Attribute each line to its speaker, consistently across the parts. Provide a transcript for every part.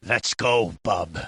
Speaker 1: Let's go, bub.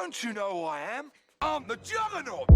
Speaker 1: Don't you know who I am? I'm the Juggernaut!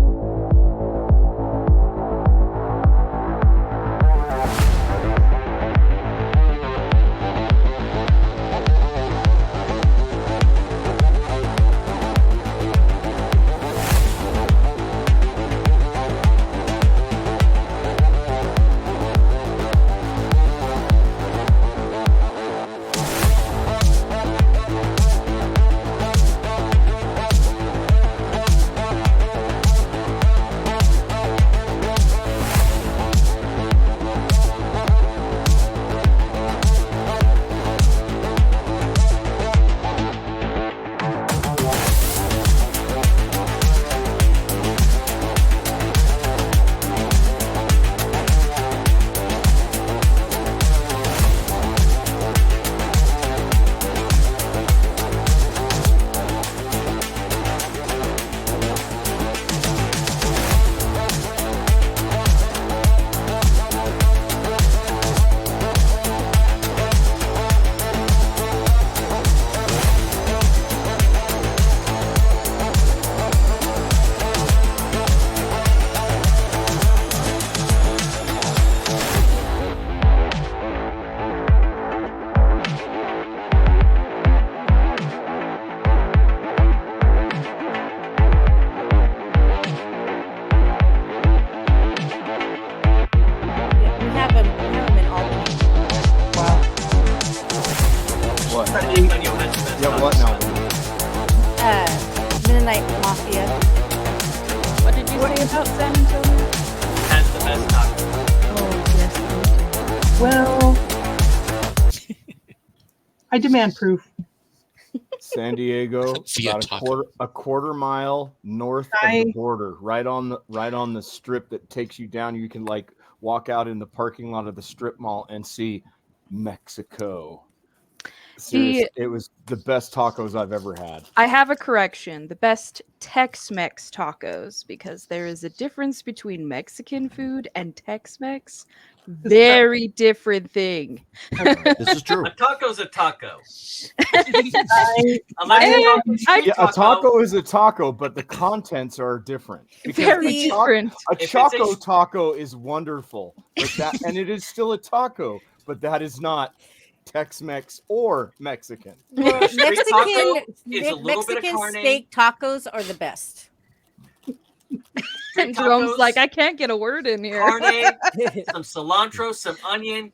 Speaker 2: I demand proof.
Speaker 3: San Diego, about a quarter mile north of the border, right on the strip that takes you down. You can like walk out in the parking lot of the strip mall and see Mexico. Seriously, it was the best tacos I've ever had.
Speaker 4: I have a correction. The best Tex-Mex tacos, because there is a difference between Mexican food and Tex-Mex. Very different thing.
Speaker 5: This is true.
Speaker 6: A taco's a taco.
Speaker 3: A taco is a taco, but the contents are different.
Speaker 4: Very different.
Speaker 3: A Choco taco is wonderful, and it is still a taco, but that is not Tex-Mex or Mexican.
Speaker 7: Mexican steak tacos are the best.
Speaker 4: And Jerome's like, I can't get a word in here.
Speaker 6: Carne, some cilantro, some onion,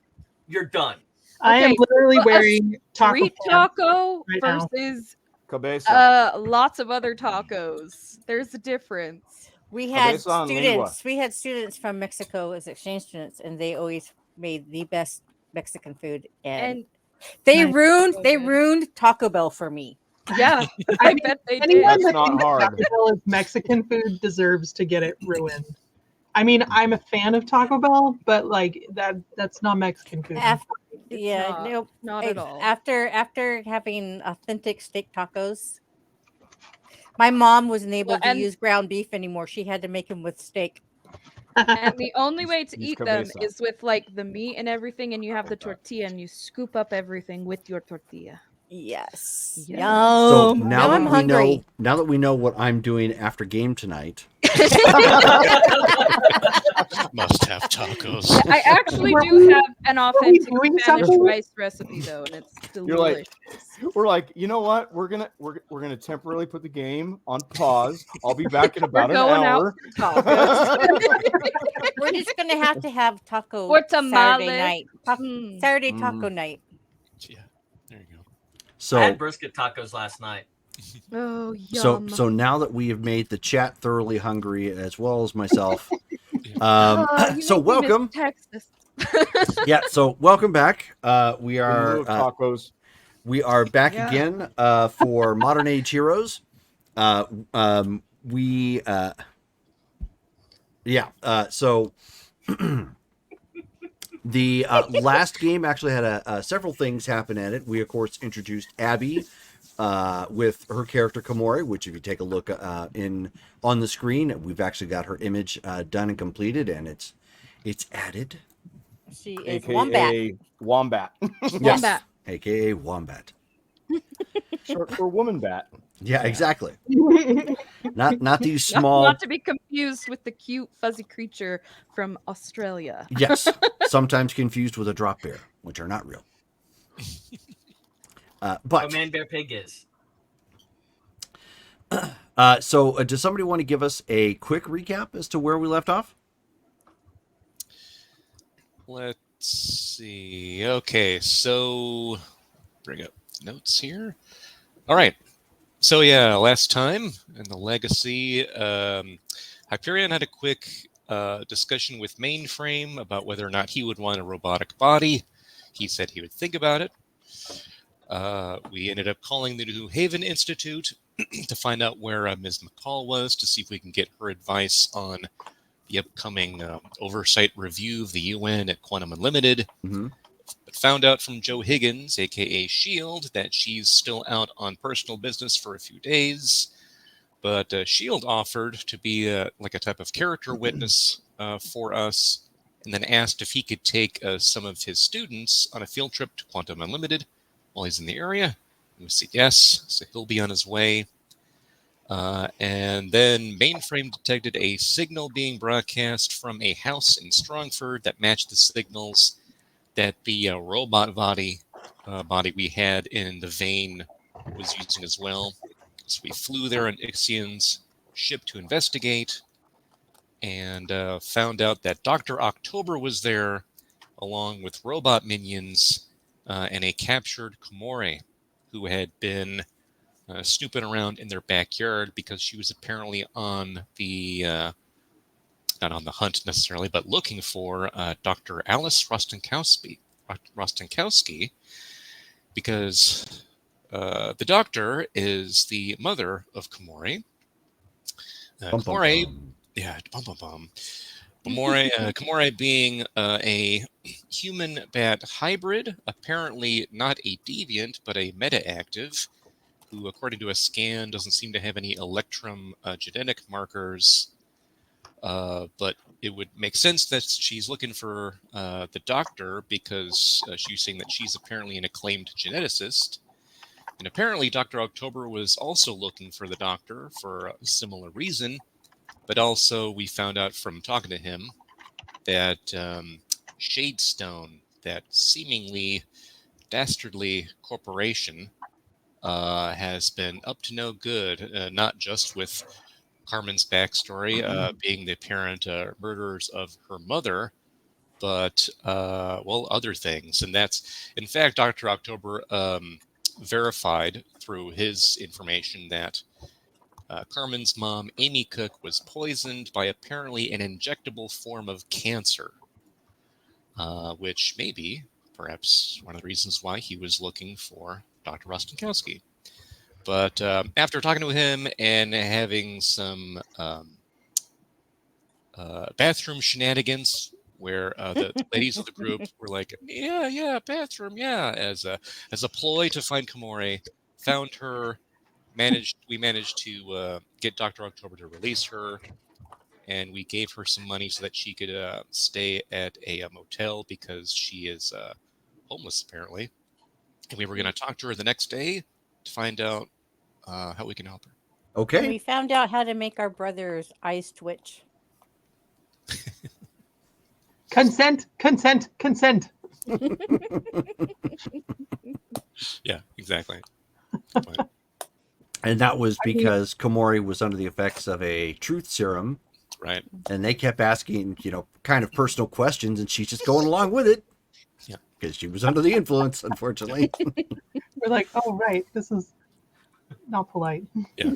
Speaker 6: you're done.
Speaker 2: I am literally wearing
Speaker 4: street taco versus lots of other tacos. There's a difference.
Speaker 7: We had students from Mexico as exchange students, and they always made the best Mexican food, and they ruined Taco Bell for me.
Speaker 4: Yeah, I bet they did.
Speaker 2: Anyone that thinks Taco Bell is Mexican food deserves to get it ruined. I mean, I'm a fan of Taco Bell, but like that's not Mexican food.
Speaker 4: Not at all.
Speaker 7: After having authentic steak tacos, my mom wasn't able to use ground beef anymore. She had to make them with steak.
Speaker 4: And the only way to eat them is with like the meat and everything, and you have the tortilla and you scoop up everything with your tortilla.
Speaker 7: Yes.
Speaker 4: Yum.
Speaker 5: So now
Speaker 7: I'm hungry.
Speaker 5: Now that we know what I'm doing after game tonight.
Speaker 8: Must have tacos.
Speaker 4: I actually do have an authentic Spanish rice recipe though, and it's delicious.
Speaker 3: We're like, you know what? We're gonna temporarily put the game on pause. I'll be back in about an hour.
Speaker 7: We're just gonna have to have taco
Speaker 4: or
Speaker 7: Saturday night. Saturday taco night.
Speaker 8: Yeah, there you go.
Speaker 5: So
Speaker 6: I had brisket tacos last night.
Speaker 4: Oh, yum.
Speaker 5: So now that we have made the chat thoroughly hungry, as well as myself, so welcome.
Speaker 4: Texas.
Speaker 5: Yeah, so welcome back. We are
Speaker 3: tacos.
Speaker 5: We are back again for Modern Age Heroes. So the last game actually had several things happen at it. We, of course, introduced Abby with her character Komori, which if you take a look on the screen, we've actually got her image done and completed, and it's added.
Speaker 7: She is
Speaker 3: AKA Wombat.
Speaker 5: Yes, AKA Wombat.
Speaker 3: Short for woman bat.
Speaker 5: Yeah, exactly. Not these
Speaker 4: Not,
Speaker 5: small.
Speaker 4: not to be confused with the cute fuzzy creature from Australia.
Speaker 5: Yes, sometimes confused with a drop bear, which are not real. But
Speaker 6: Man Bear Pig is.
Speaker 5: so does somebody want to give us a quick recap as to where we left off?
Speaker 8: Let's see. Okay, so bring up notes here. All right. So yeah, last time in the Legacy, Hyperion had a quick discussion with Mainframe about whether or not he would want a robotic body. He said he would think about it. We ended up calling the New Haven Institute to find out where Ms. McCall was, to see if we can get her advice on the upcoming oversight review of the UN at Quantum Unlimited.
Speaker 5: Mm-hmm.
Speaker 8: But found out from Joe Higgins, aka S.H.I.E.L.D., that she's still out on personal business for a few days. But S.H.I.E.L.D. offered to be like a type of character witness for us, and then asked if he could take some of his students on a field trip to Quantum Unlimited while he's in the area. And we said yes, so he'll be on his way. And then Mainframe detected a signal being broadcast from a house in Strongford that matched the signals that the robot body we had in the vein was using as well. So we flew there on Ixian's ship to investigate, and found out that Dr. October was there, along with robot minions and a captured Komori, who had been snooping around in their backyard because she was apparently on the, not on the hunt necessarily, but looking for Dr. Alice Rostenkowski, because the doctor is the mother of Komori. Komori, yeah, Komori being a human bat hybrid, apparently not a deviant, but a meta-active, who, according to a scan, doesn't seem to have any electrum genetic markers. But it would make sense that she's looking for the doctor, because she's saying that she's apparently an acclaimed geneticist. And apparently Dr. October was also looking for the doctor for a similar reason. But also we found out from talking to him that Shadestone, that seemingly dastardly corporation, has been up to no good, not just with Carmen's backstory, being the apparent murderers of her mother, but, well, other things. And that's, in fact, Dr. October verified through his information that Carmen's mom, Amy Cook, was poisoned by apparently an injectable form of cancer, which may be perhaps one of the reasons why he was looking for Dr. Rostenkowski. But after talking to him and having some bathroom shenanigans, where the ladies of the group were like, yeah, bathroom, yeah, as a ploy to find Komori, found her, we managed to get Dr. October to release her, and we gave her some money so that she could stay at a motel, because she is homeless apparently. And we were going to talk to her the next day to find out how we can help her.
Speaker 5: Okay.
Speaker 7: And we found out how to make our brother's eyes twitch.
Speaker 2: Consent.
Speaker 8: Yeah, exactly.
Speaker 5: And that was because Komori was under the effects of a truth serum.
Speaker 8: Right.
Speaker 5: And they kept asking, kind of personal questions, and she's just going along with it.
Speaker 8: Yeah.
Speaker 5: Because she was under the influence, unfortunately.
Speaker 2: We're like, oh, right. This is not polite.
Speaker 8: Yeah.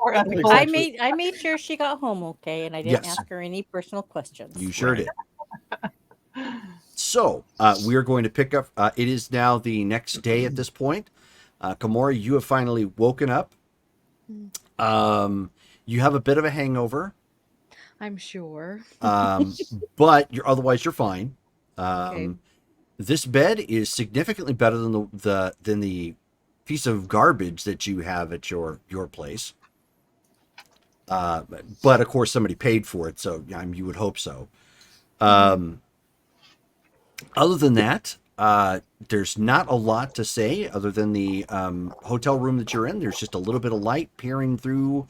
Speaker 2: Or ethical.
Speaker 7: I made sure she got home okay, and I didn't ask her any personal questions.
Speaker 5: You sure did. So we are going to pick up. It is now the next day at this point. Komori, you have finally woken up. You have a bit of a hangover.
Speaker 4: I'm sure.
Speaker 5: But you're fine.
Speaker 4: Okay.
Speaker 5: This bed is significantly better than the piece of garbage that you have at your place. But of course somebody paid for it, so you would hope so. Other than that, There's not a lot to say other than the hotel room that you're in. There's just a little bit of light peering through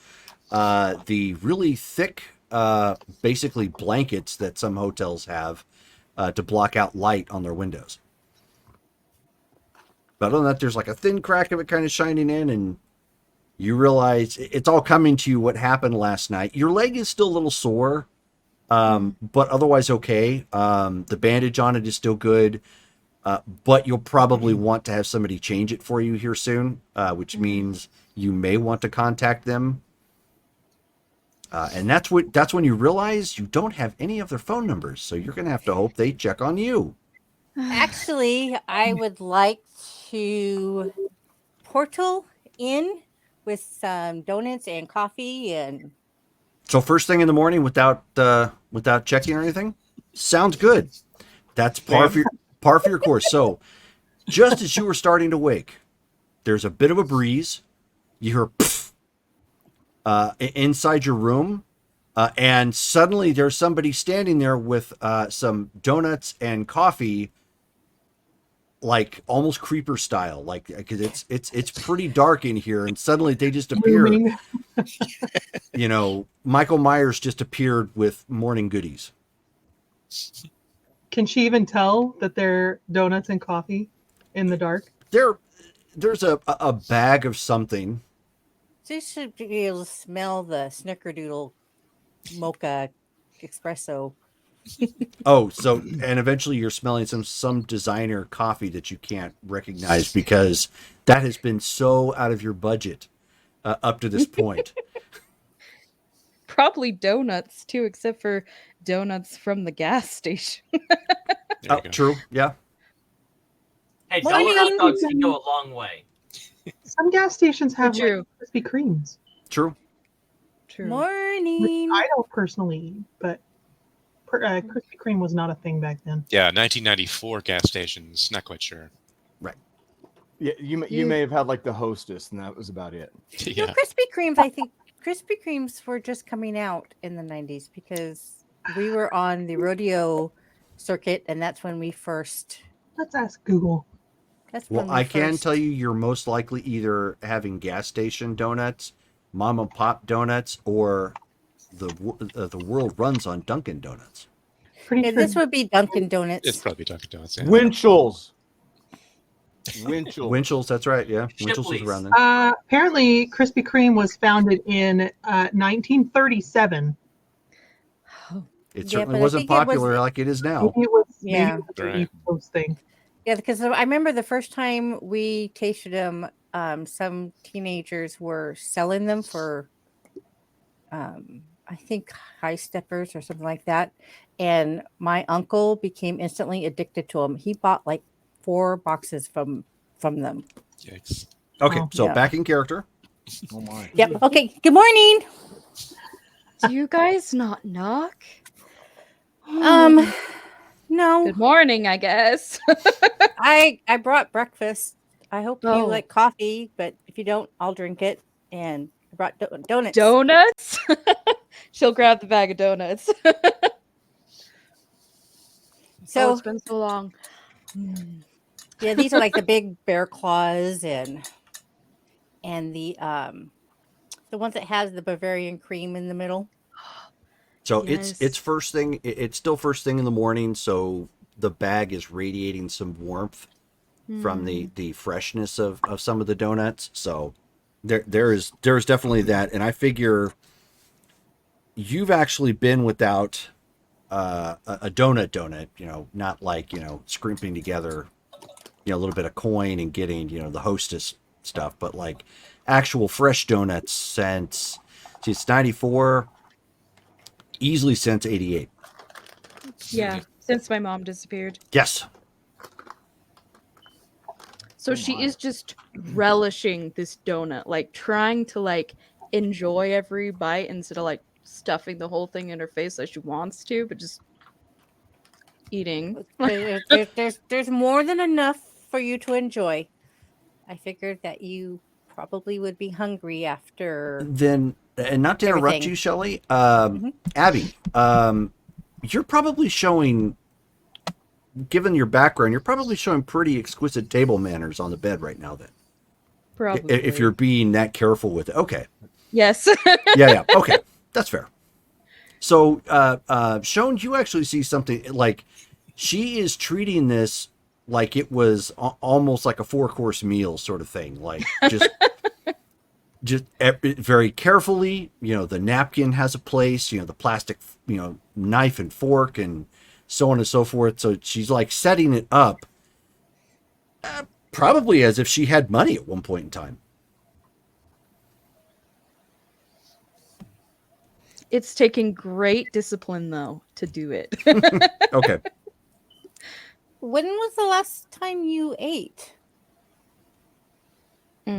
Speaker 5: the really thick, basically blankets that some hotels have to block out light on their windows. But other than that, there's like a thin crack of it kind of shining in, and you realize it's all coming to you what happened last night. Your leg is still a little sore, but otherwise okay. The bandage on it is still good, but you'll probably want to have somebody change it for you here soon, which means you may want to contact them. And that's when you realize you don't have any of their phone numbers, so you're going to have to hope they check on you.
Speaker 7: Actually, I would like to portal in with some donuts and coffee and.
Speaker 5: So first thing in the morning without checking or anything, sounds good. That's par for your course. So just as you were starting to wake, there's a bit of a breeze. You hear pff, inside your room, and suddenly there's somebody standing there with some donuts and coffee, like almost creeper style, like because it's pretty dark in here, and suddenly they just appear. You know, Michael Myers just appeared with morning goodies.
Speaker 2: Can she even tell that they're donuts and coffee in the dark?
Speaker 5: There's a bag of something.
Speaker 7: She should be able to smell the snickerdoodle mocha espresso.
Speaker 5: Oh, so and eventually you're smelling some designer coffee that you can't recognize because that has been so out of your budget up to this point.
Speaker 4: Probably donuts too, except for donuts from the gas station.
Speaker 5: Oh, true. Yeah.
Speaker 6: Hey, dollar hot dogs can go a long way.
Speaker 2: Some gas stations have
Speaker 4: True.
Speaker 2: like, Krispy Kremes.
Speaker 5: True.
Speaker 7: Morning.
Speaker 2: I don't personally eat, but Krispy Kreme was not a thing back then.
Speaker 8: Yeah, 1994 gas stations. Not quite sure.
Speaker 5: Right.
Speaker 3: Yeah, you may have had like the Hostess, and that was about it.
Speaker 8: Yeah.
Speaker 7: No, Krispy Kremes, I think Krispy Kremes were just coming out in the 90s because we were on the rodeo circuit, and that's when we first.
Speaker 2: Let's ask Google.
Speaker 5: Well, I can tell you're most likely either having gas station donuts, mom and pop donuts, or the world runs on Dunkin' Donuts.
Speaker 7: Yeah, this would be Dunkin' Donuts.
Speaker 8: It's probably Dunkin' Donuts. Yeah.
Speaker 3: Winchell's,
Speaker 5: that's right. Yeah, Winchell's was around then.
Speaker 2: Apparently, Krispy Kreme was founded in 1937.
Speaker 5: It certainly wasn't popular like it is now.
Speaker 2: Maybe it was
Speaker 7: Yeah.
Speaker 2: East Coast thing.
Speaker 7: Yeah, because I remember the first time we tasted them, some teenagers were selling them for, I think, high steppers or something like that. And my uncle became instantly addicted to them. He bought like 4 boxes from them.
Speaker 8: Yikes.
Speaker 5: Okay,
Speaker 2: Oh,
Speaker 5: so
Speaker 7: yeah.
Speaker 5: back in character.
Speaker 3: Oh my.
Speaker 7: Yep. Okay. Good morning.
Speaker 4: Do you guys not knock?
Speaker 7: No.
Speaker 4: Good morning, I guess.
Speaker 7: I brought breakfast. I hope
Speaker 4: Oh.
Speaker 7: you like coffee, but if you don't, I'll drink it. And I brought donuts.
Speaker 4: Donuts? She'll grab the bag of donuts.
Speaker 7: So
Speaker 4: it's been so long.
Speaker 7: yeah, these are like the big bear claws and the ones that has the Bavarian cream in the middle.
Speaker 5: So
Speaker 4: Yes.
Speaker 5: it's first thing. It's still first thing in the morning. So the bag is radiating some warmth from the freshness of some of the donuts. So there's definitely that. And I figure you've actually been without a donut, you know, not like, you know, scrimping together, you know, a little bit of coin and getting, you know, the Hostess stuff, but like actual fresh donuts since it's 94, easily since 88.
Speaker 4: Yeah, since my mom disappeared.
Speaker 5: Yes.
Speaker 4: So she is just relishing this donut, like trying to like enjoy every bite instead of like stuffing the whole thing in her face like she wants to, but just eating.
Speaker 7: There's more than enough for you to enjoy. I figured that you probably would be hungry after.
Speaker 5: Then, and not to interrupt
Speaker 7: Everything.
Speaker 5: you, Shelley, Abby, you're probably showing given your background, you're probably showing pretty exquisite table manners on the bed right now. Then,
Speaker 4: Probably.
Speaker 5: if you're being that careful with it, okay.
Speaker 4: Yes.
Speaker 5: Yeah. Okay, that's fair. So, Shone, you actually see something like she is treating this like it was almost like a 4-course meal sort of thing, like just very carefully. The napkin has a place. The plastic, knife and fork, and so on and so forth. So she's like setting it up, probably as if she had money at one point in time.
Speaker 4: It's taking great discipline, though, to do it.
Speaker 5: Okay.
Speaker 7: When was the last time you ate?
Speaker 4: I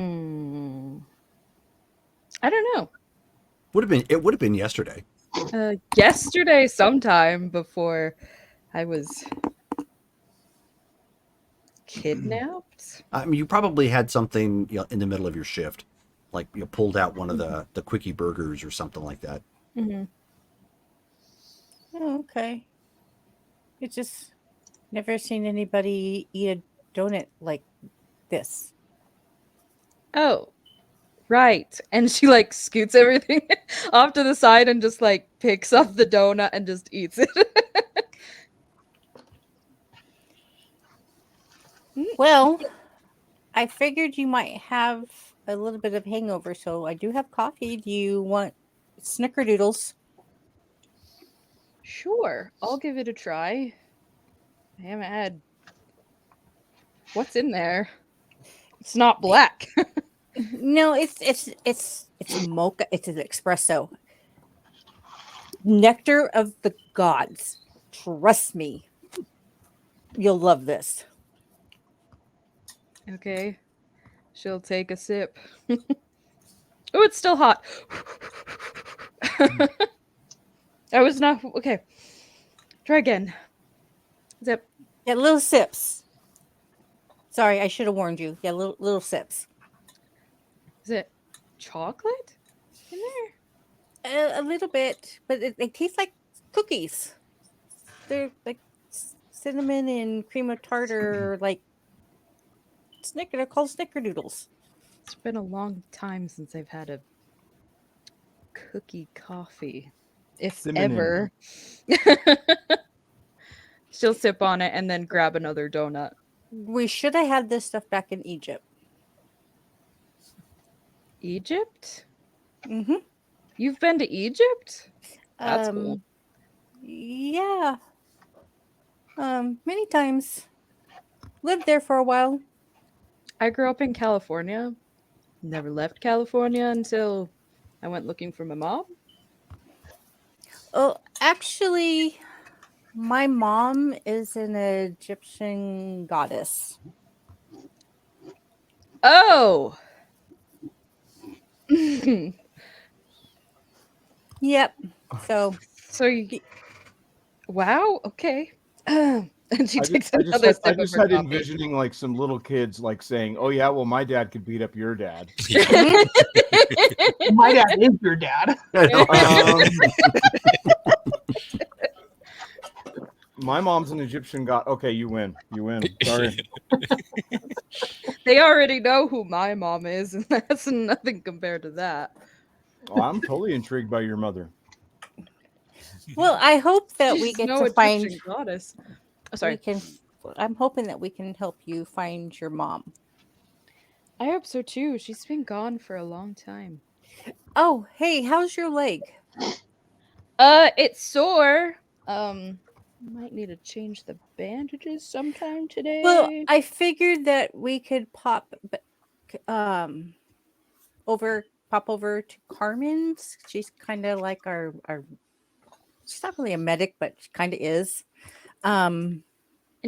Speaker 4: don't know.
Speaker 5: It would have been yesterday.
Speaker 4: Yesterday, sometime before I was kidnapped.
Speaker 5: I mean, you probably had something in the middle of your shift, like you pulled out one of the quickie burgers or something like that.
Speaker 4: Mm-hmm.
Speaker 7: Oh, okay. It's just never seen anybody eat a donut like this.
Speaker 4: Oh, right. And she like scoots everything off to the side and just like picks up the donut and just eats it.
Speaker 7: Well, I figured you might have a little bit of hangover, so I do have coffee. Do you want snickerdoodles?
Speaker 4: Sure, I'll give it a try. I haven't had. What's in there? It's not black.
Speaker 7: No, it's mocha. It's an espresso. Nectar of the gods. Trust me. You'll love this.
Speaker 4: Okay. She'll take a sip. Oh, it's still hot. I was not okay. Try again. Zip.
Speaker 7: Yeah, little sips. Sorry, I should have warned you. Yeah, little sips.
Speaker 4: Is it chocolate in there?
Speaker 7: A little bit, but they taste like cookies. They're like cinnamon and cream of tartar, like they're called snickerdoodles.
Speaker 4: It's been a long time since I've had a cookie coffee, if ever. She'll sip on it and then grab another donut.
Speaker 7: We should have had this stuff back in Egypt.
Speaker 4: Egypt?
Speaker 7: Mm-hmm.
Speaker 4: You've been to Egypt? That's cool.
Speaker 7: Yeah. Many times. Lived there for a while.
Speaker 4: I grew up in California. Never left California until I went looking for my mom.
Speaker 7: Oh, actually, my mom is an Egyptian goddess.
Speaker 4: Oh!
Speaker 7: Yep. So
Speaker 4: you... Wow, okay. And she takes
Speaker 3: I
Speaker 4: another sip
Speaker 3: I
Speaker 4: of
Speaker 3: just
Speaker 4: her
Speaker 3: had
Speaker 4: coffee.
Speaker 3: envisioning like some little kids like saying, "Oh yeah, well my dad could beat up your dad."
Speaker 2: My dad is your dad.
Speaker 3: My mom's an Egyptian god. Okay, you win. You win. Sorry.
Speaker 4: They already know who my mom is, and that's nothing compared to that.
Speaker 3: Oh, I'm totally intrigued by your mother.
Speaker 7: Well, I hope that we
Speaker 4: She's
Speaker 7: get
Speaker 4: no
Speaker 7: to find
Speaker 4: Egyptian goddess. Oh, sorry.
Speaker 7: I'm hoping that we can help you find your mom.
Speaker 4: I hope so too. She's been gone for a long time.
Speaker 7: Oh, hey, how's your leg?
Speaker 4: It's sore. Might need to change the bandages sometime today.
Speaker 7: Well, I figured that we could pop over to Carmen's. She's kind of like our she's not really a medic, but she kind of is.
Speaker 4: And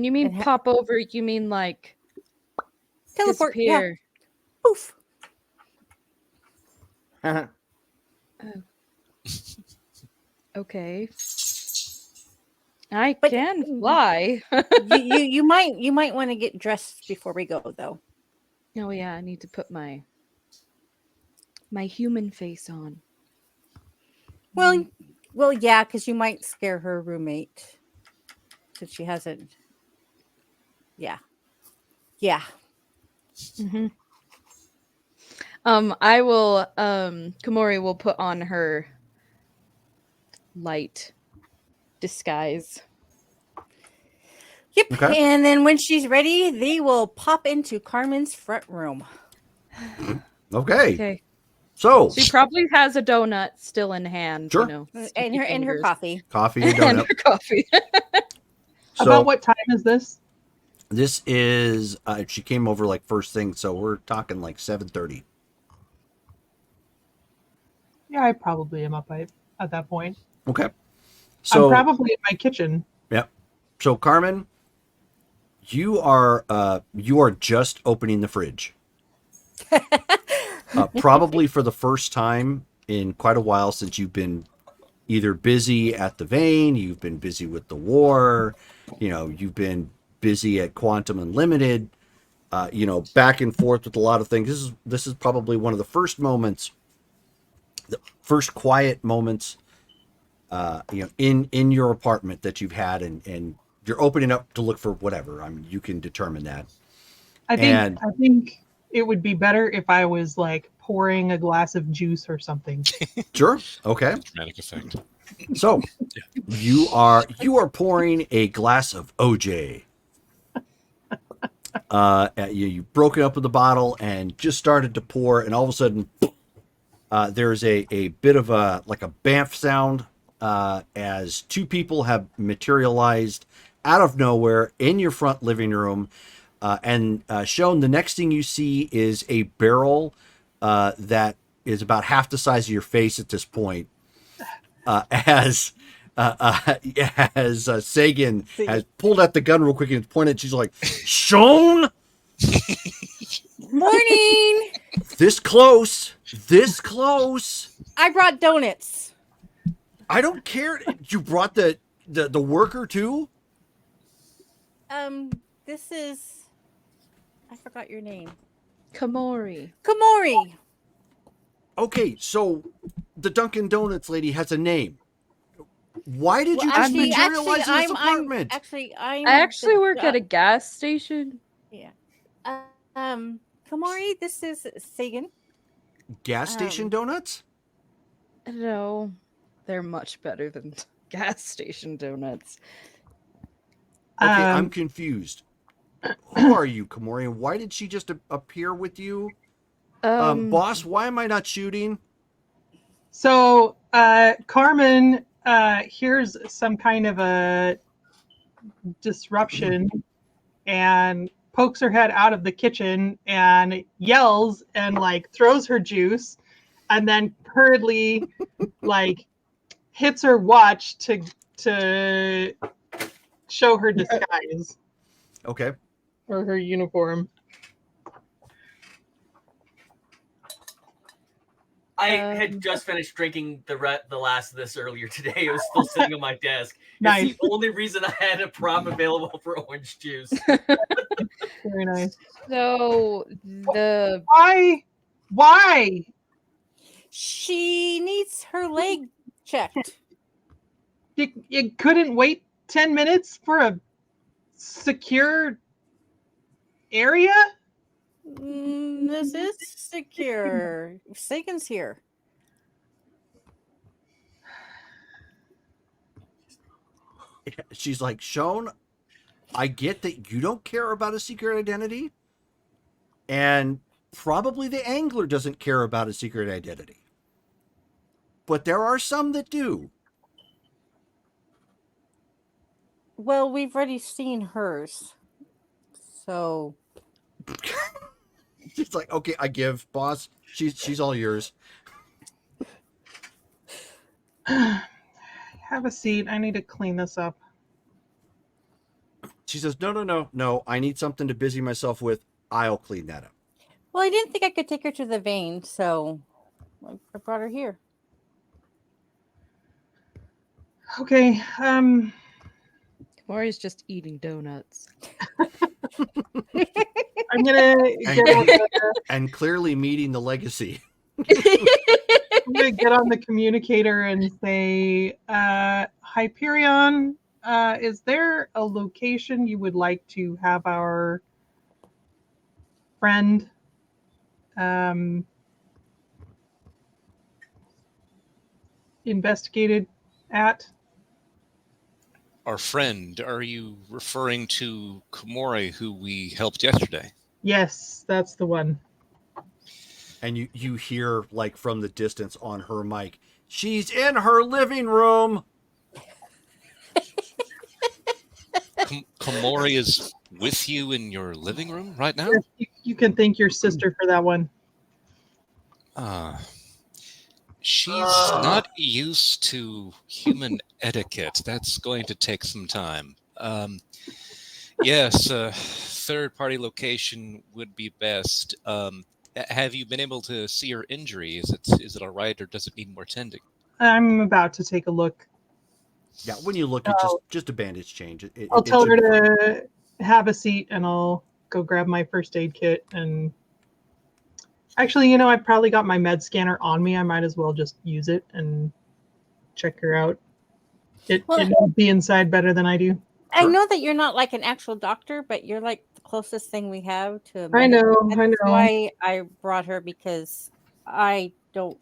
Speaker 4: you mean pop over, you mean like
Speaker 7: teleport,
Speaker 4: disappear.
Speaker 7: Yeah. Poof.
Speaker 4: Okay. I can fly.
Speaker 7: you might want to get dressed before we go though.
Speaker 4: Oh yeah, I need to put my human face on.
Speaker 7: Well, yeah, because you might scare her roommate since she hasn't Yeah. Yeah.
Speaker 4: Mm-hmm. I will. Komori will put on her light disguise.
Speaker 7: Yep.
Speaker 5: Okay.
Speaker 7: And then when she's ready, they will pop into Carmen's front room.
Speaker 5: Okay.
Speaker 4: Okay.
Speaker 5: So
Speaker 4: She probably has a donut still in hand.
Speaker 5: Sure.
Speaker 4: You know,
Speaker 7: And
Speaker 4: sticky
Speaker 7: her
Speaker 4: fingers.
Speaker 7: coffee.
Speaker 5: Coffee and
Speaker 4: And
Speaker 5: donut.
Speaker 4: her coffee.
Speaker 5: So
Speaker 2: About what time is this?
Speaker 5: this is she came over like first thing, so we're talking like 7:30.
Speaker 2: Yeah, I probably am up at that point.
Speaker 5: Okay. So
Speaker 2: I'm probably in my kitchen.
Speaker 5: Yep. So Carmen, you are just opening the fridge. Probably for the first time in quite a while, since you've been either busy at the vein, you've been busy with the war, you've been busy at Quantum Unlimited, back and forth with a lot of things. This is probably one of the first moments, the first quiet moments, in your apartment that you've had, and you're opening up to look for whatever. I mean, you can determine that.
Speaker 2: I think it would be better if I was like pouring a glass of juice or something.
Speaker 5: Sure. Okay.
Speaker 8: Dramatic effect.
Speaker 5: So you are pouring a glass of OJ. You broke it up with the bottle and just started to pour, and all of a sudden, there's a bit of a bamf sound as two people have materialized out of nowhere in your front living room, and shown. The next thing you see is a barrel that is about half the size of your face at this point. As Sagan has pulled out the gun real quick and pointed, she's like, "Sean,
Speaker 7: Morning.
Speaker 5: this close.
Speaker 7: I brought donuts.
Speaker 5: I don't care. You brought the worker too.
Speaker 7: This is. I forgot your name.
Speaker 4: Komori.
Speaker 7: Komori.
Speaker 5: Okay, so the Dunkin' Donuts lady has a name. Why did you just
Speaker 7: Actually,
Speaker 5: materialize in this
Speaker 7: I'm
Speaker 5: apartment?
Speaker 7: I
Speaker 4: actually work at a gas station.
Speaker 7: Yeah. Komori, this is Sagan.
Speaker 5: Gas station donuts?
Speaker 4: No, they're much better than gas station donuts.
Speaker 5: Okay, I'm confused. Who are you, Komori? And why did she just appear with you? Boss, why am I not shooting?
Speaker 2: So Carmen hears some kind of a disruption and pokes her head out of the kitchen and yells and like throws her juice, and then hurriedly like hits her watch to show her disguise.
Speaker 5: Okay.
Speaker 2: Or her uniform.
Speaker 6: I had just finished drinking the last of this earlier today. It was still sitting on my desk.
Speaker 2: Nice.
Speaker 6: It's the only reason I had a prop available for orange juice.
Speaker 2: Very nice.
Speaker 4: So the
Speaker 2: why?
Speaker 7: She needs her leg checked.
Speaker 2: You couldn't wait 10 minutes for a secure area?
Speaker 7: This is secure. Sagan's here.
Speaker 5: She's like, Sean, I get that you don't care about a secret identity, and probably the angler doesn't care about a secret identity. But there are some that do.
Speaker 7: Well, we've already seen hers. So
Speaker 5: She's like, okay, I give, boss. She's all yours.
Speaker 2: Have a seat. I need to clean this up.
Speaker 5: She says, no. I need something to busy myself with. I'll clean that up.
Speaker 7: well, I didn't think I could take her to the vein, so I brought her here.
Speaker 2: Okay.
Speaker 4: Komori's just eating donuts.
Speaker 2: I'm gonna
Speaker 5: and clearly meeting the legacy.
Speaker 2: I'm gonna get on the communicator and say, Hyperion, Is there a location you would like to have our friend investigated at?
Speaker 8: Our friend, are you referring to Komori, who we helped yesterday?
Speaker 2: Yes, that's the one.
Speaker 5: And you hear, like, from the distance on her mic, she's in her living room.
Speaker 8: Komori is with you in your living room right now?
Speaker 2: Yes, you can thank your sister for that one.
Speaker 8: She's not used to human etiquette. That's going to take some time. Yes, third-party location would be best. Have you been able to see her injury? Is it all right, or does it need more tending?
Speaker 2: I'm about to take a look.
Speaker 5: Yeah, when you look, it's just a bandage change.
Speaker 2: I'll tell her to have a seat, and I'll go grab my first aid kit. And actually, I probably got my med scanner on me. I might as well just use it and check her out. It will be inside better than I do.
Speaker 7: I know that you're not like an actual doctor, but you're like the closest thing we have to a
Speaker 2: I
Speaker 7: medic.
Speaker 2: know.
Speaker 7: That's why I brought her, because I don't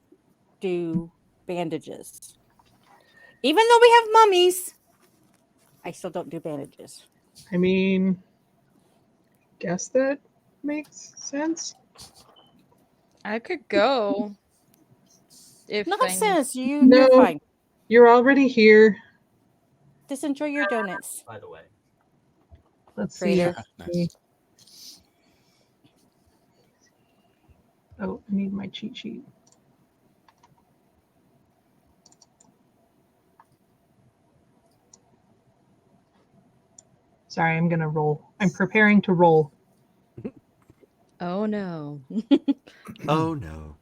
Speaker 7: do bandages. Even though we have mummies, I still don't do bandages.
Speaker 2: I mean, guess that makes sense.
Speaker 4: I could go. If
Speaker 7: Nonsense! You're
Speaker 2: No,
Speaker 7: fine.
Speaker 2: you're already here.
Speaker 7: Just enjoy your donuts.
Speaker 6: By the way.
Speaker 2: Let's
Speaker 7: Traitor.
Speaker 2: see. Oh, I need my cheat sheet. Sorry, I'm gonna roll. I'm preparing to roll.
Speaker 4: Oh no.
Speaker 5: Oh no.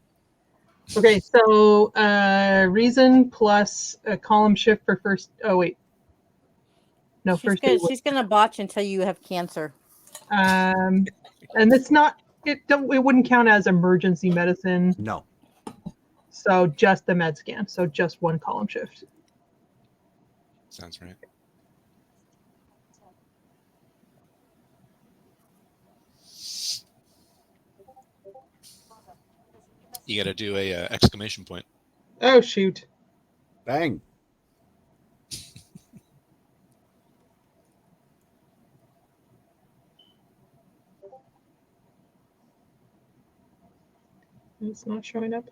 Speaker 2: Okay, so reason plus a column shift for first. Oh wait, no,
Speaker 7: She's gonna botch until you have cancer.
Speaker 2: And it's not. It wouldn't count as emergency medicine.
Speaker 5: No.
Speaker 2: So just the med scan. So just one column shift.
Speaker 8: Sounds right. You got to do a exclamation point.
Speaker 2: Oh shoot!
Speaker 5: Bang.
Speaker 2: It's not showing up.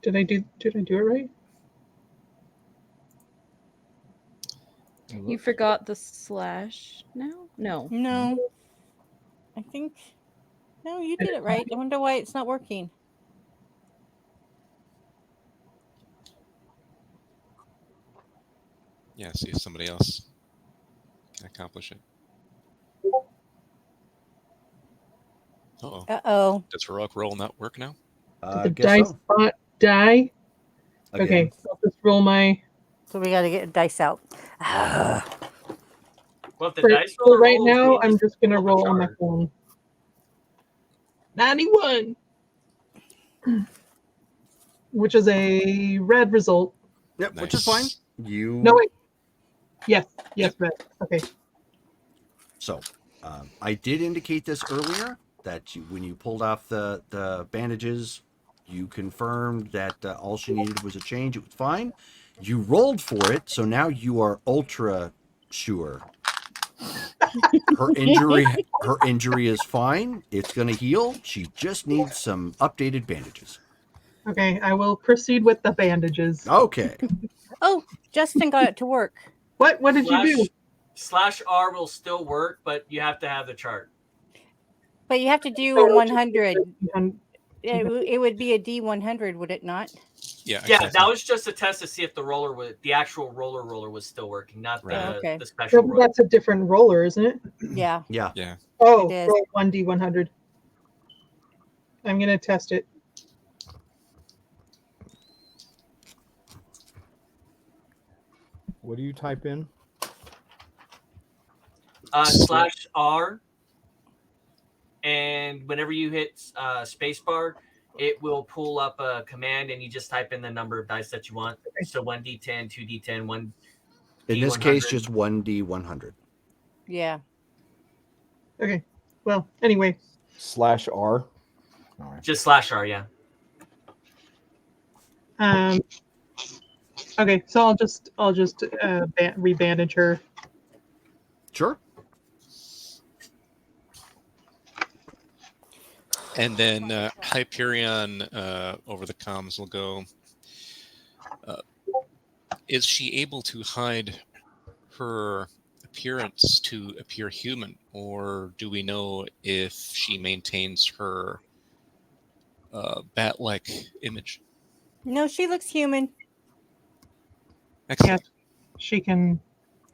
Speaker 2: Did I do it right?
Speaker 4: You forgot the slash now? No.
Speaker 7: No. I think. No, you did it right. I wonder why it's not working.
Speaker 8: Yeah, see if somebody else can accomplish it. Uh-oh.
Speaker 7: Uh-oh.
Speaker 8: Does heroic roll not work now?
Speaker 2: Did the dice spot die?
Speaker 5: Again.
Speaker 2: Okay, so I'll just roll my.
Speaker 7: So we got to get a dice out.
Speaker 6: Well, if the
Speaker 2: For,
Speaker 6: dice
Speaker 2: for
Speaker 6: roller
Speaker 2: right
Speaker 6: rolls,
Speaker 2: now,
Speaker 6: you
Speaker 2: I'm just gonna
Speaker 6: pull the
Speaker 2: roll on my
Speaker 6: chart.
Speaker 2: phone. 91, which is a red result.
Speaker 5: Yep, which is fine. You.
Speaker 2: No wait. Yes, red. Okay.
Speaker 5: So, I did indicate this earlier that when you pulled off the bandages, you confirmed that all she needed was a change. It was fine. You rolled for it, so now you are ultra sure. Her injury is fine. It's going to heal. She just needs some updated bandages.
Speaker 2: Okay, I will proceed with the bandages.
Speaker 5: Okay.
Speaker 7: Oh, Justin got it to work.
Speaker 2: What did you do?
Speaker 6: /R will still work, but you have to have the chart.
Speaker 7: But you have to do a 100. It would be a D100, would it not?
Speaker 8: Yeah.
Speaker 6: Yeah, that was just a test to see if the actual roller was still working, not the special roller.
Speaker 2: That's a different roller, isn't it?
Speaker 7: Yeah.
Speaker 8: Yeah.
Speaker 2: Oh,
Speaker 7: It is.
Speaker 2: roll 1D100. I'm gonna test it.
Speaker 3: What do you type in?
Speaker 6: /R, and whenever you hit spacebar, it will pull up a command, and you just type in the number of dice that you want. So 1D10, 2D10,
Speaker 5: In this case,
Speaker 6: D100.
Speaker 5: just 1d100.
Speaker 7: Yeah.
Speaker 2: Okay. Well, anyway.
Speaker 3: /R. All right.
Speaker 6: Just /R, yeah.
Speaker 2: Okay, so I'll just rebandage her.
Speaker 5: Sure.
Speaker 8: And then Hyperion over the comms will go, is she able to hide her appearance to appear human, or do we know if she maintains her bat-like image?
Speaker 7: No, she looks human.
Speaker 8: Excellent.
Speaker 2: Yeah, she can.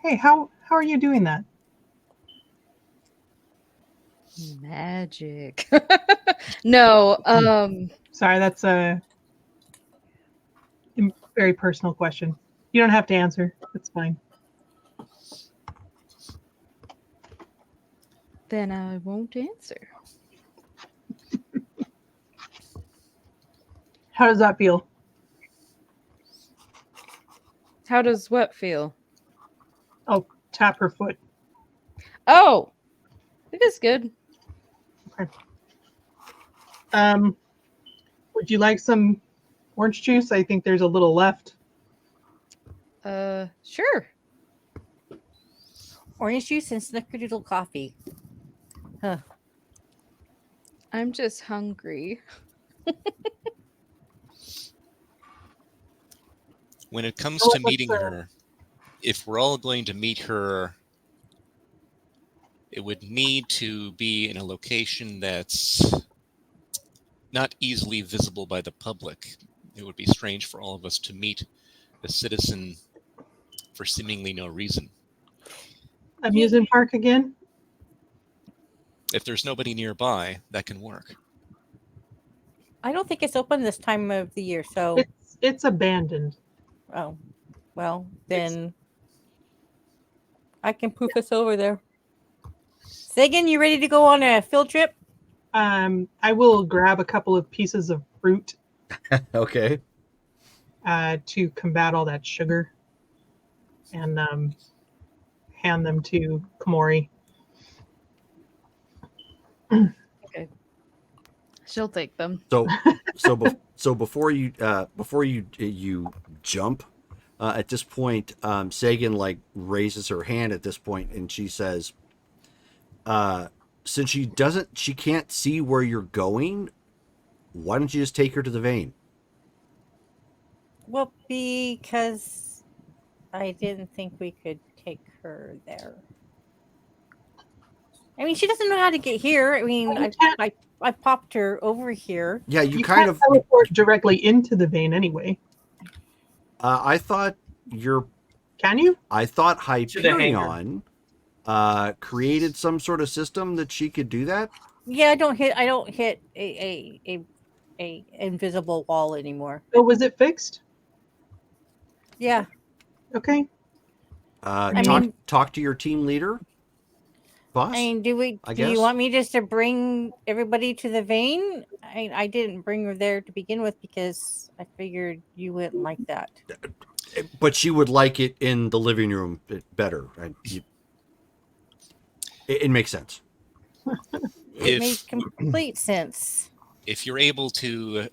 Speaker 2: Hey, how are you doing that?
Speaker 4: Magic. No,
Speaker 2: Sorry, that's a very personal question. You don't have to answer. It's fine.
Speaker 4: then I won't answer.
Speaker 2: How does that feel?
Speaker 4: How does what feel?
Speaker 2: Oh, tap her foot.
Speaker 4: Oh, it is good.
Speaker 2: Okay. Would you like some orange juice? I think there's a little left.
Speaker 4: Sure.
Speaker 7: Orange juice and snickerdoodle coffee. Huh.
Speaker 4: I'm just hungry.
Speaker 8: When it comes
Speaker 2: Oh,
Speaker 8: to meeting
Speaker 2: what's
Speaker 8: her, if we're all going to meet her, it would need to be in a location that's not easily visible by the public. It would be strange for all of us to meet a citizen for seemingly no reason.
Speaker 2: Amusement park again?
Speaker 8: If there's nobody nearby, that can work.
Speaker 7: I don't think it's open this time of the year, so
Speaker 2: It's abandoned.
Speaker 7: oh, well then I can poof us over there. Sagan, you ready to go on a field trip?
Speaker 2: I will grab a couple of pieces of fruit
Speaker 5: Okay.
Speaker 2: to combat all that sugar, and hand them to Komori.
Speaker 4: Okay. She'll take them.
Speaker 5: So before you jump, at this point, Sagan like raises her hand at this point, and she says, since she can't see where you're going, why don't you just take her to the vein?
Speaker 7: Well, because I didn't think we could take her there. I mean, she doesn't know how to get here. I mean, I popped her over here.
Speaker 5: Yeah, you kind
Speaker 2: can't
Speaker 5: of
Speaker 2: teleport directly into the vein anyway.
Speaker 5: I thought
Speaker 2: Can you?
Speaker 5: I thought
Speaker 6: To the hangar.
Speaker 5: Hyperion created some sort of system that she could do that.
Speaker 7: Yeah, I don't hit a invisible wall anymore.
Speaker 2: Oh, was it fixed?
Speaker 7: Yeah.
Speaker 2: Okay.
Speaker 5: Talk to your team leader, boss.
Speaker 7: I mean, do
Speaker 5: guess.
Speaker 7: you want me just to bring everybody to the vein? I didn't bring her there to begin with because I figured you wouldn't like that.
Speaker 5: But she would like it in the living room better. Right? It makes sense.
Speaker 7: It made complete sense.
Speaker 8: If you're able to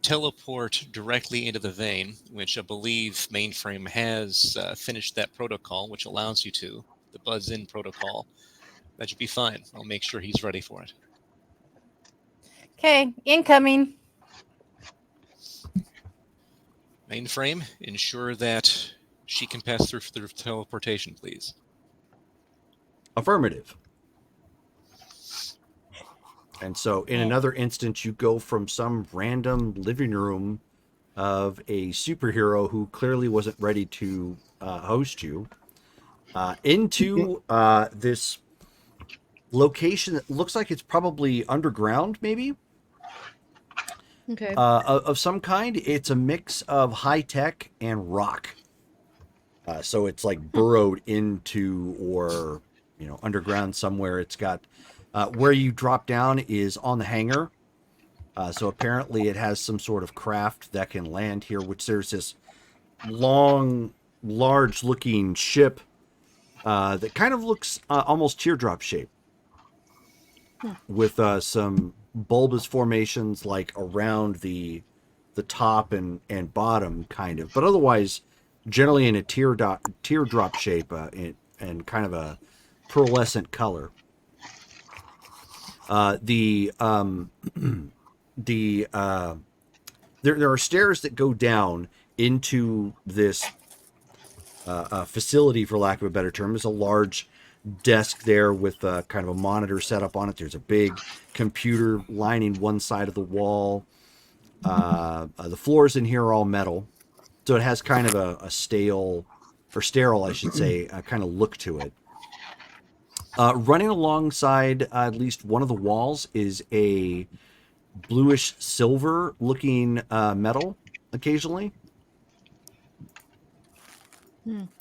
Speaker 8: teleport directly into the vein, which I believe Mainframe has finished that protocol, which allows you to, the Buzz In protocol, that should be fine. I'll make sure he's ready for it.
Speaker 7: Okay, incoming.
Speaker 8: Mainframe, ensure that she can pass through the teleportation, please.
Speaker 5: Affirmative. And so in another instance, you go from some random living room of a superhero who clearly wasn't ready to host you into this location that looks like it's probably underground, maybe?
Speaker 4: Okay.
Speaker 5: Of some kind. It's a mix of high tech and rock. So it's like burrowed into or, underground somewhere. It's got where you drop down is on the hangar. So apparently it has some sort of craft that can land here, which there's this long large-looking ship that kind of looks almost teardrop shaped, with some bulbous formations like around the top and bottom, kind of, but otherwise generally in a teardrop shape and kind of a pearlescent color. There are stairs that go down into this facility, for lack of a better term. There's a large desk there with kind of a monitor set up on it. There's a big computer lining one side of the wall. The floors in here are all metal, so it has kind of a stale, or sterile, I should say, kind of look to it. Running alongside at least one of the walls is a bluish silver looking metal occasionally.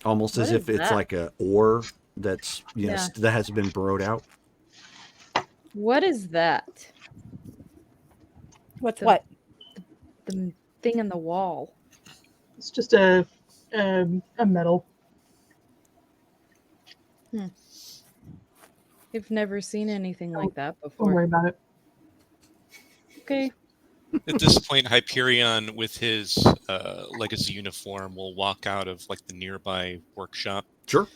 Speaker 5: Almost
Speaker 4: What
Speaker 5: as
Speaker 4: is
Speaker 5: if it's
Speaker 4: that?
Speaker 5: like a ore that's
Speaker 4: Yeah.
Speaker 5: that has been burrowed out.
Speaker 4: What is that?
Speaker 7: What's
Speaker 4: The-
Speaker 7: what?
Speaker 4: The thing in the wall.
Speaker 2: It's just a metal.
Speaker 4: I've never seen anything like that
Speaker 2: Don't
Speaker 4: before.
Speaker 2: worry about it.
Speaker 4: Okay.
Speaker 8: At this point, Hyperion, with his legacy uniform, will walk out of like the nearby workshop
Speaker 5: Sure.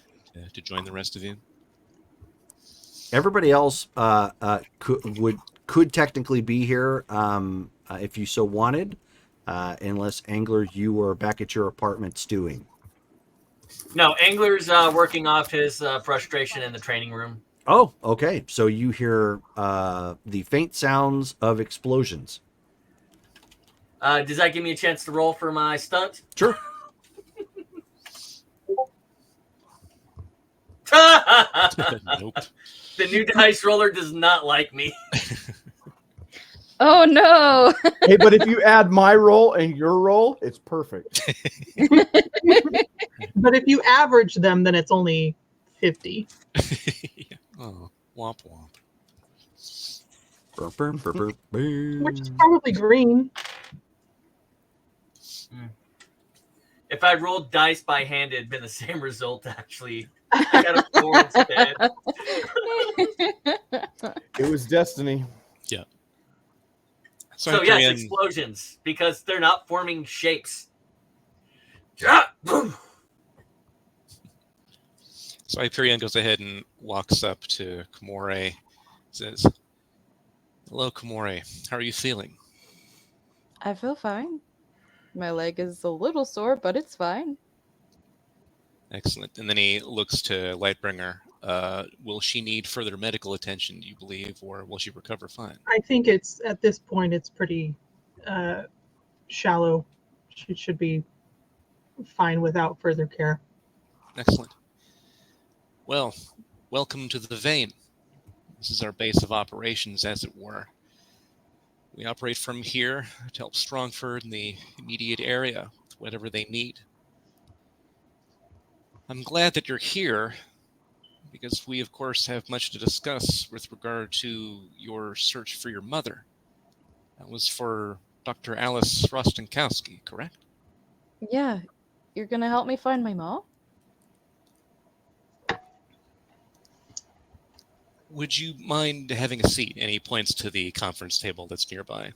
Speaker 8: to join the rest of you.
Speaker 5: Everybody else could technically be here if you so wanted, unless Angler, you are back at your apartment stewing.
Speaker 6: No, Angler's working off his frustration in the training room.
Speaker 5: Oh, okay. So you hear the faint sounds of explosions.
Speaker 6: Does that give me a chance to roll for my stunt?
Speaker 5: Sure.
Speaker 8: Nope.
Speaker 6: The new dice roller does not like me.
Speaker 4: Oh no!
Speaker 3: Hey, but if you add my roll and your roll, it's perfect.
Speaker 2: But if you average them, then it's only 50.
Speaker 8: Yeah. Oh, womp womp.
Speaker 2: Which is probably green.
Speaker 6: If I rolled dice by hand, it'd been the same result, actually. I got a 4 instead.
Speaker 3: It was destiny.
Speaker 8: Yeah.
Speaker 6: So yes,
Speaker 8: Hyperion,
Speaker 6: explosions, because they're not forming shapes. Yeah, boom.
Speaker 8: So Hyperion goes ahead and walks up to Komore, says, "Hello, Komore. How are you feeling?"
Speaker 4: I feel fine. My leg is a little sore, but it's fine.
Speaker 8: Excellent. And then he looks to Lightbringer. Will she need further medical attention, do you believe, or will she recover fine?
Speaker 2: I think it's at this point it's pretty shallow. She should be fine without further care.
Speaker 8: Excellent. Well, welcome to the Vein. This is our base of operations, as it were. We operate from here to help Strongford and the immediate area with whatever they need. I'm glad that you're here, because we, of course, have much to discuss with regard to your search for your mother. That was for Dr. Alice Rostenkowski, correct?
Speaker 4: Yeah. You're gonna help me find my mom?
Speaker 8: Would you mind having a seat? And he points to the conference table that's nearby.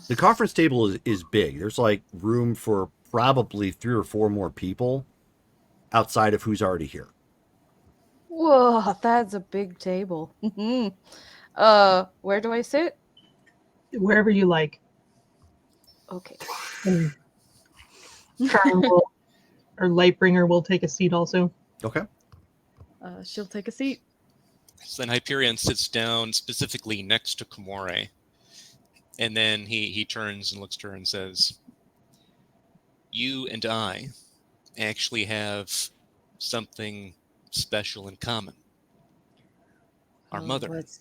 Speaker 5: The conference table is big. There's like room for probably 3 or 4 more people outside of who's already here.
Speaker 4: Whoa, that's a big table. Where do I sit?
Speaker 2: Wherever you like.
Speaker 4: Okay.
Speaker 2: And Triangle or Lightbringer will take a seat also.
Speaker 5: Okay.
Speaker 4: She'll take a seat.
Speaker 8: So then Hyperion sits down specifically next to Komore. And then he turns and looks to her and says, "You and I actually have something special in common. Our mother.
Speaker 4: What's...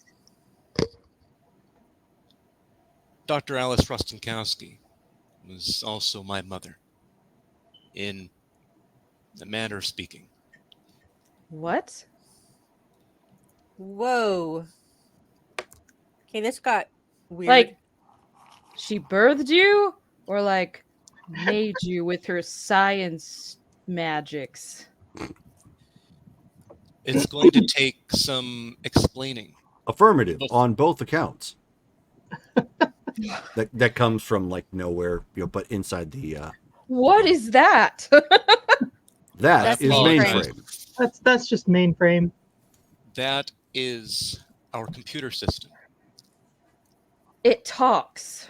Speaker 8: Dr. Alice Rostenkowski was also my mother, in a manner of speaking."
Speaker 4: What?
Speaker 7: Whoa. Okay, this got weird.
Speaker 4: Like, she birthed you? Or, like, made you with her science magics.
Speaker 8: It's going to take some explaining.
Speaker 5: Affirmative on both accounts. that comes from like nowhere, but inside the.
Speaker 4: What is that?
Speaker 5: That's mainframe.
Speaker 2: That's just mainframe.
Speaker 8: That is our computer system.
Speaker 4: It talks.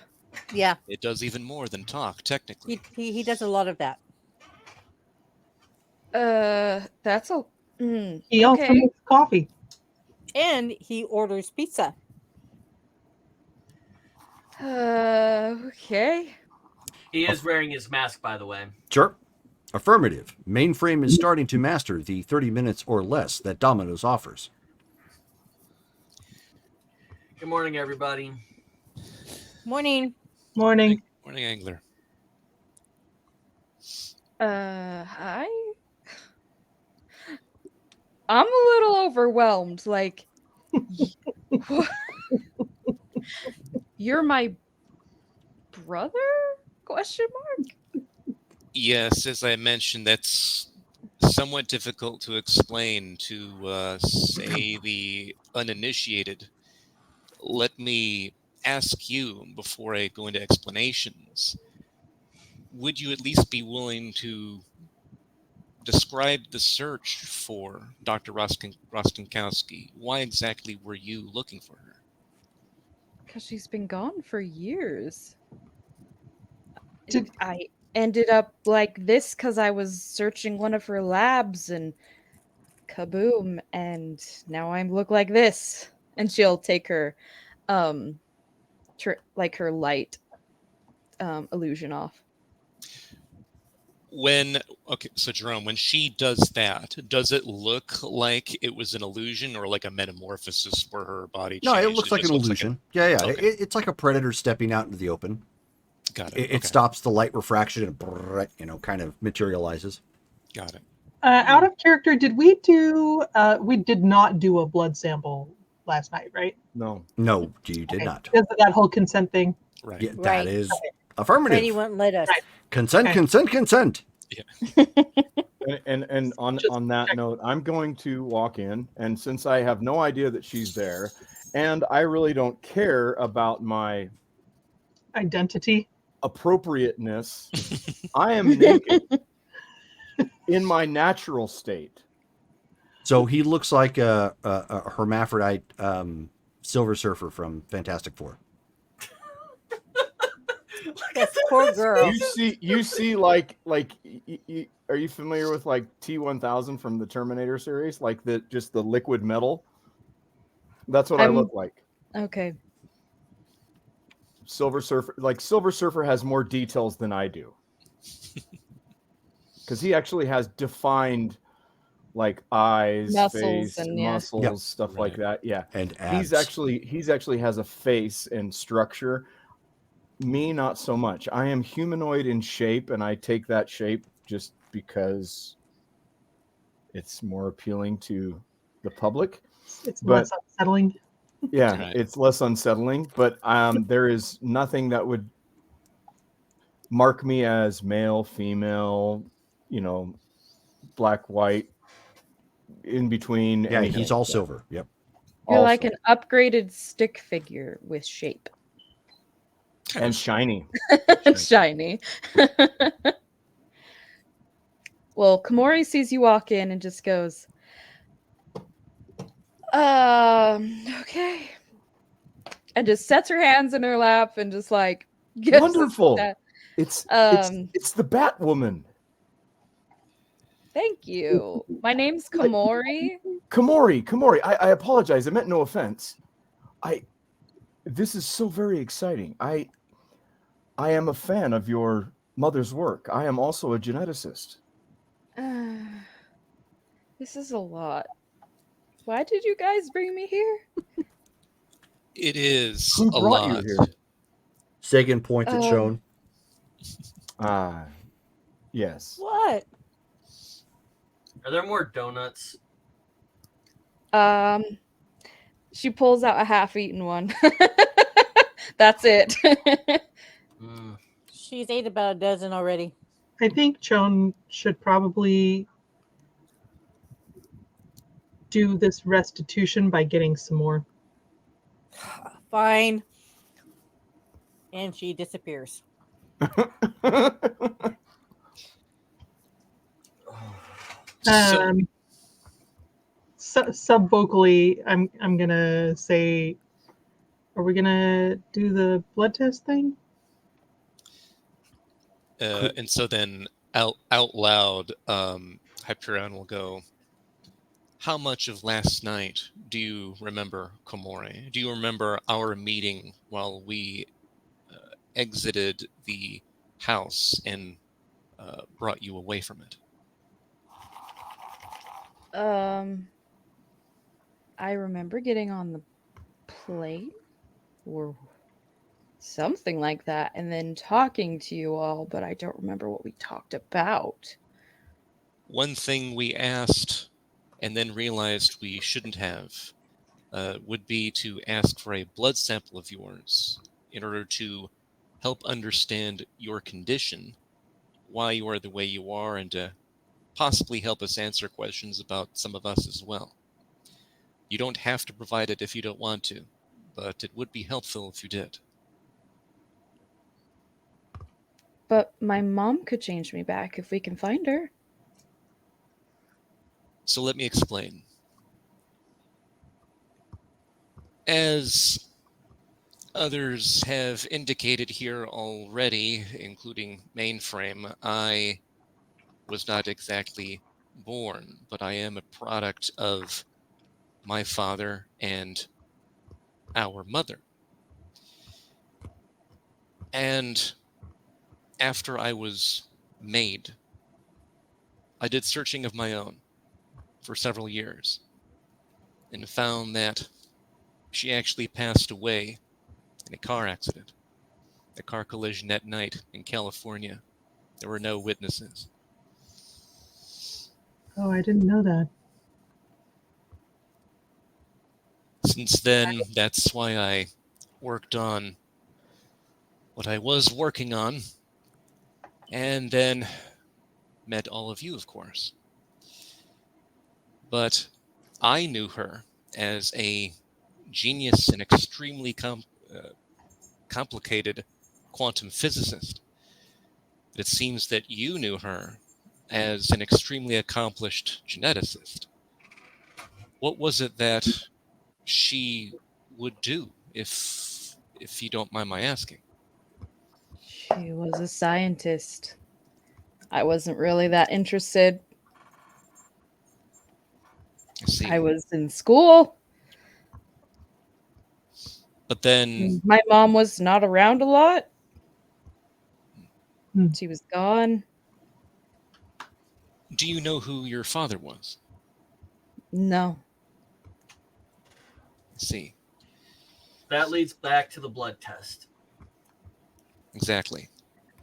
Speaker 7: Yeah.
Speaker 8: It does even more than talk, technically.
Speaker 7: He does a lot of that.
Speaker 4: That's a.
Speaker 2: He also makes coffee.
Speaker 7: And he orders pizza.
Speaker 4: Okay.
Speaker 6: He is wearing his mask, by the way.
Speaker 5: Sure. Affirmative. Mainframe is starting to master the 30 minutes or less that Domino's offers.
Speaker 6: Good morning, everybody.
Speaker 7: Morning.
Speaker 2: Morning.
Speaker 8: Morning, Angler.
Speaker 4: Hi. I'm a little overwhelmed. Like, you're my brother? Question mark?
Speaker 8: Yes, as I mentioned, that's somewhat difficult to explain to, say, the uninitiated. Let me ask you, before I go into explanations, would you at least be willing to describe the search for Dr. Rostenkowski? Why exactly were you looking for her?
Speaker 4: Because she's been gone for years.
Speaker 2: Did-
Speaker 4: I ended up like this because I was searching one of her labs and kaboom, and now I look like this. And she'll take her, like her light illusion off.
Speaker 8: So Jerome, when she does that, does it look like it was an illusion or like a metamorphosis where her body changed?
Speaker 5: No, it looks like an illusion. Yeah.
Speaker 8: Okay.
Speaker 5: It's like a predator stepping out into the open.
Speaker 8: Got it.
Speaker 5: It stops the light refraction and kind of materializes.
Speaker 8: Got it.
Speaker 2: Out of character, did we do? We did not do a blood sample last night, right?
Speaker 3: No,
Speaker 5: you did not.
Speaker 2: Because of that whole consent thing.
Speaker 8: Right.
Speaker 5: Yeah, that is affirmative.
Speaker 7: Freddie wouldn't let us.
Speaker 2: Right.
Speaker 5: Consent.
Speaker 3: and on that note, I'm going to walk in, and since I have no idea that she's there, and I really don't care about my
Speaker 2: Identity.
Speaker 3: appropriateness, I am naked in my natural state.
Speaker 5: So he looks like a hermaphrodite Silver Surfer from Fantastic Four.
Speaker 7: This poor girl.
Speaker 3: You see, like, are you familiar with like T-1000 from the Terminator series? Like just the liquid metal. That's what I look like.
Speaker 4: Okay.
Speaker 3: Silver Surfer has more details than I do, because he actually has defined like eyes,
Speaker 4: Muscles
Speaker 3: face,
Speaker 4: and
Speaker 3: muscles, stuff like that. Yeah,
Speaker 5: and abs.
Speaker 3: He's actually has a face and structure. Me, not so much. I am humanoid in shape, and I take that shape just because it's more appealing to the public.
Speaker 2: It's less unsettling.
Speaker 3: Yeah,
Speaker 8: Right.
Speaker 3: it's less unsettling, but there is nothing that would mark me as male, female, black, white, in between.
Speaker 5: Yeah,
Speaker 3: anything
Speaker 5: he's all
Speaker 3: like that.
Speaker 5: silver. Yep.
Speaker 4: You're like
Speaker 3: Also.
Speaker 4: an upgraded stick figure with shape.
Speaker 3: And shiny.
Speaker 4: Shiny. Well, Komori sees you walk in and just goes, okay. And just sets her hands in her lap and just like gives
Speaker 3: Wonderful.
Speaker 4: that.
Speaker 3: It's
Speaker 4: Um,
Speaker 3: it's the Batwoman.
Speaker 4: Thank you. My name's Komori.
Speaker 3: Komori. I apologize. I meant no offense. This is so very exciting. I am a fan of your mother's work. I am also a geneticist.
Speaker 4: This is a lot. Why did you guys bring me here?
Speaker 8: It is
Speaker 3: Who
Speaker 8: a
Speaker 3: brought
Speaker 8: lot.
Speaker 3: you here?
Speaker 5: Sagan points at Shone.
Speaker 3: Yes.
Speaker 7: What?
Speaker 6: Are there more donuts?
Speaker 4: She pulls out a half-eaten one. That's it.
Speaker 6: Mm.
Speaker 7: She's ate about a dozen already.
Speaker 2: I think Chon should probably do this restitution by getting some more.
Speaker 7: Fine. And she disappears.
Speaker 8: So,
Speaker 2: Sub-vocally, I'm gonna say, are we gonna do the blood test thing?
Speaker 8: and so then out loud, Hyperion will go, how much of last night do you remember, Komori? Do you remember our meeting while we exited the house and brought you away from it?
Speaker 4: I remember getting on the plane or something like that, and then talking to you all, but I don't remember what we talked about.
Speaker 8: One thing we asked and then realized we shouldn't have would be to ask for a blood sample of yours in order to help understand your condition, why you are the way you are, and to possibly help us answer questions about some of us as well. You don't have to provide it if you don't want to, but it would be helpful if you did.
Speaker 4: But my mom could change me back if we can find her.
Speaker 8: So let me explain. As others have indicated here already, including Mainframe, I was not exactly born, but I am a product of my father and our mother. And after I was made, I did searching of my own for several years and found that she actually passed away in a car accident, a car collision at night in California. There were no witnesses.
Speaker 2: Oh, I didn't know that.
Speaker 8: Since then, that's why I worked on what I was working on, and then met all of you, of course. But I knew her as a genius and extremely complicated quantum physicist. It seems that you knew her as an extremely accomplished geneticist. What was it that she would do, if you don't mind my asking?
Speaker 4: She was a scientist. I wasn't really that interested.
Speaker 8: I see.
Speaker 4: I was in school.
Speaker 8: But then
Speaker 4: My mom was not around a lot.
Speaker 2: Hmm.
Speaker 4: She was gone.
Speaker 8: do you know who your father was?
Speaker 4: No.
Speaker 8: I see.
Speaker 6: That leads back to the blood test.
Speaker 8: Exactly.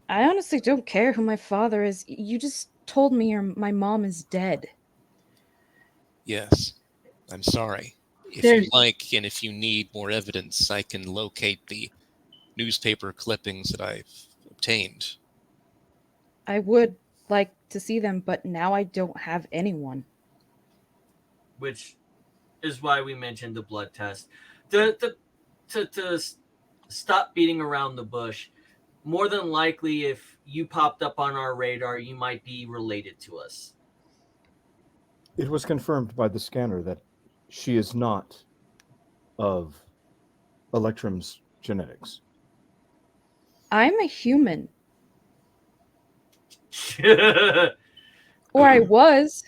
Speaker 4: I honestly don't care who my father is. You just told me my mom is dead.
Speaker 8: Yes. I'm sorry. If
Speaker 2: There's-
Speaker 8: you like, and if you need more evidence, I can locate the newspaper clippings that I've obtained.
Speaker 4: I would like to see them, but now I don't have anyone.
Speaker 6: Which is why we mentioned the blood test. To stop beating around the bush, more than likely, if you popped up on our radar, you might be related to us.
Speaker 3: It was confirmed by the scanner that she is not of Electrum's genetics.
Speaker 4: I'm a human. Or I was.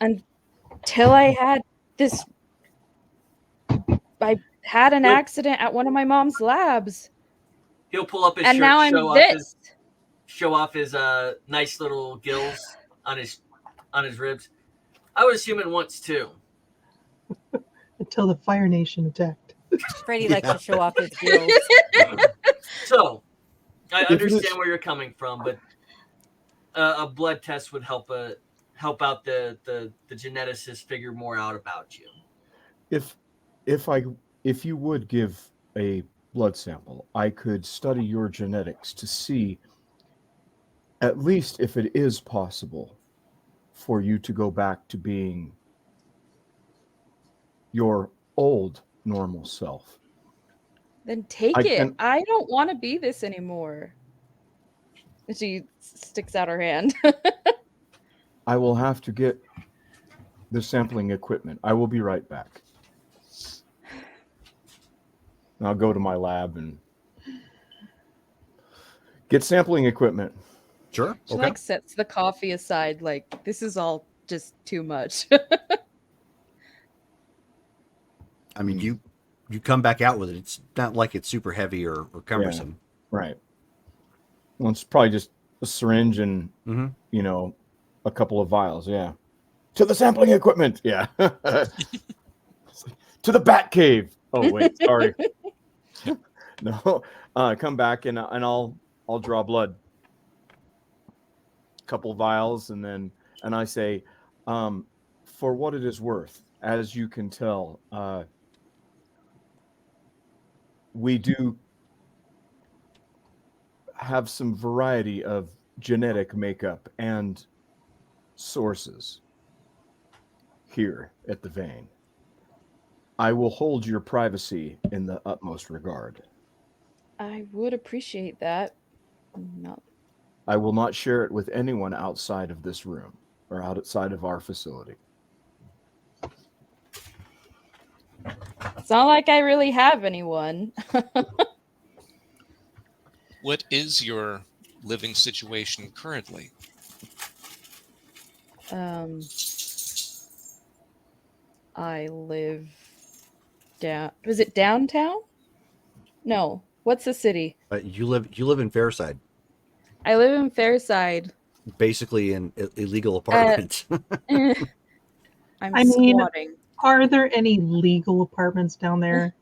Speaker 4: Until I had this. I had an accident at one of my mom's labs.
Speaker 6: He'll pull up his
Speaker 4: And
Speaker 6: shirt,
Speaker 4: now I'm this.
Speaker 6: show off his nice little gills on his ribs. I was human once too.
Speaker 2: Until the Fire Nation attacked.
Speaker 7: Freddie likes to show off his gills.
Speaker 6: So, I
Speaker 3: If it is-
Speaker 6: understand where you're coming from, but a blood test would help out the geneticist figure more out about you.
Speaker 3: If you would give a blood sample, I could study your genetics to see At least if it is possible for you to go back to being your old normal self.
Speaker 4: Then take
Speaker 3: I
Speaker 4: it.
Speaker 3: can-
Speaker 4: I don't want to be this anymore. And she sticks out her hand.
Speaker 3: I will have to get the sampling equipment. I will be right back. I'll go to my lab and get sampling equipment.
Speaker 5: Sure.
Speaker 4: She
Speaker 5: Okay.
Speaker 4: like sets the coffee aside, like this is all just too much.
Speaker 5: I mean, you come back out with it. It's not like it's super heavy or cumbersome.
Speaker 3: Right. Well, it's probably just a syringe and
Speaker 5: Mhm.
Speaker 3: you know, a couple of vials. Yeah. To the sampling equipment. Yeah. To the bat cave. Oh wait, sorry. No. Come back and I'll draw blood. Couple vials and I say, for what it is worth, as you can tell, we do have some variety of genetic makeup and sources here at the vein. I will hold your privacy in the utmost regard.
Speaker 4: I would appreciate that. Not
Speaker 3: I will not share it with anyone outside of this room or outside of our facility.
Speaker 4: It's not like I really have anyone.
Speaker 8: What is your living situation currently?
Speaker 4: I live down. Was it downtown? No. What's the city?
Speaker 5: You live in Fairside,
Speaker 4: I live in Fairside.
Speaker 5: basically in illegal apartments.
Speaker 4: I'm
Speaker 2: I mean-
Speaker 4: squatting.
Speaker 2: Are there any legal apartments down there?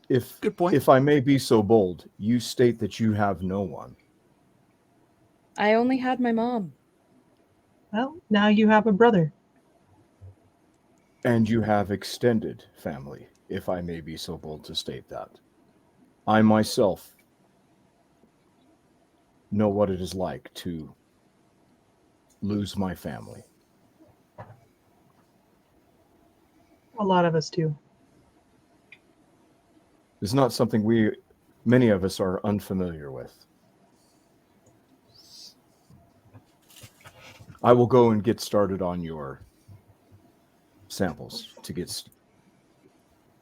Speaker 3: If
Speaker 5: Good point.
Speaker 3: If I may be so bold, you state that you have no one.
Speaker 4: I only had my mom.
Speaker 2: Well, now you have a brother.
Speaker 3: And you have extended family, if I may be so bold to state that. I myself know what it is like to lose my family.
Speaker 2: A lot of us do.
Speaker 3: It's not something many of us are unfamiliar with. I will go and get started on your samples to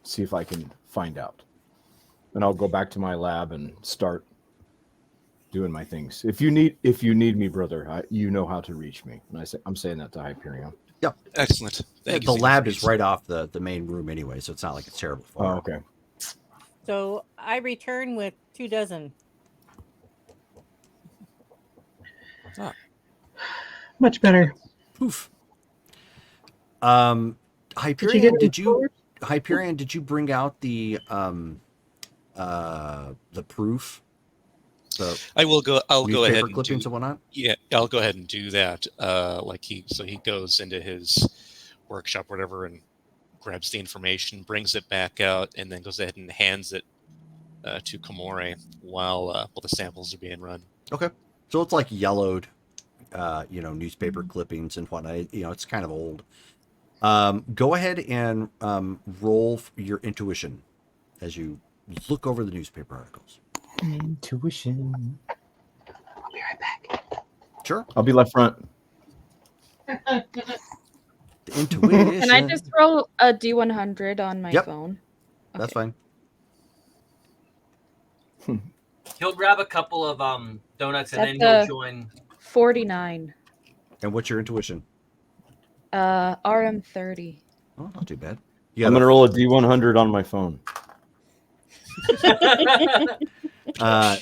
Speaker 3: see if I can find out. And I'll go back to my lab and start doing my things. If you need me, brother, you know how to reach me. And I'm saying that to Hyperion.
Speaker 5: Yep.
Speaker 8: Excellent. Thank you
Speaker 5: The
Speaker 8: for
Speaker 5: lab
Speaker 8: your
Speaker 5: is right off the main room anyway, so it's not like it's terrible
Speaker 3: Oh,
Speaker 5: far.
Speaker 3: okay.
Speaker 7: So I return with 2 dozen.
Speaker 2: Much better.
Speaker 5: Poof.
Speaker 2: Did
Speaker 5: Hyperion,
Speaker 2: you
Speaker 5: Hyperion, did you bring out the proof?
Speaker 8: I'll go ahead
Speaker 5: Newspaper
Speaker 8: and
Speaker 5: clippings
Speaker 8: do.
Speaker 5: and whatnot?
Speaker 8: Yeah, I'll go ahead and do that. He goes into his workshop, or whatever, and grabs the information, brings it back out, and then goes ahead and hands it to Komore while the samples are being run.
Speaker 5: Okay. So it's like yellowed, newspaper clippings and whatnot. It's kind of old. Go ahead and roll your intuition as you look over the newspaper articles.
Speaker 3: Intuition.
Speaker 2: I'll be right back.
Speaker 5: Sure.
Speaker 3: I'll be left front.
Speaker 5: Intuition.
Speaker 4: Can I just roll a D100 on my
Speaker 5: Yep.
Speaker 4: phone?
Speaker 5: That's
Speaker 4: Okay.
Speaker 5: fine.
Speaker 6: He'll grab a couple of donuts and
Speaker 4: That's
Speaker 6: then he'll
Speaker 4: a-
Speaker 6: join.
Speaker 4: 49.
Speaker 5: And what's your intuition?
Speaker 4: RM30.
Speaker 5: Oh, not too bad.
Speaker 3: I'm gonna roll a D100 on my phone.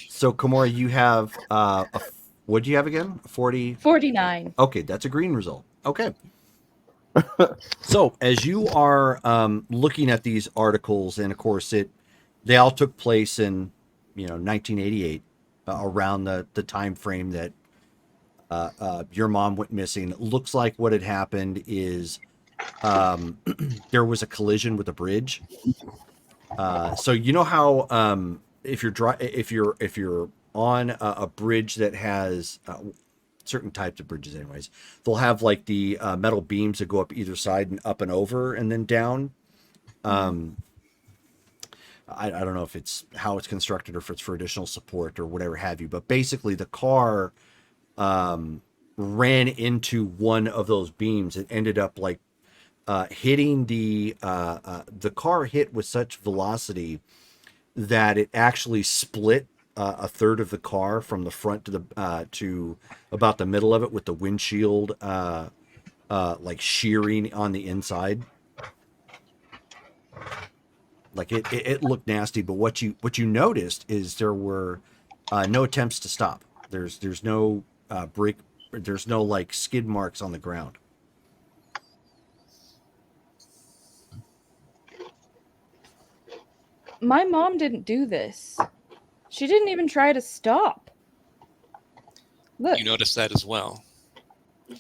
Speaker 5: So Komori, you have what do you have again? 40.
Speaker 4: 49.
Speaker 5: Okay, that's a green result. Okay. So as you are looking at these articles, and of course they all took place in 1988, around the time frame that your mom went missing. It looks like what had happened is there was a collision with a bridge. So you know how if you're on a bridge that has certain types of bridges, anyways. They'll have like the metal beams that go up either side and up and over and then down. I don't know if it's how it's constructed or if it's for additional support or whatever have you, but basically the car ran into one of those beams. It ended up like hitting the car hit with such velocity that it actually split a third of the car from the front to the to about the middle of it, with the windshield like shearing on the inside. Like it looked nasty, but what you noticed is there were no attempts to stop. There's no brake, there's no like skid marks on the ground.
Speaker 4: My mom didn't do this. She didn't even try to stop. Look.
Speaker 8: You noticed that as well.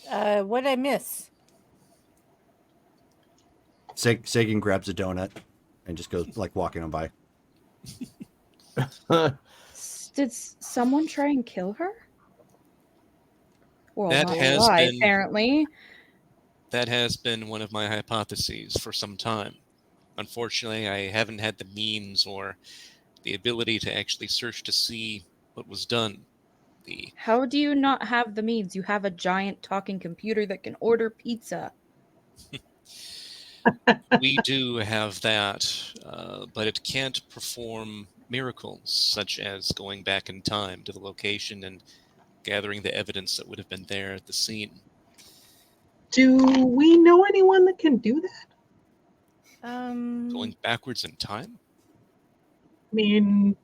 Speaker 7: What did I miss?
Speaker 5: Sagan grabs a donut and just goes like walking on by.
Speaker 4: Did someone try and kill her? Well,
Speaker 8: That
Speaker 4: not
Speaker 8: has
Speaker 4: alive,
Speaker 8: been-
Speaker 4: apparently.
Speaker 8: That has been one of my hypotheses for some time. Unfortunately, I haven't had the means or the ability to actually search to see what was done.
Speaker 4: How do you not have the means? You have a giant talking computer that can order pizza.
Speaker 8: We do have that, but it can't perform miracles such as going back in time to the location and gathering the evidence that would have been there at the scene.
Speaker 2: Do we know anyone that can do that?
Speaker 8: Going backwards in time?
Speaker 2: I mean,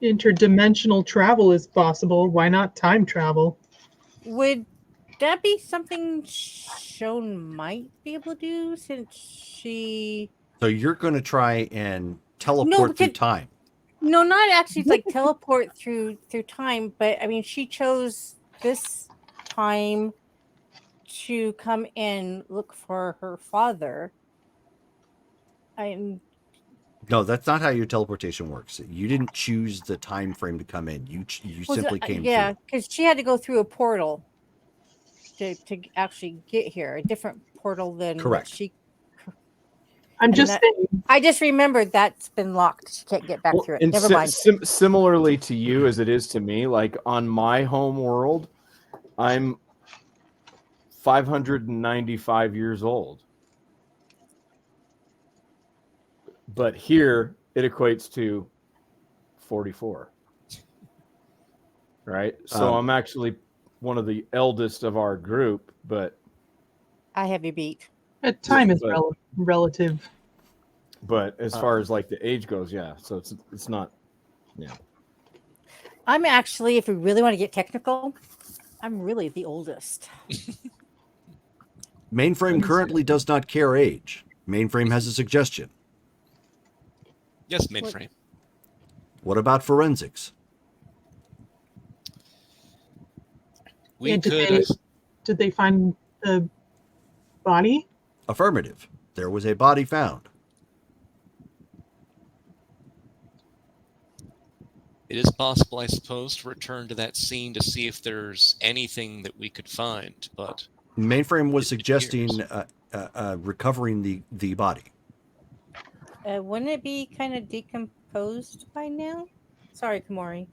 Speaker 2: interdimensional travel is possible. Why not time travel?
Speaker 7: Would that be something Shone might be able to do, since she...
Speaker 5: So you're going to try and teleport through time?
Speaker 7: No, not actually like teleport through time, but I mean, she chose this time to come and look for her father.
Speaker 5: No, that's not how your teleportation works. You didn't choose the time frame to come in. You simply came through.
Speaker 7: Yeah, because she had to go through a portal to actually get here, a different portal than
Speaker 5: Correct.
Speaker 7: she.
Speaker 2: I'm just saying.
Speaker 7: I just remembered that's been locked. She can't get back through it.
Speaker 3: And
Speaker 7: Never mind.
Speaker 3: Similarly to you, as it is to me, like on my home world, I'm 595 years old. But here it equates to 44. Right? So I'm actually one of the eldest of our group, but
Speaker 7: I have you beat.
Speaker 2: Time is relative.
Speaker 3: But as far as like the age goes, yeah. So it's not, yeah.
Speaker 7: I'm actually, if we really want to get technical, I'm really the oldest.
Speaker 5: Mainframe currently does not care age. Mainframe has a suggestion.
Speaker 8: Yes, mainframe.
Speaker 5: What about forensics?
Speaker 2: Did they find the body?
Speaker 5: Affirmative. There was a body found.
Speaker 8: It is possible, I suppose, to return to that scene to see if there's anything that we could find, but...
Speaker 5: Mainframe was suggesting recovering the body.
Speaker 7: Wouldn't it be kind of decomposed by now? Sorry, Komori.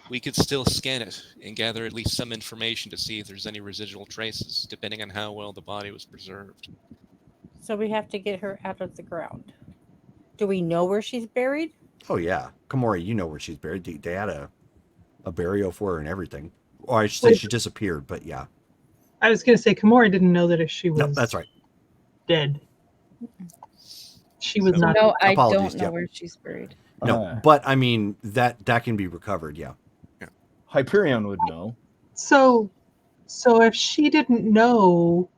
Speaker 8: We could still scan it and gather at least some information to see if there's any residual traces, depending on how well the body was preserved.
Speaker 7: So we have to get her out of the ground. Do we know where she's buried?
Speaker 5: Oh, yeah. Komori, you know where she's buried. They had a burial for her and everything. Or I should say she disappeared, but yeah.
Speaker 2: I was going to say, Komori didn't know that if she was
Speaker 5: that's right.
Speaker 2: dead. She was not.
Speaker 4: No, I
Speaker 5: Apologies,
Speaker 4: don't know
Speaker 5: yep.
Speaker 4: where she's buried.
Speaker 5: No, but I mean, that can be recovered, yeah.
Speaker 3: Hyperion would know.
Speaker 2: So if she didn't know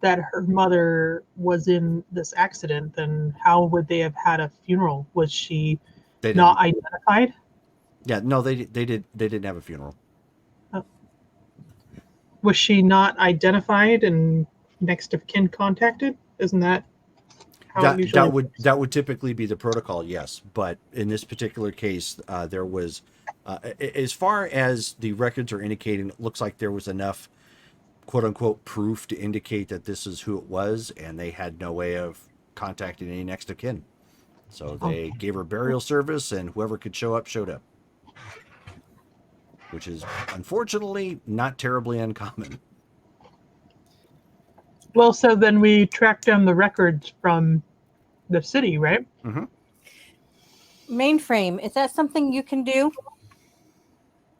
Speaker 2: that her mother was in this accident, then how would they have had a funeral? Was she not identified?
Speaker 5: Yeah, no, they didn't have a funeral.
Speaker 2: Was she not identified and next of kin contacted? Isn't that how it usually
Speaker 5: that would typically be the protocol, yes. But in this particular case, there was As far as the records are indicating, it looks like there was enough quote unquote proof to indicate that this is who it was, and they had no way of contacting any next of kin. So they gave her burial service, and whoever could show up showed up, which is unfortunately not terribly uncommon.
Speaker 2: Well, so then we tracked down the records from the city, right?
Speaker 5: Mm-hmm.
Speaker 7: Mainframe, is that something you can do?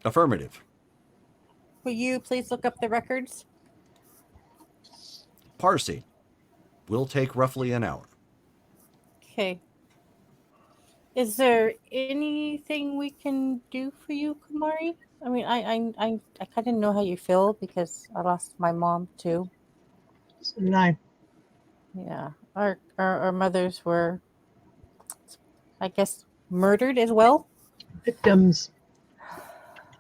Speaker 5: Affirmative.
Speaker 7: Will you please look up the records?
Speaker 5: Parsing will take roughly an hour.
Speaker 7: Okay. Is there anything we can do for you, Kumari? I mean, I kind of know how you feel because I lost my mom too.
Speaker 2: So did I.
Speaker 7: Yeah, our mothers were, I guess, murdered as well.
Speaker 2: Victims.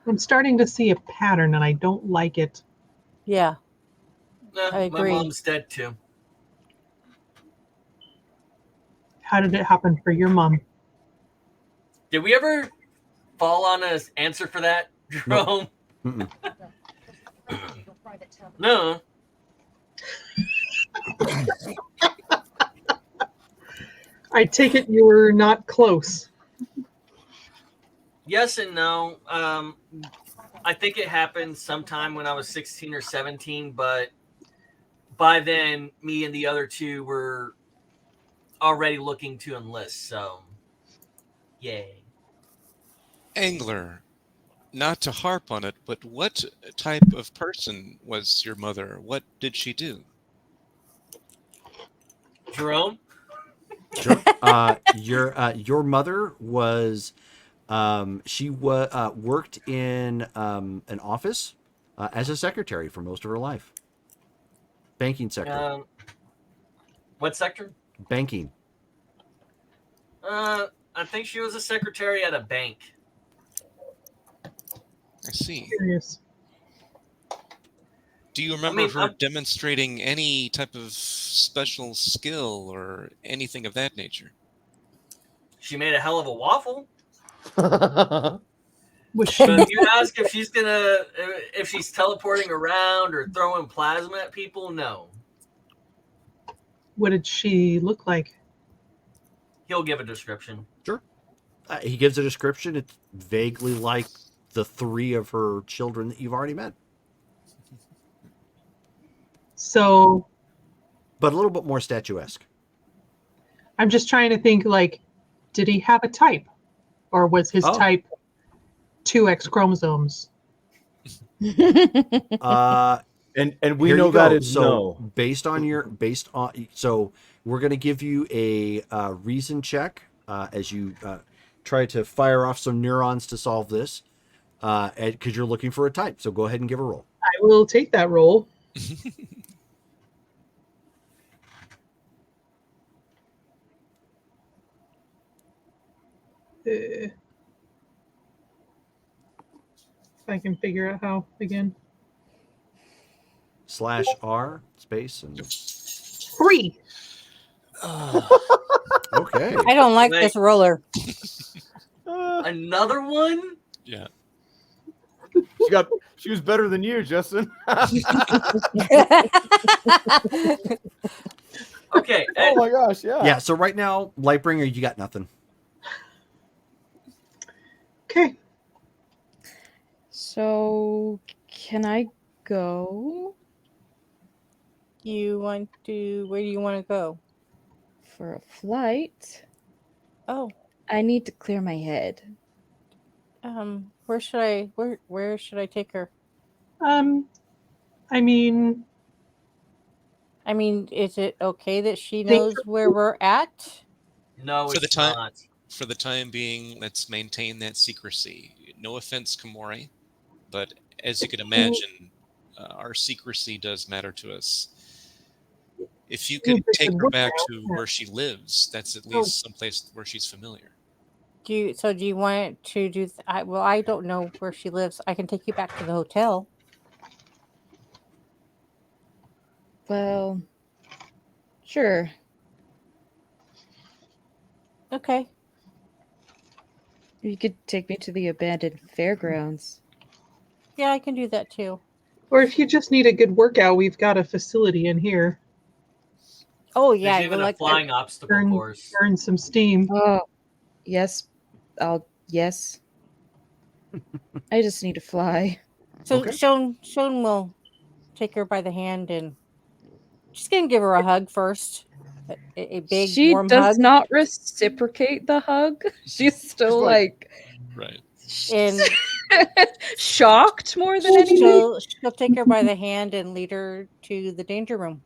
Speaker 2: I'm starting to see a pattern, and I don't like it.
Speaker 7: Yeah, I
Speaker 6: My
Speaker 7: agree.
Speaker 6: mom's dead too.
Speaker 2: How did it happen for your mom?
Speaker 6: Did we ever fall on an answer for that, Jerome?
Speaker 5: Mm-mm.
Speaker 6: No.
Speaker 2: I take it you were not close.
Speaker 6: Yes and no. I think it happened sometime when I was 16 or 17, but by then, me and the other two were already looking to enlist. So, yay.
Speaker 8: Angler, not to harp on it, but what type of person was your mother? What did she do?
Speaker 6: Jerome?
Speaker 5: Sure. Your mother was she worked in an office as a secretary for most of her life. Banking sector.
Speaker 6: What sector?
Speaker 5: Banking.
Speaker 6: I think she was a secretary at a bank.
Speaker 8: I see.
Speaker 2: Curious.
Speaker 8: Do you remember her demonstrating any type of special skill or anything of that nature?
Speaker 6: She made a hell of a waffle.
Speaker 2: Was she?
Speaker 6: But if you ask if she's teleporting around or throwing plasma at people, no.
Speaker 2: What did she look like?
Speaker 6: He'll give a description.
Speaker 5: Sure. He gives a description. It's vaguely like the three of her children that you've already met.
Speaker 2: So,
Speaker 5: but a little bit more statuesque.
Speaker 2: I'm just trying to think, like, did he have a type? Or was his type 2 X chromosomes?
Speaker 3: And we know that is
Speaker 5: so
Speaker 3: no.
Speaker 5: So we're going to give you a reason check as you try to fire off some neurons to solve this, because you're looking for a type. So go ahead and give a roll.
Speaker 2: I will take that roll. If I can figure out how again.
Speaker 5: /R space and
Speaker 2: 3.
Speaker 5: Okay.
Speaker 7: I don't like this roller.
Speaker 6: Another one?
Speaker 8: Yeah.
Speaker 3: She was better than you, Justin.
Speaker 6: Okay.
Speaker 3: Oh my gosh, yeah.
Speaker 5: Yeah, so right now, Lightbringer, you got nothing.
Speaker 2: Okay.
Speaker 4: So, can I go?
Speaker 7: Where do you want to go?
Speaker 4: For a flight?
Speaker 7: Oh.
Speaker 4: I need to clear my head.
Speaker 7: Where should I take her?
Speaker 2: I mean,
Speaker 7: is it okay that she knows where we're at?
Speaker 6: No, it's not.
Speaker 8: For the time being, let's maintain that secrecy. No offense, Komori, but as you can imagine, our secrecy does matter to us. If you can take her back to where she lives, that's at least someplace where she's familiar.
Speaker 7: Do you want to do? I don't know where she lives. I can take you back to the hotel.
Speaker 4: Well, sure. You could take me to the abandoned fairgrounds.
Speaker 7: Yeah, I can do that too.
Speaker 2: Or if you just need a good workout, we've got a facility in here.
Speaker 7: Oh
Speaker 6: There's
Speaker 7: yeah,
Speaker 6: even a
Speaker 7: like
Speaker 6: flying obstacle
Speaker 2: Burn,
Speaker 6: course.
Speaker 2: burn some steam.
Speaker 4: Oh, yes. Yes. I just need to fly.
Speaker 7: so.
Speaker 5: Okay.
Speaker 7: Sean will take her by the hand and she's gonna give her a hug first. A big
Speaker 4: She
Speaker 7: warm
Speaker 4: does
Speaker 7: hug.
Speaker 4: not reciprocate the hug. She's still like
Speaker 8: Right.
Speaker 7: And
Speaker 4: shocked more than anything.
Speaker 7: she'll take her by the hand and lead her to the danger room.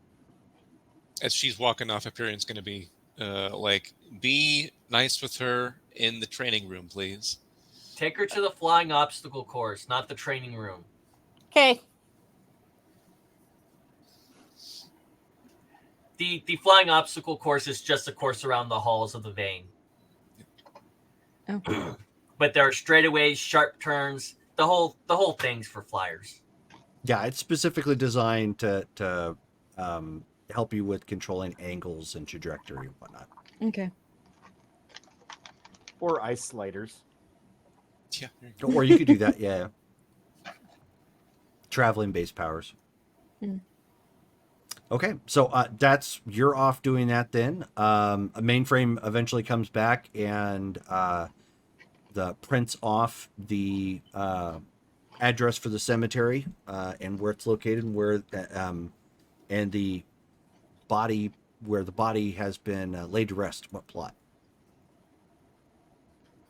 Speaker 8: As she's walking off, Hyperion's going to be like, be nice with her in the training room, please.
Speaker 6: Take her to the flying obstacle course, not the training room.
Speaker 7: Okay.
Speaker 6: The flying obstacle course is just a course around the halls of the vein.
Speaker 4: Oh.
Speaker 6: But there are straightaways, sharp turns, the whole thing's for flyers.
Speaker 5: Yeah, it's specifically designed to help you with controlling angles and trajectory and whatnot.
Speaker 4: Okay.
Speaker 3: Or ice sliders.
Speaker 8: Yeah.
Speaker 5: Or you could do that, yeah. Traveling base powers.
Speaker 4: Mm.
Speaker 5: Okay, so you're off doing that then. A mainframe eventually comes back and the prints off the address for the cemetery and where it's located, and where and the body where the body has been laid to rest. What plot?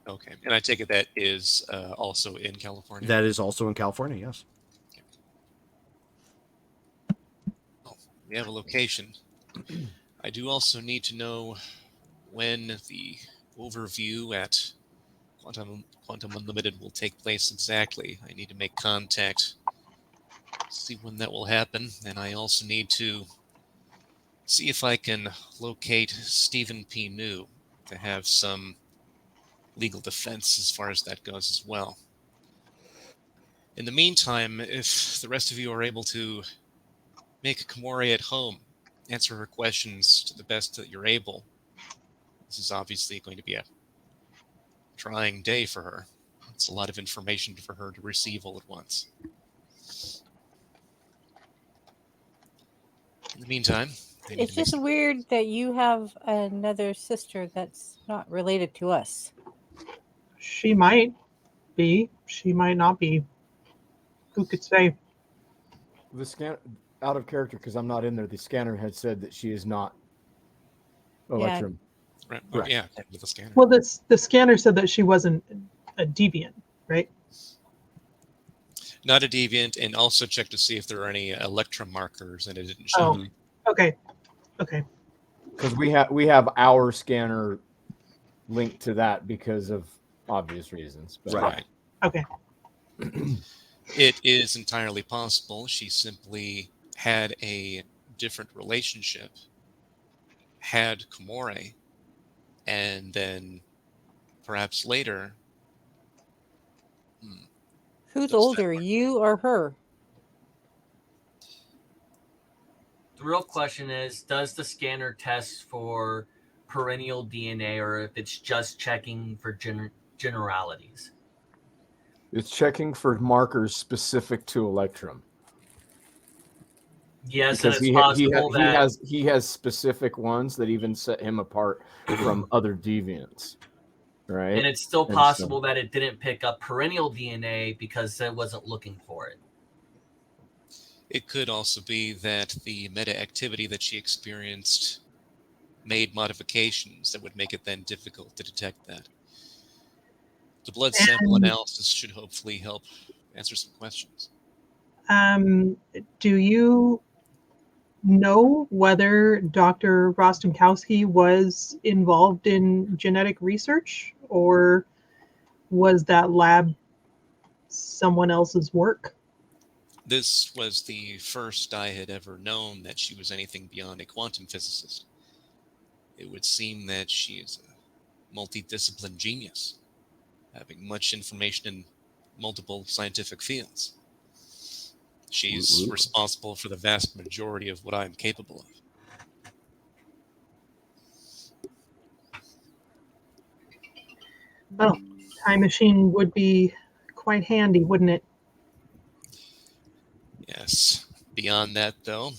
Speaker 8: Okay. And I take it that is also in California?
Speaker 5: That is also in California, yes.
Speaker 8: Oh, we have a location. I do also need to know when the overview at Quantum Unlimited will take place exactly. I need to make contact, see when that will happen, and I also need to see if I can locate Stephen P. New to have some legal defense as far as that goes as well. In the meantime, if the rest of you are able to make Komori at home, answer her questions to the best that you're able, this is obviously going to be a trying day for her. It's a lot of information for her to receive all at once. In the meantime,
Speaker 7: It's just weird that you have another sister that's not related to us.
Speaker 2: She might be. She might not be. Who could say?
Speaker 3: The scan out of character because I'm not in there. The scanner had said that she is not Electrum.
Speaker 8: Right.
Speaker 5: Right.
Speaker 8: Yeah, with the scanner.
Speaker 2: Well, the scanner said that she wasn't a deviant, right?
Speaker 8: Not a deviant, and also check to see if there are any Electrum markers, and it didn't show.
Speaker 2: Oh, okay. Okay.
Speaker 3: Because we have our scanner linked to that because of obvious reasons. But
Speaker 8: Right.
Speaker 2: Okay.
Speaker 8: It is entirely possible she simply had a different relationship, had Komori, and then perhaps later.
Speaker 7: Who's older, you or her?
Speaker 6: The real question is, does the scanner test for perennial DNA, or if it's just checking for generalities?
Speaker 3: it's checking for markers specific to Electrum.
Speaker 6: Yes,
Speaker 3: Because
Speaker 6: and it's possible that
Speaker 3: he has specific ones that even set him apart from other deviants. Right.
Speaker 6: and it's still
Speaker 3: And
Speaker 6: possible that it didn't pick up perennial DNA because it wasn't looking for it.
Speaker 8: It could also be that the meta activity that she experienced made modifications that would make it then difficult to detect that. The blood sample analysis should hopefully help answer some questions.
Speaker 2: Do you know whether Dr. Rostenkowski was involved in genetic research, or was that lab someone else's work?
Speaker 8: This was the first I had ever known that she was anything beyond a quantum physicist. It would seem that she is a multidisciplined genius, having much information in multiple scientific fields. She's responsible for the vast majority of what I'm capable of.
Speaker 2: Oh, Time machine would be quite handy, wouldn't it?
Speaker 8: Yes. Beyond that, though,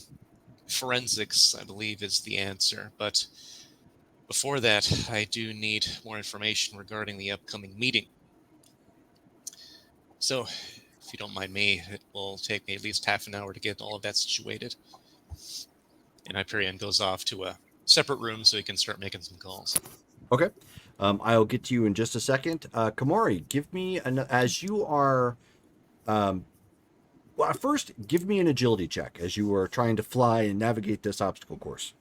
Speaker 8: forensics, I believe, is the answer. But before that, I do need more information regarding the upcoming meeting. So, if you don't mind me, it will take me at least half an hour to get all of that situated. And Hyperion goes off to a separate room so he can start making some calls.
Speaker 5: Okay. I'll get to you in just a second. Komori, give me as you are. Well, first, give me an agility check as you are trying to fly and navigate this obstacle course.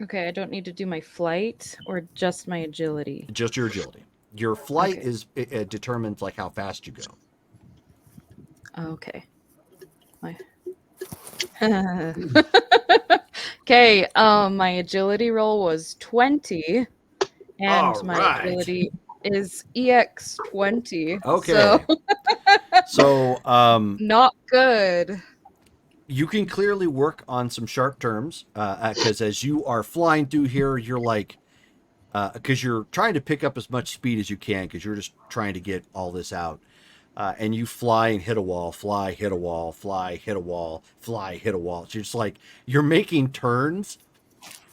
Speaker 4: Okay, I don't need to do my flight or just my agility.
Speaker 5: Just your agility. Your flight
Speaker 4: Okay.
Speaker 5: is it determines like how fast you go.
Speaker 4: Okay. Okay, my agility roll was 20, and
Speaker 5: All
Speaker 4: my
Speaker 5: right.
Speaker 4: agility is EX 20.
Speaker 5: Okay. So,
Speaker 4: not good.
Speaker 5: you can clearly work on some sharp terms because as you are flying through here, you're like, because you're trying to pick up as much speed as you can because you're just trying to get all this out. And you fly and hit a wall, fly, hit a wall, fly, hit a wall, fly, hit a wall. It's just like you're making turns,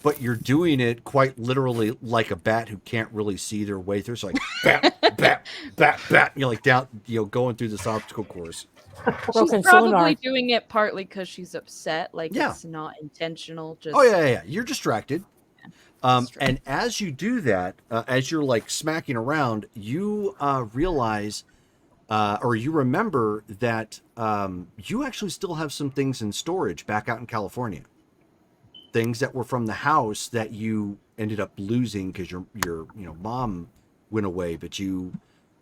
Speaker 5: but you're doing it quite literally like a bat who can't really see their way through. It's like bat, bat, bat, bat. You're like down, going through this obstacle course.
Speaker 7: Broken
Speaker 4: She's probably
Speaker 7: sonar.
Speaker 4: doing it partly because she's upset. Like,
Speaker 5: Yeah.
Speaker 4: it's not intentional. Just
Speaker 5: Oh yeah. You're distracted.
Speaker 4: distracted.
Speaker 5: And as you do that, as you're like smacking around, you realize, or you remember that you actually still have some things in storage back out in California. Things that were from the house that you ended up losing because your mom went away, but you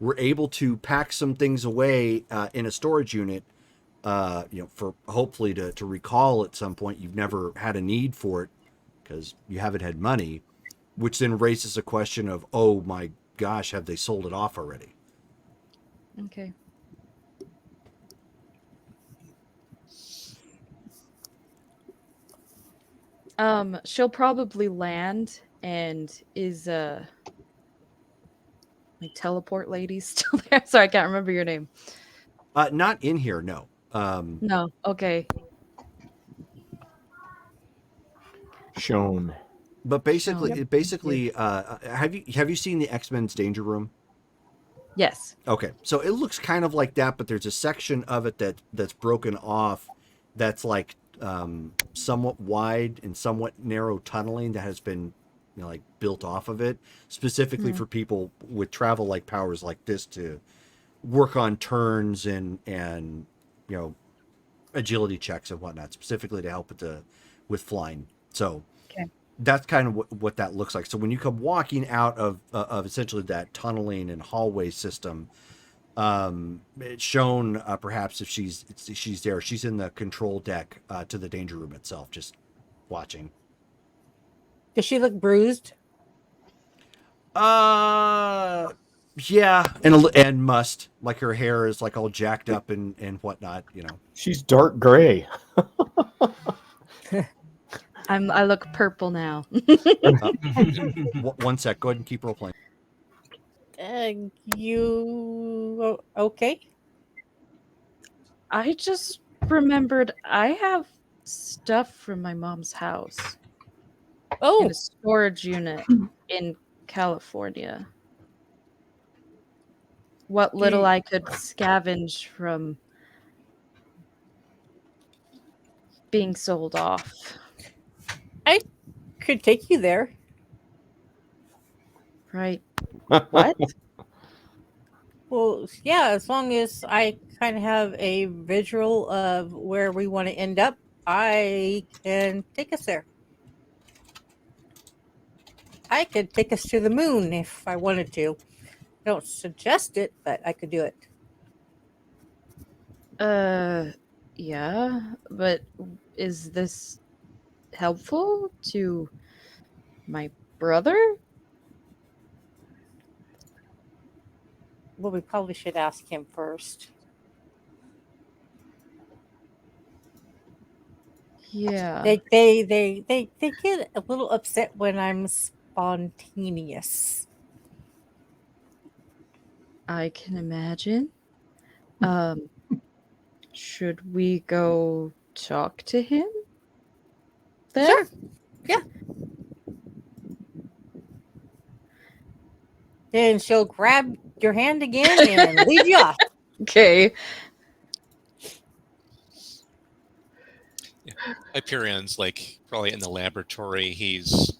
Speaker 5: were able to pack some things away in a storage unit, for hopefully to recall at some point. You've never had a need for it because you haven't had money, which then raises a question of, oh my gosh, have they sold it off already?
Speaker 4: Okay. She'll probably land and is my teleport lady still there? Sorry, I can't remember your name.
Speaker 5: Not in here, no.
Speaker 4: No. Okay.
Speaker 3: Shown.
Speaker 5: But basically,
Speaker 4: Yep.
Speaker 5: have you seen the X-Men's Danger Room?
Speaker 4: Yes.
Speaker 5: Okay, so it looks kind of like that, but there's a section of it that's broken off, that's like somewhat wide and somewhat narrow tunneling that has been, like built off of it specifically for people with travel like powers like this to work on turns and agility checks and whatnot, specifically to help with flying. So
Speaker 4: Okay.
Speaker 5: that's kind of what that looks like. So when you come walking out of essentially that tunneling and hallway system, it's shown perhaps if she's there. She's in the control deck to the danger room itself, just watching.
Speaker 7: Does she look bruised?
Speaker 5: Yeah, and must, like her hair is like all jacked up and whatnot.
Speaker 3: She's dark gray.
Speaker 4: I look purple now.
Speaker 5: One sec. Go ahead and keep role playing.
Speaker 7: You okay?
Speaker 4: I just remembered I have stuff from my mom's house in
Speaker 7: Oh,
Speaker 4: a storage unit in California. What little I could scavenge from being sold off.
Speaker 7: I could take you there.
Speaker 4: Right. What?
Speaker 7: Well, yeah, as long as I kind of have a visual of where we want to end up, I can take us there. I could take us to the moon if I wanted to. I don't suggest it, but I could do it.
Speaker 4: Yeah, but is this helpful to my brother?
Speaker 7: Well, we probably should ask him first.
Speaker 4: Yeah.
Speaker 7: They get a little upset when I'm spontaneous.
Speaker 4: I can imagine. Should we go talk to him? Then?
Speaker 7: Sure. Yeah. Then she'll grab your hand again and lead you off.
Speaker 4: Okay.
Speaker 8: Hyperion's like probably in the laboratory. He's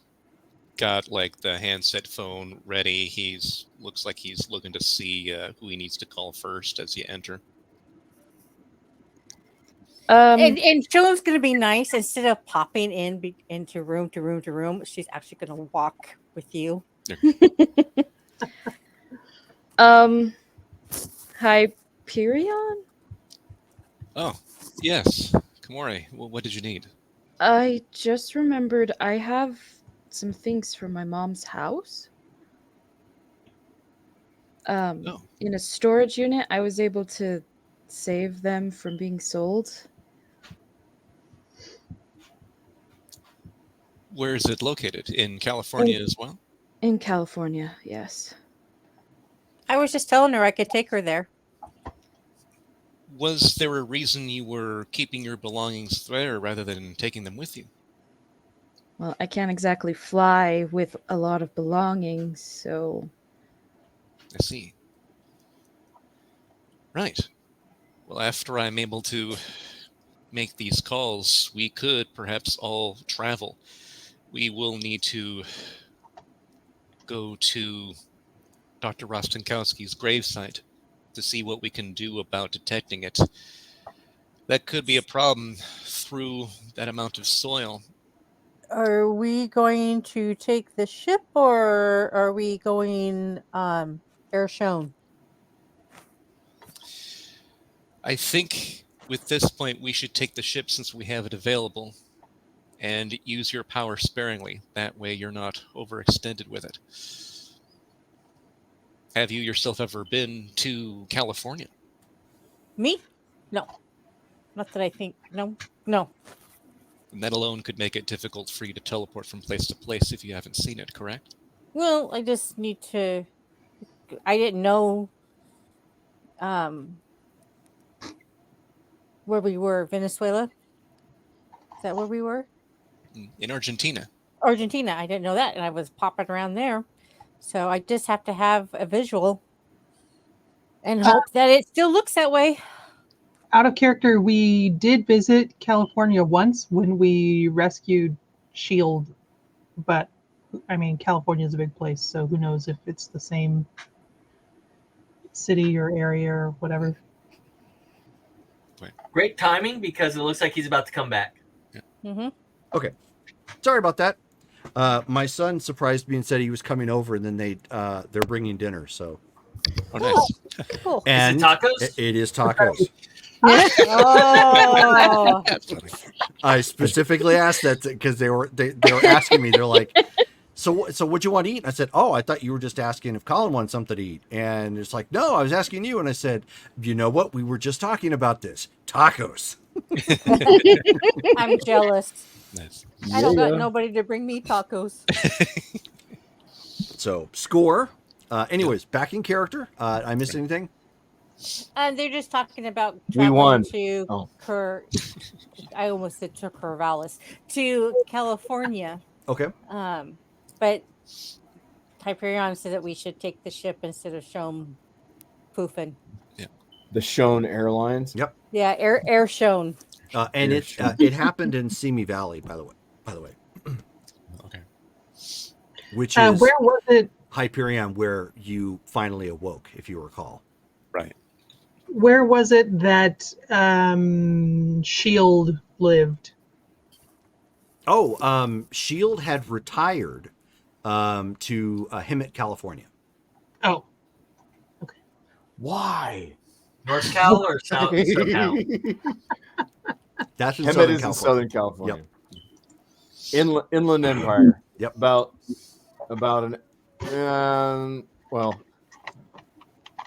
Speaker 8: got like the handset phone ready. Looks like he's looking to see who he needs to call first as you enter.
Speaker 7: And Joan's going to be nice. Instead of popping into room to room to room, she's actually going to walk with you.
Speaker 4: Hyperion?
Speaker 8: Oh, yes. Komori, what did you need?
Speaker 4: I just remembered I have some things from my mom's house. In a storage unit, I was able to save them from being sold.
Speaker 8: Where is it located? In California as well?
Speaker 4: In California, yes.
Speaker 7: I was just telling her I could take her there.
Speaker 8: Was there a reason you were keeping your belongings there rather than taking them with you?
Speaker 4: Well, I can't exactly fly with a lot of belongings, so...
Speaker 8: I see. Right. Well, after I'm able to make these calls, we could perhaps all travel. We will need to go to Dr. Rostenkowski's gravesite to see what we can do about detecting it. That could be a problem through that amount of soil.
Speaker 7: Are we going to take the ship or are we going air shown?
Speaker 8: I think with this point we should take the ship since we have it available and use your power sparingly. That way you're not overextended with it. Have you yourself ever been to California?
Speaker 7: Me? No. Not that I think. No.
Speaker 8: And that alone could make it difficult for you to teleport from place to place if you haven't seen it, correct?
Speaker 7: Well, I just need to. I didn't know where we were. Venezuela? Is that where we were?
Speaker 8: In Argentina.
Speaker 7: Argentina. I didn't know that, and I was popping around there. So I just have to have a visual and hope that it still looks that way.
Speaker 2: Out of character, we did visit California once when we rescued Shield, but I mean, California is a big place, so who knows if it's the same city or area or whatever.
Speaker 6: Great timing because it looks like he's about to come back.
Speaker 8: Yeah.
Speaker 7: Mm-hmm.
Speaker 5: Okay. Sorry about that. My son surprised me and said he was coming over, and then they're bringing dinner. So,
Speaker 8: Oh, nice.
Speaker 7: Cool.
Speaker 5: and
Speaker 6: Is it tacos?
Speaker 5: It is tacos.
Speaker 7: Oh.
Speaker 8: That's funny.
Speaker 5: I specifically asked that because they were asking me. They're like, so what you want to eat? And I said, oh, I thought you were just asking if Colin wanted something to eat. And it's like, no, I was asking you. And I said, you know what? We were just talking about this. Tacos.
Speaker 7: I'm jealous.
Speaker 8: Nice.
Speaker 7: I don't got nobody to bring me tacos.
Speaker 5: So score. Anyways, back in character. I missed anything?
Speaker 7: They're just talking about
Speaker 3: We won.
Speaker 7: to I almost said to Corvallis, to California.
Speaker 5: Okay.
Speaker 7: But Hyperion said that we should take the ship instead of shown poofing.
Speaker 3: The Shown Airlines.
Speaker 5: Yep.
Speaker 7: Yeah, air shown.
Speaker 5: And it happened in Simi Valley, by the way.
Speaker 8: Okay.
Speaker 5: Which is
Speaker 2: Where was it?
Speaker 5: Hyperion, where you finally awoke, if you recall.
Speaker 8: Right.
Speaker 2: Where was it that Shield lived?
Speaker 5: Oh, Shield had retired to Hemet, California.
Speaker 2: Oh,
Speaker 3: Why?
Speaker 6: North Cal or South Cal?
Speaker 5: That's in
Speaker 3: Hemet
Speaker 5: Southern
Speaker 3: is in
Speaker 5: California.
Speaker 3: Southern California. Inland Empire.
Speaker 5: Yep.
Speaker 3: About an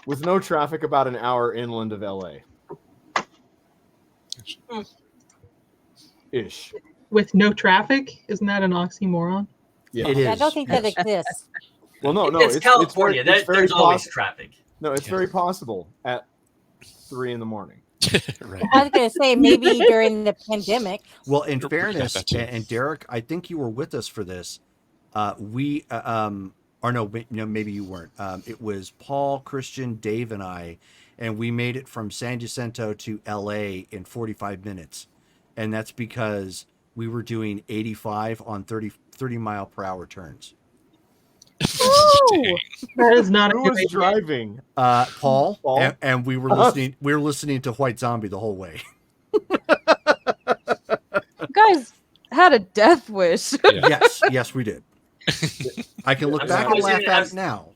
Speaker 3: with no traffic, about an hour inland of LA. Ish.
Speaker 2: with no traffic? Isn't that an oxymoron?
Speaker 3: Yeah.
Speaker 5: It is.
Speaker 7: I don't think that exists.
Speaker 3: Well, no.
Speaker 6: It's California.
Speaker 3: It's very
Speaker 6: There's always
Speaker 3: possible.
Speaker 6: traffic.
Speaker 3: No, it's very possible at 3 a.m.
Speaker 8: Right.
Speaker 7: I was going to say maybe during the pandemic.
Speaker 5: Well, in
Speaker 8: Yeah,
Speaker 5: fairness,
Speaker 8: that too.
Speaker 5: and Derek, I think you were with us for this. Or no, maybe you weren't. It was Paul, Christian, Dave, and I, and we made it from San Jacinto to LA in 45 minutes. And that's because we were doing 85 on 30 mile per hour turns.
Speaker 2: Woo! That is not a
Speaker 3: Who
Speaker 2: good
Speaker 3: was
Speaker 2: idea.
Speaker 3: driving?
Speaker 5: Paul,
Speaker 3: Paul?
Speaker 5: and we were listening. We were listening to White Zombie the whole way.
Speaker 4: You guys had a death wish.
Speaker 8: Yeah.
Speaker 5: Yes, we did. I can look
Speaker 6: I'm
Speaker 5: back and
Speaker 6: surprised
Speaker 5: laugh
Speaker 6: you didn't
Speaker 5: at
Speaker 6: have-
Speaker 5: it now.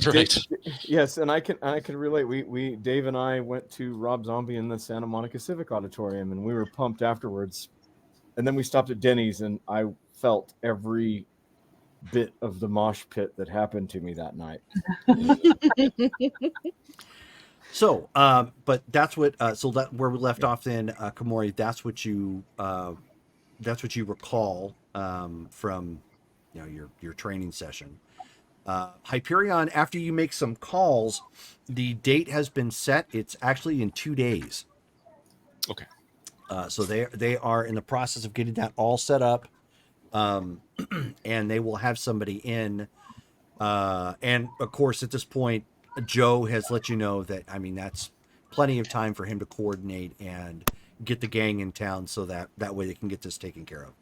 Speaker 8: Right.
Speaker 3: Yes, and I can relate. We Dave and I went to Rob Zombie in the Santa Monica Civic Auditorium, and we were pumped afterwards. And then we stopped at Denny's, and I felt every bit of the mosh pit that happened to me that night.
Speaker 5: So, but that's what. So that where we left off then, Komori. That's what you recall from, your training session. Hyperion, after you make some calls, the date has been set. It's actually in 2 days.
Speaker 8: Okay.
Speaker 5: So they are in the process of getting that all set up, and they will have somebody in. And of course, at this point, Joe has let you know that, that's plenty of time for him to coordinate and get the gang in town, so that way they can get this taken care of.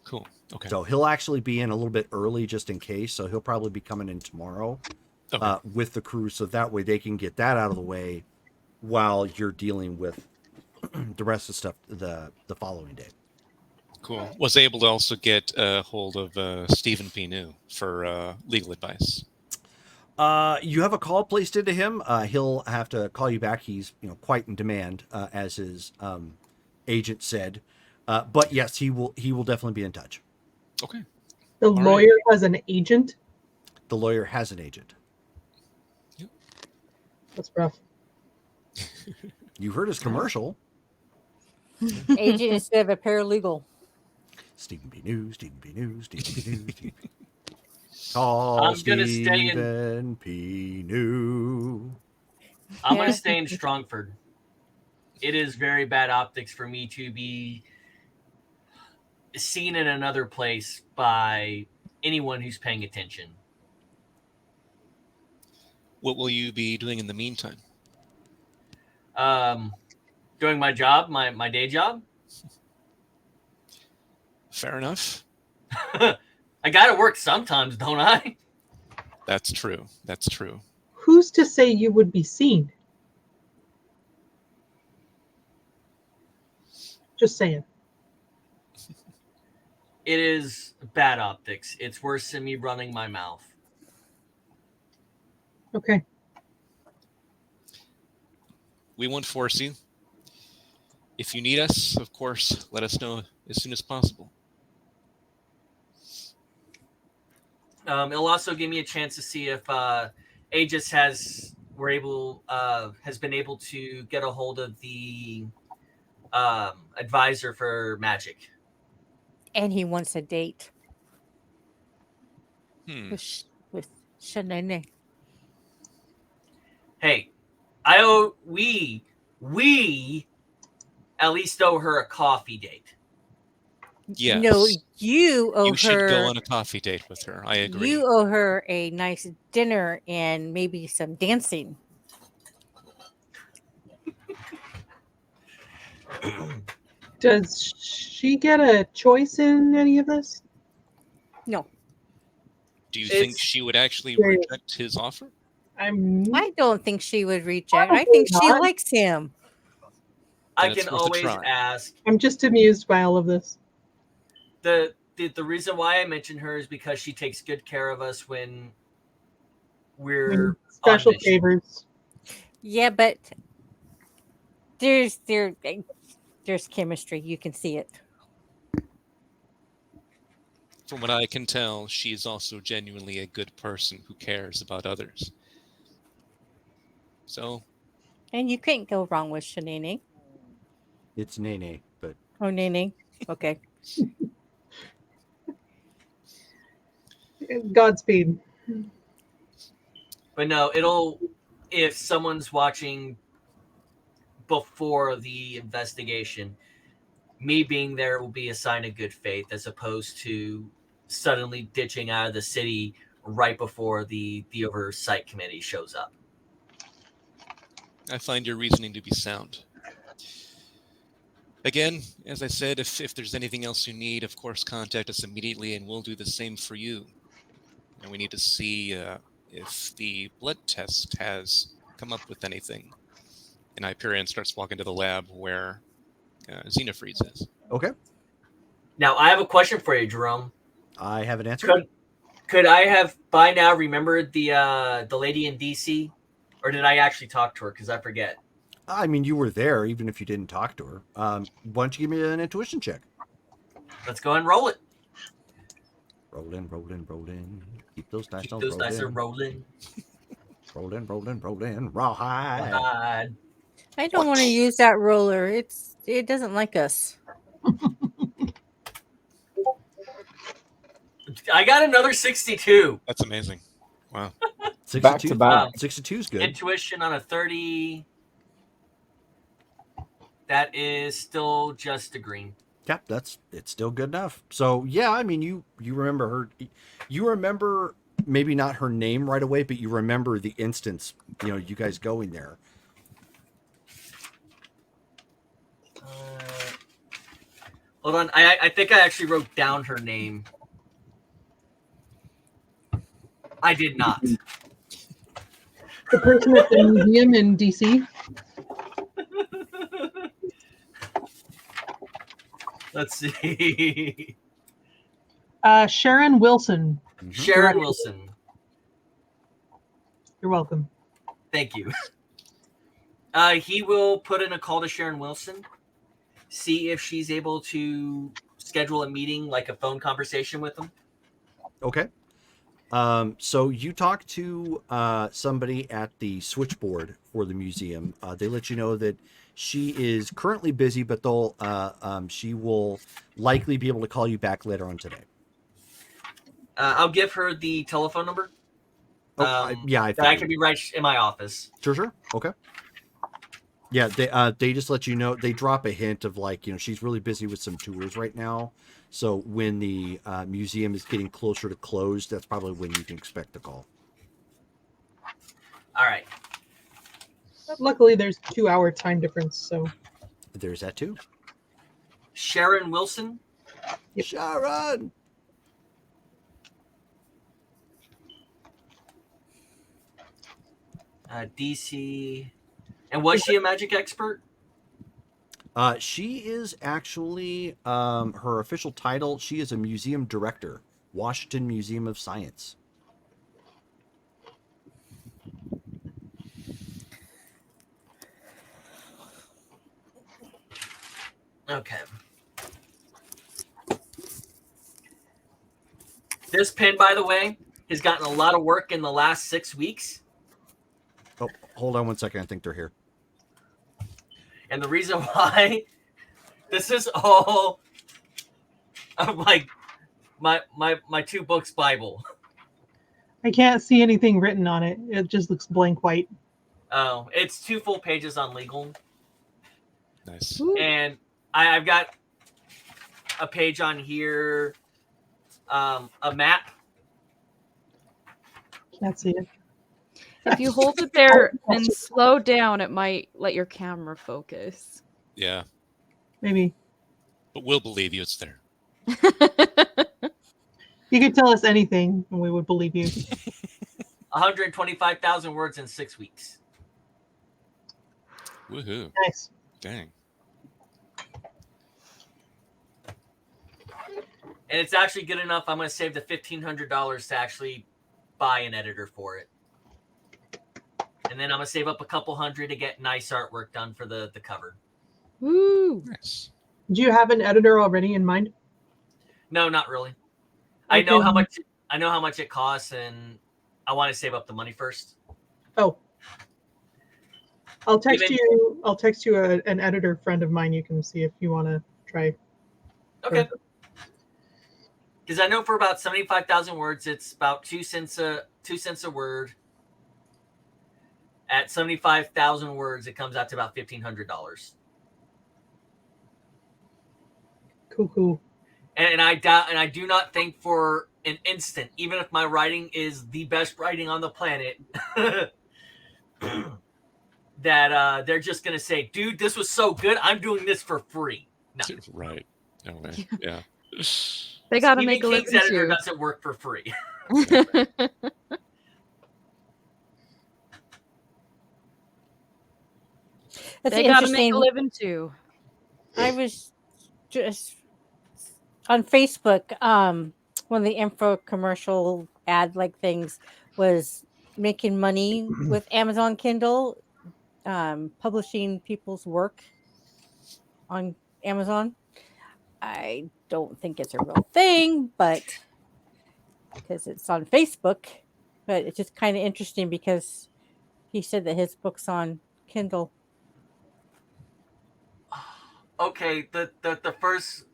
Speaker 8: Cool. Okay.
Speaker 5: So he'll actually be in a little bit early just in case. So he'll probably be coming in tomorrow
Speaker 8: Okay.
Speaker 5: with the crew, so that way they can get that out of the way while you're dealing with the rest of the stuff the following day.
Speaker 8: Cool. Was able to also get a hold of Stephen P. New for legal advice.
Speaker 5: You have a call placed into him. He'll have to call you back. He's quite in demand, as his agent said. But yes, he will definitely be in touch.
Speaker 8: Okay.
Speaker 2: The
Speaker 8: right.
Speaker 2: lawyer has an agent.
Speaker 5: The lawyer has an agent.
Speaker 2: That's rough.
Speaker 5: You heard his commercial.
Speaker 7: Agent instead of a paralegal.
Speaker 5: Stephen P. New, Stephen P. New, Stephen P. New, Stephen P. Call
Speaker 6: I'm gonna stay in-
Speaker 5: Stephen P. New.
Speaker 6: I'm going to stay in Strongford. It is very bad optics for me to be seen in another place by anyone who's paying attention.
Speaker 8: What will you be doing in the meantime?
Speaker 6: Doing my job, my day job.
Speaker 8: Fair enough.
Speaker 6: I got to work sometimes, don't I?
Speaker 8: That's true. That's true.
Speaker 2: Who's to say you would be seen? Just saying.
Speaker 6: It is bad optics. It's worse than me running my mouth.
Speaker 2: Okay.
Speaker 8: We won't force you. If you need us, of course, let us know as soon as possible.
Speaker 6: It'll also give me a chance to see if Aegis has been able to get a hold of the advisor for magic.
Speaker 7: And he wants a date
Speaker 8: Hmm.
Speaker 7: with Shanae.
Speaker 6: Hey, we at least owe her a coffee date.
Speaker 8: Yes.
Speaker 7: No, you owe
Speaker 8: You
Speaker 7: her.
Speaker 8: should go on a coffee date with her. I agree.
Speaker 7: You owe her a nice dinner and maybe some dancing.
Speaker 2: Does she get a choice in any of this?
Speaker 7: No,
Speaker 8: Do you think
Speaker 6: It's-
Speaker 8: she would actually
Speaker 2: Serious.
Speaker 8: reject his offer?
Speaker 7: I don't think she would reject. I
Speaker 2: Probably
Speaker 7: think she
Speaker 2: not.
Speaker 7: likes him.
Speaker 6: I
Speaker 8: Then it's
Speaker 6: can
Speaker 8: worth a
Speaker 6: always
Speaker 8: try.
Speaker 6: ask.
Speaker 2: I'm just amused by all of this.
Speaker 6: The reason why I mention her is because she takes good care of us when we're
Speaker 2: Special
Speaker 6: on mission.
Speaker 2: favors.
Speaker 7: Yeah, but there's chemistry. You can see it.
Speaker 8: From what I can tell, she is also genuinely a good person who cares about others. So,
Speaker 7: And you can't go wrong with Shanae.
Speaker 5: It's Nene, but
Speaker 7: Oh, Nene. Okay.
Speaker 2: Godspeed.
Speaker 6: But no, if someone's watching before the investigation, me being there will be a sign of good faith, as opposed to suddenly ditching out of the city right before the oversight committee shows up.
Speaker 8: I find your reasoning to be sound. Again, as I said, if there's anything else you need, of course, contact us immediately, and we'll do the same for you. And we need to see if the blood test has come up with anything. And Hyperion starts walking to the lab where Xenofreeze is.
Speaker 5: Okay.
Speaker 6: Now, I have a question for you, Jerome.
Speaker 5: I have an answer.
Speaker 6: Could I have by now remembered the lady in DC, or did I actually talk to her? Because I forget.
Speaker 5: I mean, you were there, even if you didn't talk to her. Why don't you give me an intuition check?
Speaker 6: Let's go ahead and roll it.
Speaker 5: Rolling, rolling, rolling. Keep those dice
Speaker 6: Keep
Speaker 5: on
Speaker 6: those
Speaker 5: rolling.
Speaker 6: dice are rolling.
Speaker 5: Rolling, rolling, rolling. Rawhide.
Speaker 6: God.
Speaker 7: I don't want to use that roller. It doesn't like us.
Speaker 6: I got another 62.
Speaker 8: That's amazing. Wow.
Speaker 5: 62,
Speaker 3: Back to back.
Speaker 5: 62 is good.
Speaker 6: Intuition on a 30. That is still just a green.
Speaker 5: Yeah, it's still good enough. So yeah, I mean, you remember her. You remember maybe not her name right away, but you remember the instance. You know, you guys going there.
Speaker 6: Hold on, I think I actually wrote down her name. I did not.
Speaker 2: The person at the museum in DC.
Speaker 6: Let's see.
Speaker 2: Sharon Wilson.
Speaker 5: Mm-hmm.
Speaker 6: Sharon Wilson.
Speaker 2: You're welcome.
Speaker 6: Thank you. He will put in a call to Sharon Wilson, see if she's able to schedule a meeting, like a phone conversation with him.
Speaker 5: Okay. So you talk to somebody at the switchboard for the museum. They let you know that she is currently busy, but she will likely be able to call you back later on today.
Speaker 6: I'll give her the telephone number.
Speaker 5: I
Speaker 6: That can be right in my office.
Speaker 5: Sure. Okay. Yeah, they just let you know. They drop a hint of like, you know, she's really busy with some tours right now. So when the museum is getting closer to closed, that's probably when you can expect the call.
Speaker 6: All right.
Speaker 2: Luckily, there's 2-hour time difference, so.
Speaker 5: There's that too.
Speaker 6: Sharon Wilson.
Speaker 2: Yep.
Speaker 5: Sharon.
Speaker 6: DC. And was she a magic expert?
Speaker 5: She is actually her official title. She is a museum director, Washington Museum of Science.
Speaker 6: Okay. This pen, by the way, has gotten a lot of work in the last 6 weeks.
Speaker 5: Oh, hold on one second. I think they're here.
Speaker 6: And the reason why, this is all of like my 2 books Bible.
Speaker 2: I can't see anything written on it. It just looks blank white.
Speaker 6: Oh, it's 2 full pages on legal.
Speaker 8: Nice.
Speaker 6: And I've got a page on here, a map.
Speaker 2: Can't see it.
Speaker 4: If you hold it there and slow down, it might let your camera focus.
Speaker 8: Yeah.
Speaker 2: Maybe.
Speaker 8: But we'll believe you, it's there.
Speaker 2: You could tell us anything and we would believe you.
Speaker 6: 125,000 words in 6 weeks.
Speaker 8: Woohoo.
Speaker 2: Nice.
Speaker 8: Dang.
Speaker 6: And it's actually good enough. I'm going to save the $1,500 to actually buy an editor for it. And then I'm going to save up a couple hundred to get nice artwork done for the cover.
Speaker 4: Woo!
Speaker 8: Nice.
Speaker 2: Do you have an editor already in mind?
Speaker 6: No, not really. I know how much it costs, and I want to save up the money first.
Speaker 2: Oh. I'll text you an editor friend of mine. You can see if you want to try.
Speaker 6: Okay. Because I know for about 75,000 words, it's about 2 cents a word. At 75,000 words, it comes out to about $1,500.
Speaker 2: Cool.
Speaker 6: And I do not think for an instant, even if my writing is the best writing on the planet, that they're just gonna say, "Dude, this was so good. I'm doing this for free." No,
Speaker 8: Right. No way. Yeah.
Speaker 4: They gotta
Speaker 6: Stephen
Speaker 4: make a
Speaker 6: King's
Speaker 4: living
Speaker 6: editor
Speaker 4: too.
Speaker 6: doesn't work for free.
Speaker 7: That's
Speaker 4: They gotta make
Speaker 7: interesting.
Speaker 4: a living too.
Speaker 7: I was just on Facebook. One of the info commercial ad like things was making money with Amazon Kindle, publishing people's work on Amazon. I don't think it's a real thing, but because it's on Facebook, but it's just kind of interesting because he said that his book's on Kindle.
Speaker 6: Okay, the first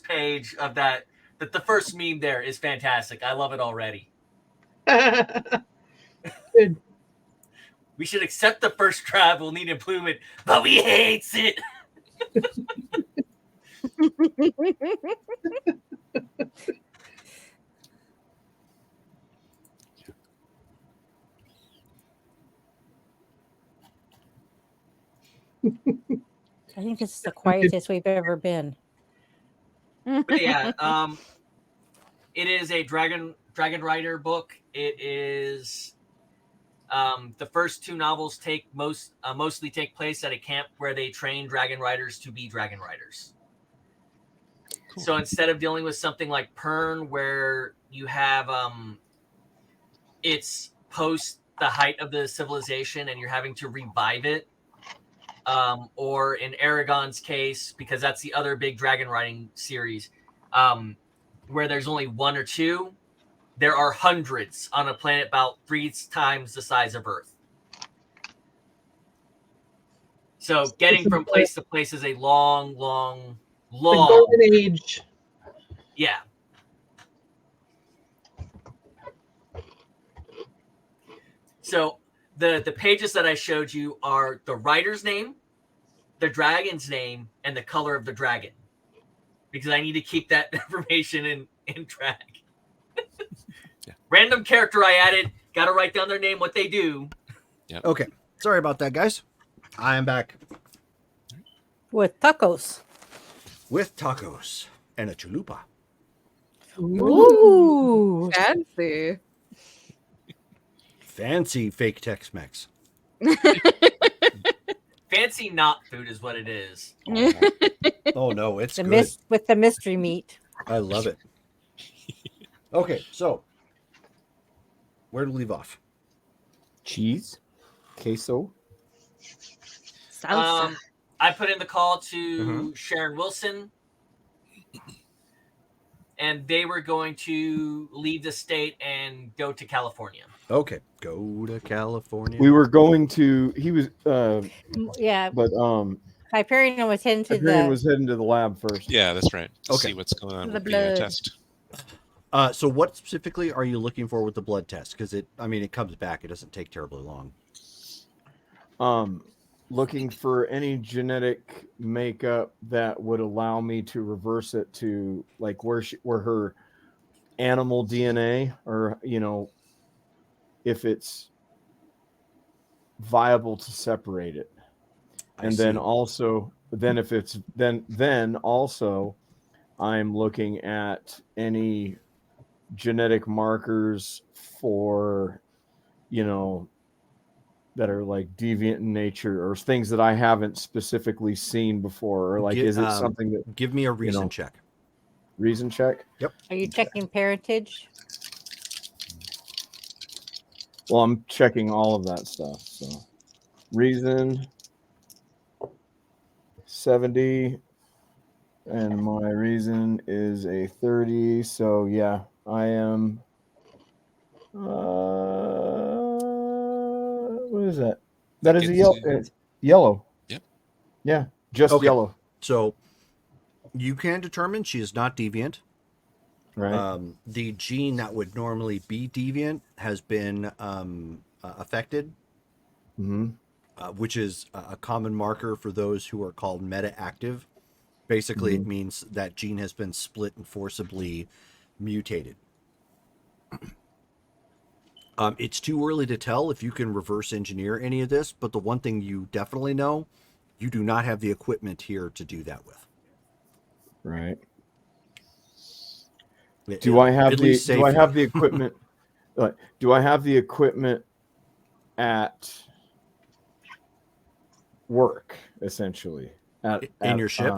Speaker 6: page of that, the first meme there is fantastic. I love it already.
Speaker 2: Good.
Speaker 6: We should accept the first draft. We'll need improvement, but we hates it.
Speaker 7: I think this is the quietest we've ever been.
Speaker 6: But yeah, it is a Dragon Rider book. It is the first two novels mostly take place at a camp where they train Dragon Riders to be Dragon Riders. Cool. So instead of dealing with something like Pern, where you have it's post the height of the civilization and you're having to revive it, or in Aragon's case, because that's the other big dragon riding series, where there's only one or two, there are hundreds on a planet about 3 times the size of Earth. So getting from place to place is a long
Speaker 2: the golden age.
Speaker 6: Yeah. So the pages that I showed you are the writer's name, the dragon's name, and the color of the dragon, because I need to keep that information in track.
Speaker 8: Yeah.
Speaker 6: Random character I added, got to write down their name, what they do.
Speaker 8: Yep.
Speaker 5: Okay. Sorry about that, guys. I am back
Speaker 7: With tacos.
Speaker 5: with tacos and a chalupa.
Speaker 7: Ooh.
Speaker 4: Fancy.
Speaker 5: Fancy fake Tex-Mex.
Speaker 6: Fancy not food is what it is.
Speaker 5: Oh no, it's
Speaker 7: The
Speaker 5: good.
Speaker 7: with the mystery meat.
Speaker 5: I love it. Okay, so where to leave off?
Speaker 3: Cheese, queso.
Speaker 4: Salsa.
Speaker 6: I put in the call to Sharon Wilson, and they were going to leave the state and go to California.
Speaker 5: Okay, go to California.
Speaker 3: We were going to. He was.
Speaker 7: Yeah.
Speaker 3: But
Speaker 7: Hyperion was heading to
Speaker 3: Hyperion was heading to the lab first.
Speaker 8: Yeah, that's right.
Speaker 5: Okay.
Speaker 8: See what's going on
Speaker 4: The
Speaker 8: with the
Speaker 4: blood.
Speaker 8: test.
Speaker 5: So what specifically are you looking for with the blood test? Because it comes back. It doesn't take terribly long.
Speaker 3: Looking for any genetic makeup that would allow me to reverse it to like where her animal DNA, or if it's viable to separate it. And then also if it's then also I'm looking at any genetic markers for that are like deviant in nature, or things that I haven't specifically seen before, or like is it something that
Speaker 5: give me a reason check.
Speaker 3: Reason check?
Speaker 5: Yep.
Speaker 7: Are you checking parentage?
Speaker 3: Well, I'm checking all of that stuff. So reason 70, and my reason is a 30. So yeah, I am. What is that? That is a yellow.
Speaker 8: Yep.
Speaker 3: Yeah, just yellow.
Speaker 5: So you can determine she is not deviant.
Speaker 3: Right.
Speaker 5: The gene that would normally be deviant has been affected. which is a common marker for those who are called meta-active. Basically, it means that gene has been split and forcibly mutated. It's too early to tell if you can reverse engineer any of this, but the one thing you definitely know, you do not have the equipment here to do that with.
Speaker 3: Right. Do I have the equipment? Do I have the equipment at work, essentially?
Speaker 5: In your ship?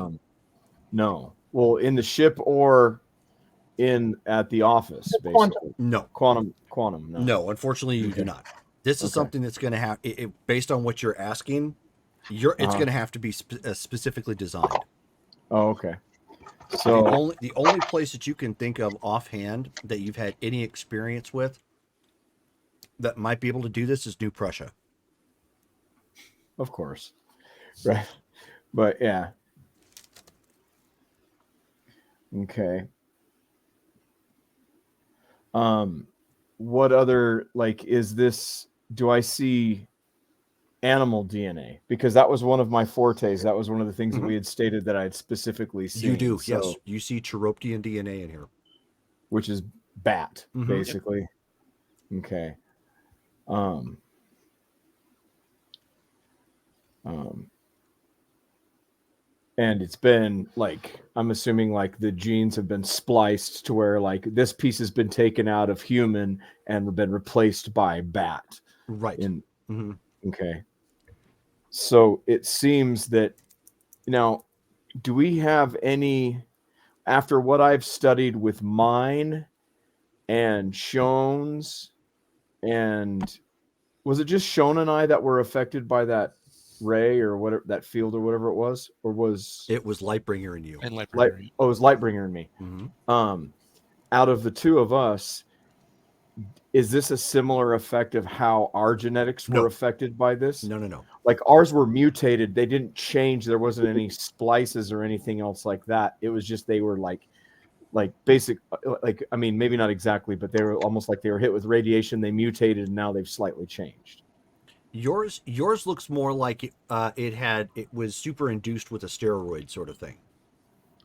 Speaker 3: No. Well, in the ship or at the office, basically.
Speaker 5: No.
Speaker 3: Quantum.
Speaker 5: No, unfortunately, you do not. This is something that's going to have, based on what you're asking, it's going to have to be specifically designed.
Speaker 3: Oh, okay. So
Speaker 5: the only place that you can think of offhand that you've had any experience with that might be able to do this is New Prussia.
Speaker 3: Of course. Right. But yeah. Okay. What other, is this, do I see animal DNA? Because that was one of my fortes. That was one of the things that we had stated that I had specifically seen.
Speaker 5: You do, yes. You see Chiroptian DNA in here.
Speaker 3: Which is bat, basically. Yep. Okay. And it's been I'm assuming the genes have been spliced to where this piece has been taken out of human and been replaced by bat.
Speaker 5: Right.
Speaker 3: Okay. So it seems that now, do we have any, after what I've studied with mine and Shone's, and was it just Shone and I that were affected by that ray or whatever, that field or whatever it was, or was
Speaker 5: it was Lightbringer in you?
Speaker 8: And Lightbringer.
Speaker 3: It was Lightbringer in me. Out of the two of us, is this a similar effect of how our genetics were affected by this?
Speaker 5: No.
Speaker 3: Ours were mutated. They didn't change. There wasn't any splices or anything else like that. It was just they were basic, I mean, maybe not exactly, but they were almost like they were hit with radiation. They mutated, and now they've slightly changed.
Speaker 5: Yours looks more like it was super induced with a steroid sort of thing.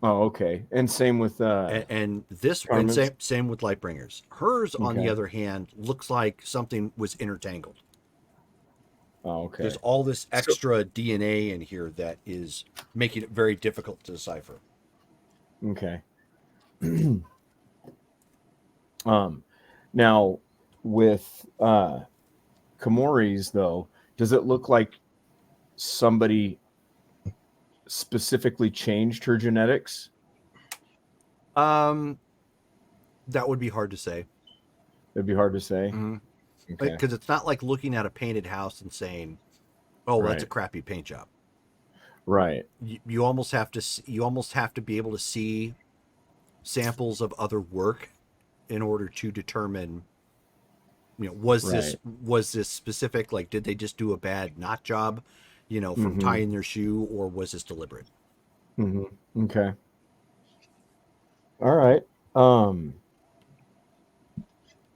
Speaker 3: Oh, okay. And same with
Speaker 5: and this one, same with Lightbringers. Hers, on the other hand, looks like something was intertangled.
Speaker 3: Oh, okay.
Speaker 5: There's all this extra DNA in here that is making it very difficult to decipher.
Speaker 3: Okay. Now with Komori's though, does it look like somebody specifically changed her genetics?
Speaker 5: That would be hard to say.
Speaker 3: It'd be hard to say. Okay.
Speaker 5: Because it's not like looking at a painted house and saying, "Oh, that's a crappy paint job."
Speaker 3: Right.
Speaker 5: You almost have to be able to see samples of other work in order to determine, was this specific? Did they just do a bad knot job, from tying their shoe, or was this deliberate?
Speaker 3: Okay. All right.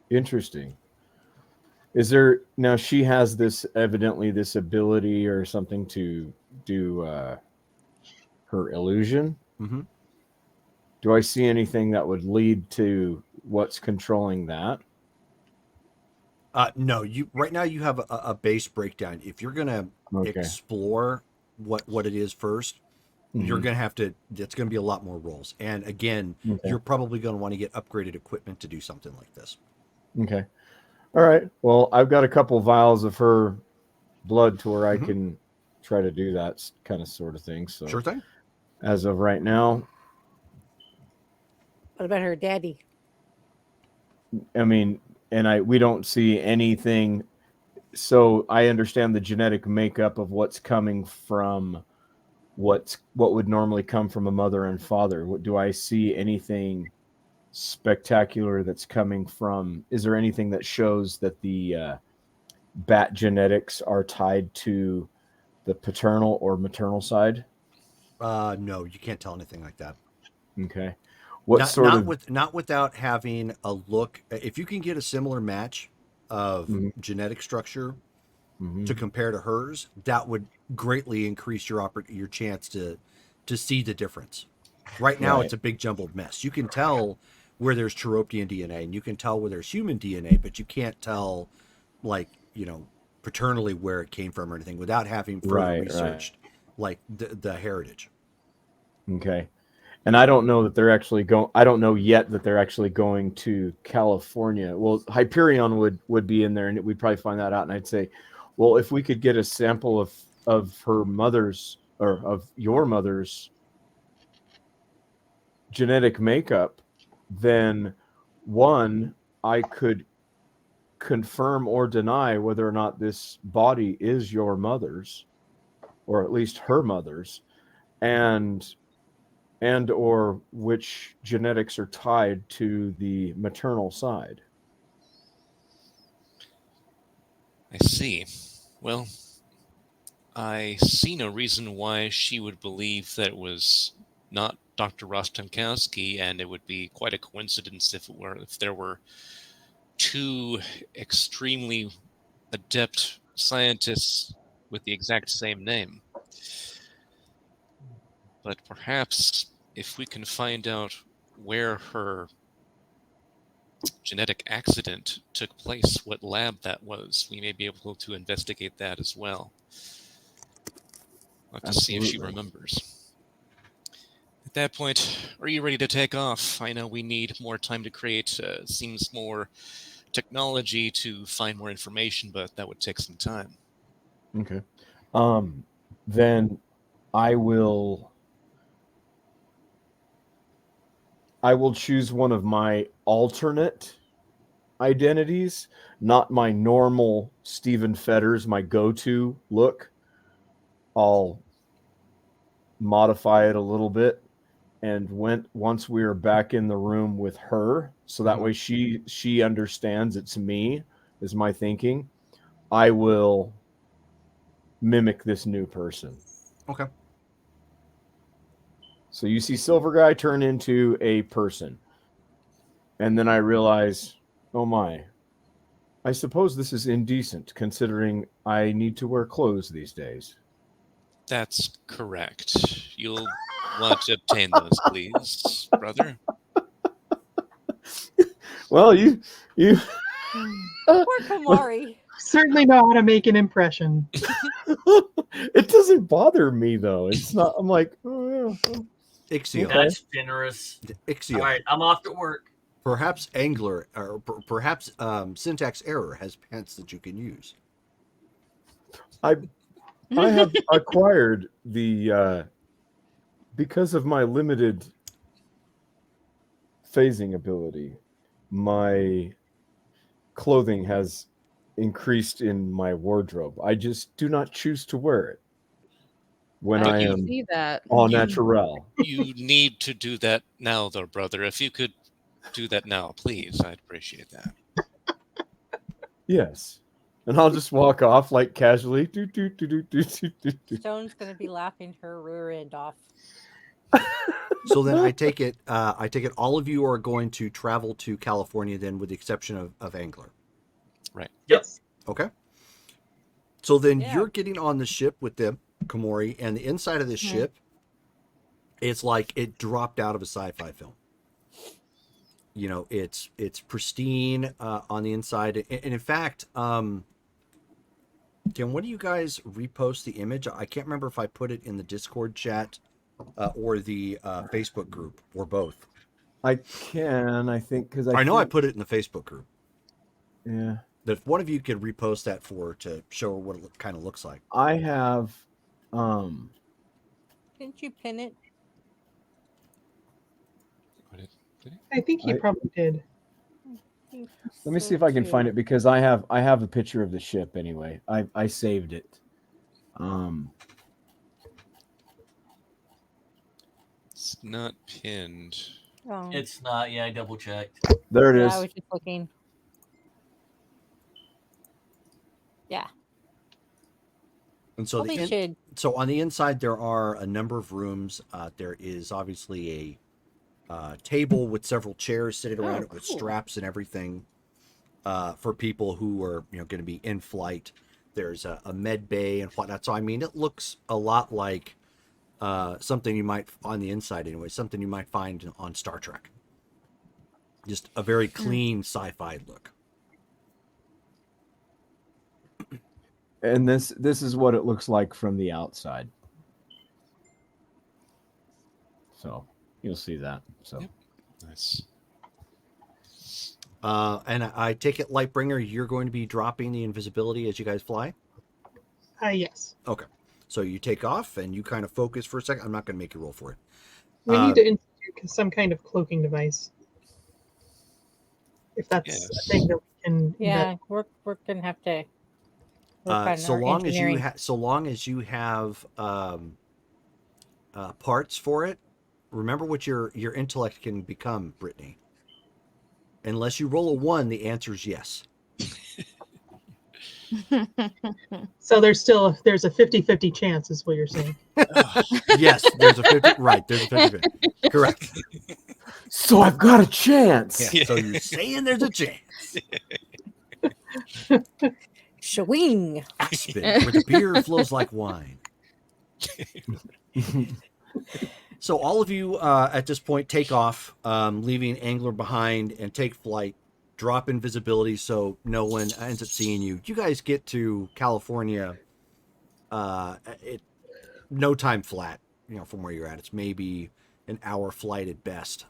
Speaker 3: Interesting. Is there, now she has evidently this ability or something to do her illusion. Do I see anything that would lead to what's controlling that?
Speaker 5: No, right now you have a base breakdown. If you're gonna explore what it is first, you're gonna have to. It's gonna be a lot more rolls, and again, you're probably gonna want to get upgraded equipment to do something like this.
Speaker 3: Okay. All right. Well, I've got a couple vials of her blood to where I can try to do that kind of sort of thing. So
Speaker 5: sure thing.
Speaker 3: As of right now.
Speaker 7: What about her daddy?
Speaker 3: I mean, we don't see anything. So I understand the genetic makeup of what's coming from what would normally come from a mother and father. Do I see anything spectacular that's coming from? Is there anything that shows that the bat genetics are tied to the paternal or maternal side?
Speaker 5: No, you can't tell anything like that.
Speaker 3: Okay.
Speaker 5: Not without having a look. If you can get a similar match of genetic structure, to compare to hers, that would greatly increase your chance to see the difference. Right now,
Speaker 3: Right.
Speaker 5: it's a big jumbled mess. You can tell where there's Cheropian DNA, and you can tell where there's human DNA, but you can't tell, like, paternally where it came from or anything without having further researched, like the heritage.
Speaker 3: Okay. And I don't know that they're actually going. I don't know yet that they're actually going to California. Well, Hyperion would be in there, and we'd probably find that out. And I'd say, well, if we could get a sample of her mother's or of your mother's genetic makeup, then one, I could confirm or deny whether or not this body is your mother's, or at least her mother's, and or which genetics are tied to the maternal side.
Speaker 8: I see. Well, I see no reason why she would believe that it was not Dr. Rostankowski, and it would be quite a coincidence if there were two extremely adept scientists with the exact same name. But perhaps if we can find out where her genetic accident took place, what lab that was, we may be able to investigate that as well. We'll have to see if she remembers. At that point, are you ready to take off? I know we need more time to create, seems more technology to find more information, but that would take some time.
Speaker 3: Okay. Then I will choose one of my alternate identities, not my normal Stephen Fetters, my go-to look. I'll modify it a little bit, and once we are back in the room with her, so that way she understands it's me, is my thinking, I will mimic this new person.
Speaker 5: Okay.
Speaker 3: So you see Silver Guy turn into a person, and then I realize, oh my, I suppose this is indecent considering I need to wear clothes these days.
Speaker 8: That's correct. You'll want to obtain those, please, brother.
Speaker 3: Well, you
Speaker 7: Poor Komari.
Speaker 2: Certainly know how to make an impression.
Speaker 3: it doesn't bother me though. It's not. I'm like, oh yeah.
Speaker 5: Ixio.
Speaker 6: That's generous.
Speaker 5: Ixio.
Speaker 6: All right, I'm off to work.
Speaker 5: Perhaps Angler, or perhaps Syntax Error has pants that you can use.
Speaker 3: I have acquired the because of my limited phasing ability, my clothing has increased in my wardrobe. I just do not choose to wear it when I am
Speaker 4: see that.
Speaker 3: au naturel.
Speaker 8: You need to do that now, though, brother. If you could do that now, please, I'd appreciate that.
Speaker 3: Yes. And I'll just walk off like casually.
Speaker 7: Stone's gonna be laughing her rear end off.
Speaker 5: So then I take it all of you are going to travel to California then, with the exception of Angler.
Speaker 8: Right.
Speaker 6: Yep.
Speaker 5: Okay. So then
Speaker 7: Yeah.
Speaker 5: you're getting on the ship with them, Komori, and the inside of this ship, it's like it dropped out of a sci-fi film. You know, it's pristine on the inside, and in fact, Tim, when do you guys repost the image? I can't remember if I put it in the Discord chat or the Facebook group, or both.
Speaker 3: I can, I think, because
Speaker 5: I know I put it in the Facebook group.
Speaker 3: Yeah.
Speaker 5: That if one of you could repost that to show what it kind of looks like.
Speaker 3: I have.
Speaker 7: Didn't you pin it?
Speaker 2: I think he probably did.
Speaker 3: Let me see if I can find it, because I have a picture of the ship anyway. I saved it.
Speaker 8: It's not pinned.
Speaker 7: Oh.
Speaker 6: It's not. Yeah, I double checked.
Speaker 3: There it is.
Speaker 7: I was just looking. Yeah.
Speaker 5: And so
Speaker 7: Probably should.
Speaker 5: so on the inside there are a number of rooms. There is obviously a table with several chairs sitting around it with straps and everything for people who are going to be in flight. There's a med bay and whatnot. So I mean, it looks a lot like something you might on the inside anyway. Something you might find on Star Trek. Just a very clean sci-fi look.
Speaker 3: And this is what it looks like from the outside. So you'll see that. So
Speaker 8: Yep. Nice.
Speaker 5: And I take it, Lightbringer, you're going to be dropping the invisibility as you guys fly?
Speaker 2: Yes.
Speaker 5: Okay. So you take off and you kind of focus for a second. I'm not going to make you roll for it.
Speaker 2: We need to institute some kind of cloaking device. If that's a thing that we can.
Speaker 7: Yeah, we're gonna have to work on
Speaker 5: so
Speaker 7: our
Speaker 5: long
Speaker 7: engineering.
Speaker 5: as you have parts for it, remember what your intellect can become, Brittany. Unless you roll a 1, the answer is yes.
Speaker 2: So there's a 50-50 chance, is what you're saying.
Speaker 5: Yes, there's a 50. Right, there's a 50. Correct.
Speaker 3: So I've got a chance.
Speaker 5: Yeah, so you're saying there's a chance.
Speaker 7: Swing.
Speaker 5: Aspen, where the beer flows like wine. So all of you at this point take off, leaving Angler behind, and take flight. Drop invisibility so no one ends up seeing you. You guys get to California, no time flat. From where you're at, it's maybe an hour flight at best.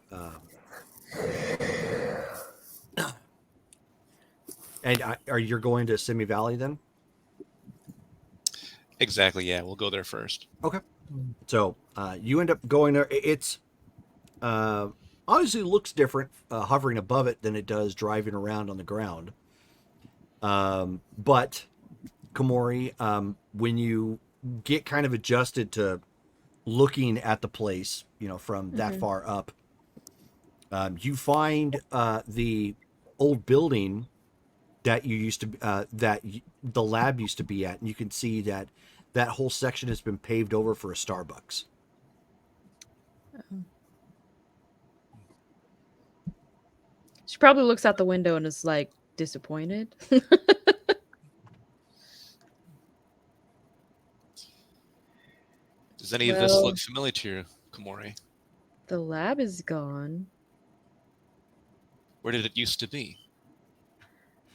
Speaker 5: And are you going to Simi Valley then?
Speaker 8: Exactly. Yeah, we'll go there first.
Speaker 5: Okay. So you end up going there. It's obviously looks different hovering above it than it does driving around on the ground. But Komori, when you get kind of adjusted to looking at the place, from that far up, you find the old building that you used to the lab used to be at, and you can see that whole section has been paved over for a Starbucks.
Speaker 4: She probably looks out the window and is like disappointed.
Speaker 8: Does any of this look familiar to you, Komori?
Speaker 4: The lab is gone.
Speaker 8: Where did it used to be?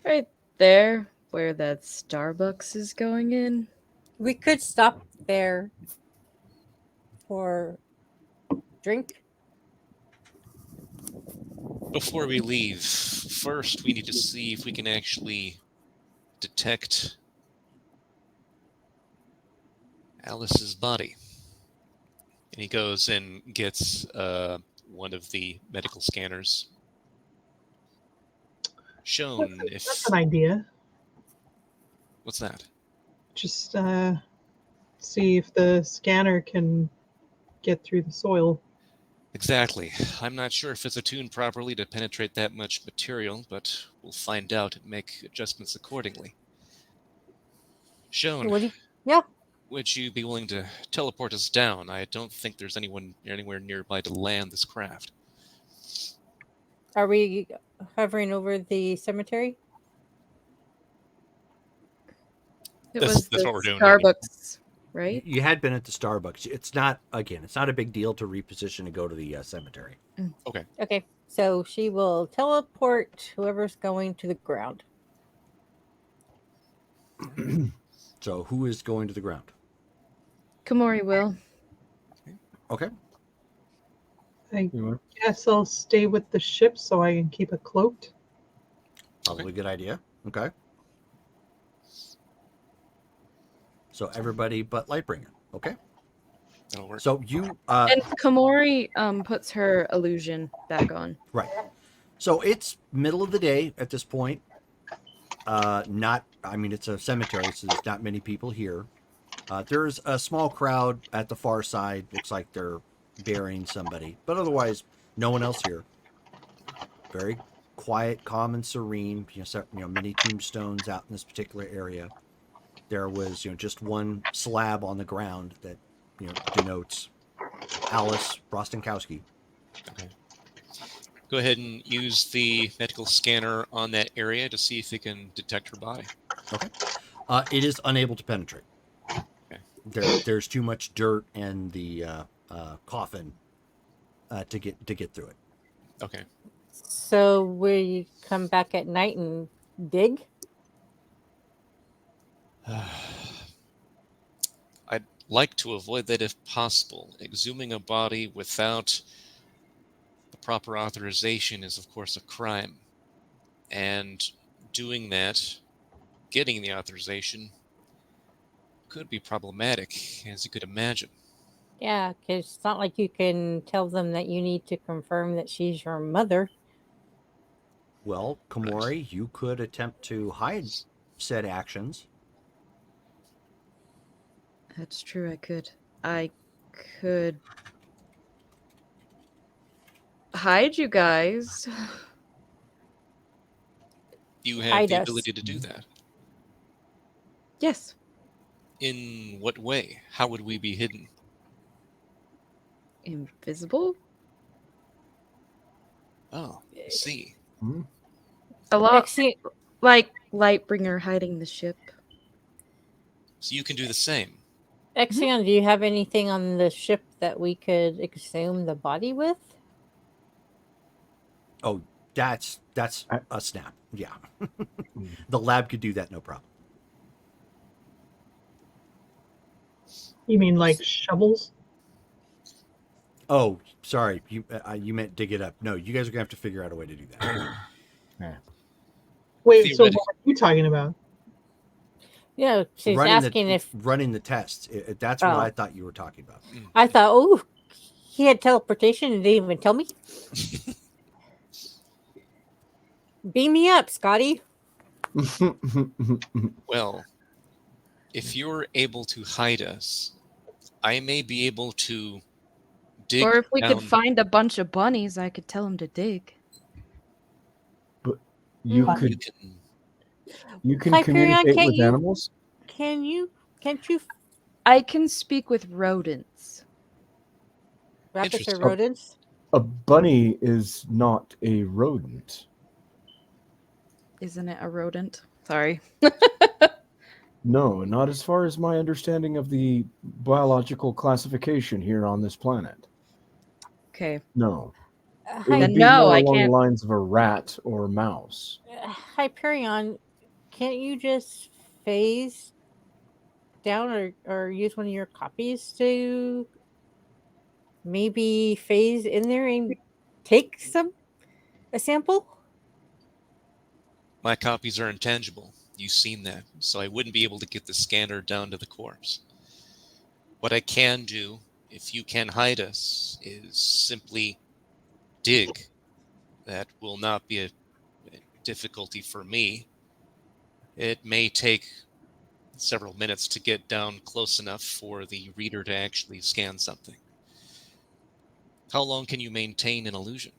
Speaker 4: Right there, where that Starbucks is going in.
Speaker 7: We could stop there for drink.
Speaker 8: Before we leave, first we need to see if we can actually detect Alice's body. And he goes and gets one of the medical scanners. Shown
Speaker 2: That's an idea.
Speaker 8: What's that?
Speaker 2: Just see if the scanner can get through the soil.
Speaker 8: Exactly. I'm not sure if it's attuned properly to penetrate that much material, but we'll find out and make adjustments accordingly. Shown.
Speaker 7: Yeah.
Speaker 8: Would you be willing to teleport us down? I don't think there's anyone anywhere nearby to land this craft.
Speaker 7: Are we hovering over the cemetery?
Speaker 8: That's what we're doing.
Speaker 4: Starbucks, right?
Speaker 5: You had been at the Starbucks. It's not a big deal to reposition and go to the cemetery.
Speaker 8: Okay.
Speaker 7: Okay. So she will teleport whoever's going to the ground.
Speaker 5: So who is going to the ground?
Speaker 4: Komori will.
Speaker 5: Okay.
Speaker 2: I guess I'll stay with the ship so I can keep it cloaked.
Speaker 5: Probably a good idea. Okay. So everybody but Lightbringer. Okay.
Speaker 8: That'll work.
Speaker 5: So you
Speaker 4: and Komori puts her illusion back on.
Speaker 5: Right. So it's middle of the day at this point. It's a cemetery, so there's not many people here. There's a small crowd at the far side. Looks like they're burying somebody, but otherwise, no one else here. Very quiet, calm, and serene. Many tombstones out in this particular area. There was, just one slab on the ground that, denotes Alice Rostenkowski.
Speaker 8: Okay. Go ahead and use the medical scanner on that area to see if it can detect her body.
Speaker 5: Okay. It is unable to penetrate. There's too much dirt and the coffin to get through it.
Speaker 8: Okay.
Speaker 7: So we come back at night and dig?
Speaker 8: I'd like to avoid that if possible. Exhuming a body without the proper authorization is, of course, a crime. And doing that, getting the authorization, could be problematic, as you could imagine.
Speaker 7: Yeah, because it's not like you can tell them that you need to confirm that she's your mother.
Speaker 5: Well, Komori, you could attempt to hide said actions.
Speaker 4: That's true, I could hide you guys.
Speaker 8: You have
Speaker 7: Hide
Speaker 8: the
Speaker 7: us.
Speaker 8: ability to do that.
Speaker 4: Yes.
Speaker 8: In what way? How would we be hidden?
Speaker 4: Invisible?
Speaker 8: Oh, I see.
Speaker 4: A lot
Speaker 7: Exi-
Speaker 4: like Lightbringer hiding the ship.
Speaker 8: So you can do the same.
Speaker 7: Exion, do you have anything on the ship that we could exhume the body with?
Speaker 5: Oh, that's a snap. Yeah. The lab could do that, no problem.
Speaker 2: You mean like shovels?
Speaker 5: Oh, sorry. You meant dig it up. No, you guys are gonna have to figure out a way to do that.
Speaker 2: Wait, so what
Speaker 8: Theoretic-
Speaker 2: are you talking about?
Speaker 7: Yeah, she's asking if
Speaker 5: running the tests. That's what
Speaker 7: Oh.
Speaker 5: I thought you were talking about.
Speaker 7: I thought, oh, he had teleportation and didn't even tell me. Beam me up, Scotty.
Speaker 8: Well, if you're able to hide us, I may be able to dig
Speaker 4: Or if we
Speaker 8: down.
Speaker 4: could find a bunch of bunnies, I could tell them to dig.
Speaker 3: You
Speaker 7: Mm.
Speaker 3: could you can
Speaker 7: Hyperion,
Speaker 3: communicate
Speaker 7: can't
Speaker 3: with
Speaker 7: you-
Speaker 3: animals.
Speaker 7: Can't you
Speaker 4: I can speak with rodents.
Speaker 7: rabbits or
Speaker 8: Interesting.
Speaker 7: rodents?
Speaker 3: A bunny is not a rodent.
Speaker 4: Isn't it a rodent? Sorry.
Speaker 3: No, not as far as my understanding of the biological classification here on this planet.
Speaker 4: Okay.
Speaker 3: No. It
Speaker 7: Hy-
Speaker 3: would be
Speaker 4: no,
Speaker 3: more
Speaker 4: I
Speaker 3: along
Speaker 4: can't.
Speaker 3: the lines of a rat or a mouse.
Speaker 7: Hyperion, can't you just phase down or use one of your copies to maybe phase in there and take a sample?
Speaker 8: My copies are intangible. You've seen that, so I wouldn't be able to get the scanner down to the corpse. What I can do, if you can hide us, is simply dig. That will not be a difficulty for me. It may take several minutes to get down close enough for the reader to actually scan something. How long can you maintain an illusion?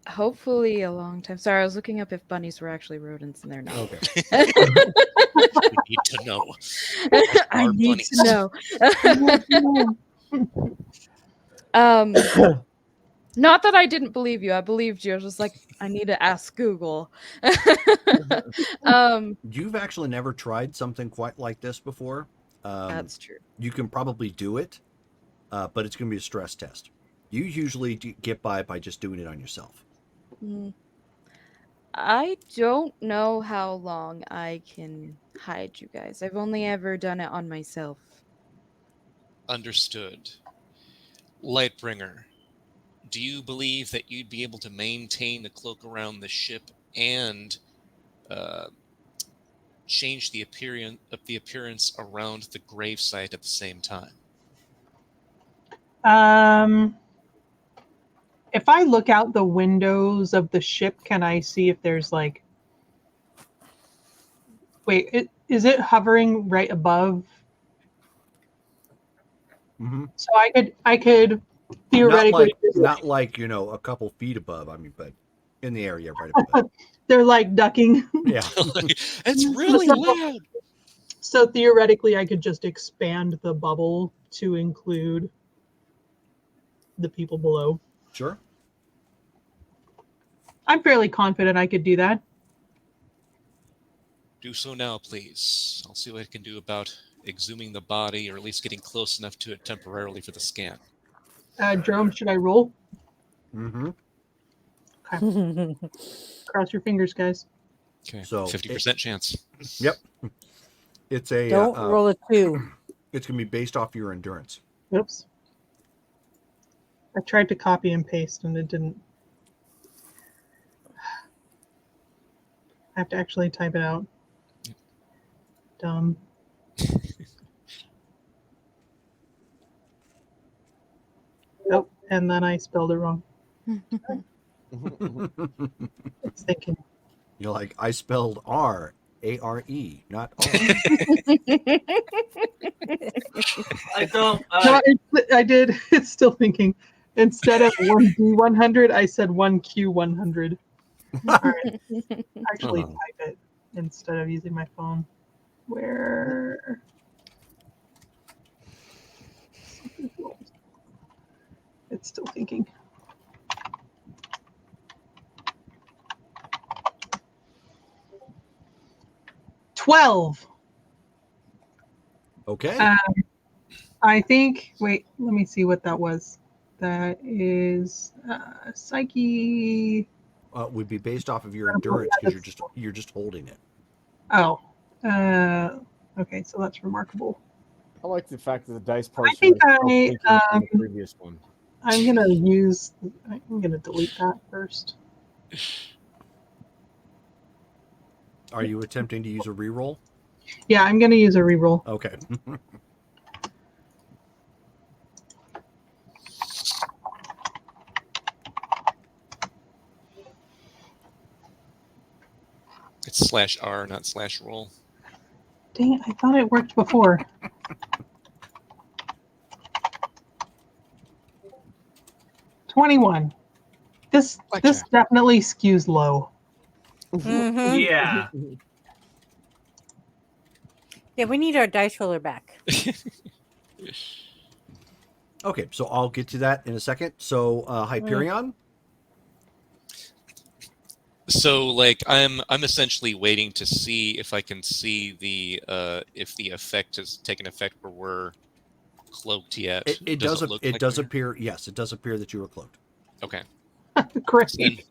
Speaker 4: Hopefully a long time. Sorry, I was looking up if bunnies were actually rodents, and they're not.
Speaker 5: Okay.
Speaker 8: We need to know.
Speaker 4: I
Speaker 8: Are
Speaker 4: need
Speaker 8: bunnies.
Speaker 4: to know. Not that I didn't believe you. I believed you. I was just like, I need to ask Google.
Speaker 5: You've actually never tried something quite like this before.
Speaker 4: That's true.
Speaker 5: You can probably do it, but it's going to be a stress test. You usually get by just doing it on yourself.
Speaker 4: I don't know how long I can hide you guys. I've only ever done it on myself.
Speaker 8: Understood. Lightbringer, do you believe that you'd be able to maintain the cloak around the ship and change the appearance around the gravesite at the same time?
Speaker 2: If I look out the windows of the ship, can I see if there's like? Wait, is it hovering right above?
Speaker 5: Mm-hmm.
Speaker 2: So I could theoretically.
Speaker 5: Not like a couple feet above. I mean, but in the area right above.
Speaker 2: They're like ducking.
Speaker 5: Yeah.
Speaker 8: It's really loud.
Speaker 2: So theoretically, I could just expand the bubble to include the people below.
Speaker 5: Sure.
Speaker 2: I'm fairly confident I could do that.
Speaker 8: Do so now, please. I'll see what I can do about exhuming the body, or at least getting close enough to it temporarily for the scan.
Speaker 2: Jerome, should I roll?
Speaker 5: Mm-hmm.
Speaker 2: Okay. Cross your fingers, guys.
Speaker 8: Okay,
Speaker 5: So
Speaker 8: 50% chance.
Speaker 5: Yep. It's a
Speaker 7: Don't roll a 2.
Speaker 5: It's gonna be based off your endurance.
Speaker 2: Oops. I tried to copy and paste and it didn't. I have to actually type it out. Dumb. Oh, and then I spelled it wrong. It's thinking.
Speaker 5: You're like, I spelled R A-R-E, not R.
Speaker 6: I don't.
Speaker 2: No, I did. It's still thinking. Instead of 1D100, I said 1Q100. All right. Actually, type it instead of using my phone. Where? It's still thinking. $12.
Speaker 5: Okay.
Speaker 2: I think. Wait, let me see what that was. That is psyche.
Speaker 5: Would be based off of your endurance because you're just holding it.
Speaker 2: Oh. Okay, so that's remarkable.
Speaker 3: I like the fact that the dice parser.
Speaker 2: I think
Speaker 3: thinking from the previous one.
Speaker 2: I'm gonna delete that first.
Speaker 5: Are you attempting to use a reroll?
Speaker 2: Yeah, I'm gonna use a reroll.
Speaker 5: Okay.
Speaker 8: It's /R, not /roll.
Speaker 2: Dang it, I thought it worked before. 21. This definitely skews low.
Speaker 7: Mm-hmm.
Speaker 6: Yeah.
Speaker 7: Yeah, we need our dice roller back.
Speaker 5: Okay, so I'll get to that in a second. So, Hyperion?
Speaker 8: So, like, I'm essentially waiting to see if I can see the if the effect has taken effect where we're cloaked yet.
Speaker 5: It does appear. Yes, it does appear that you are cloaked.
Speaker 8: Okay.
Speaker 2: Great.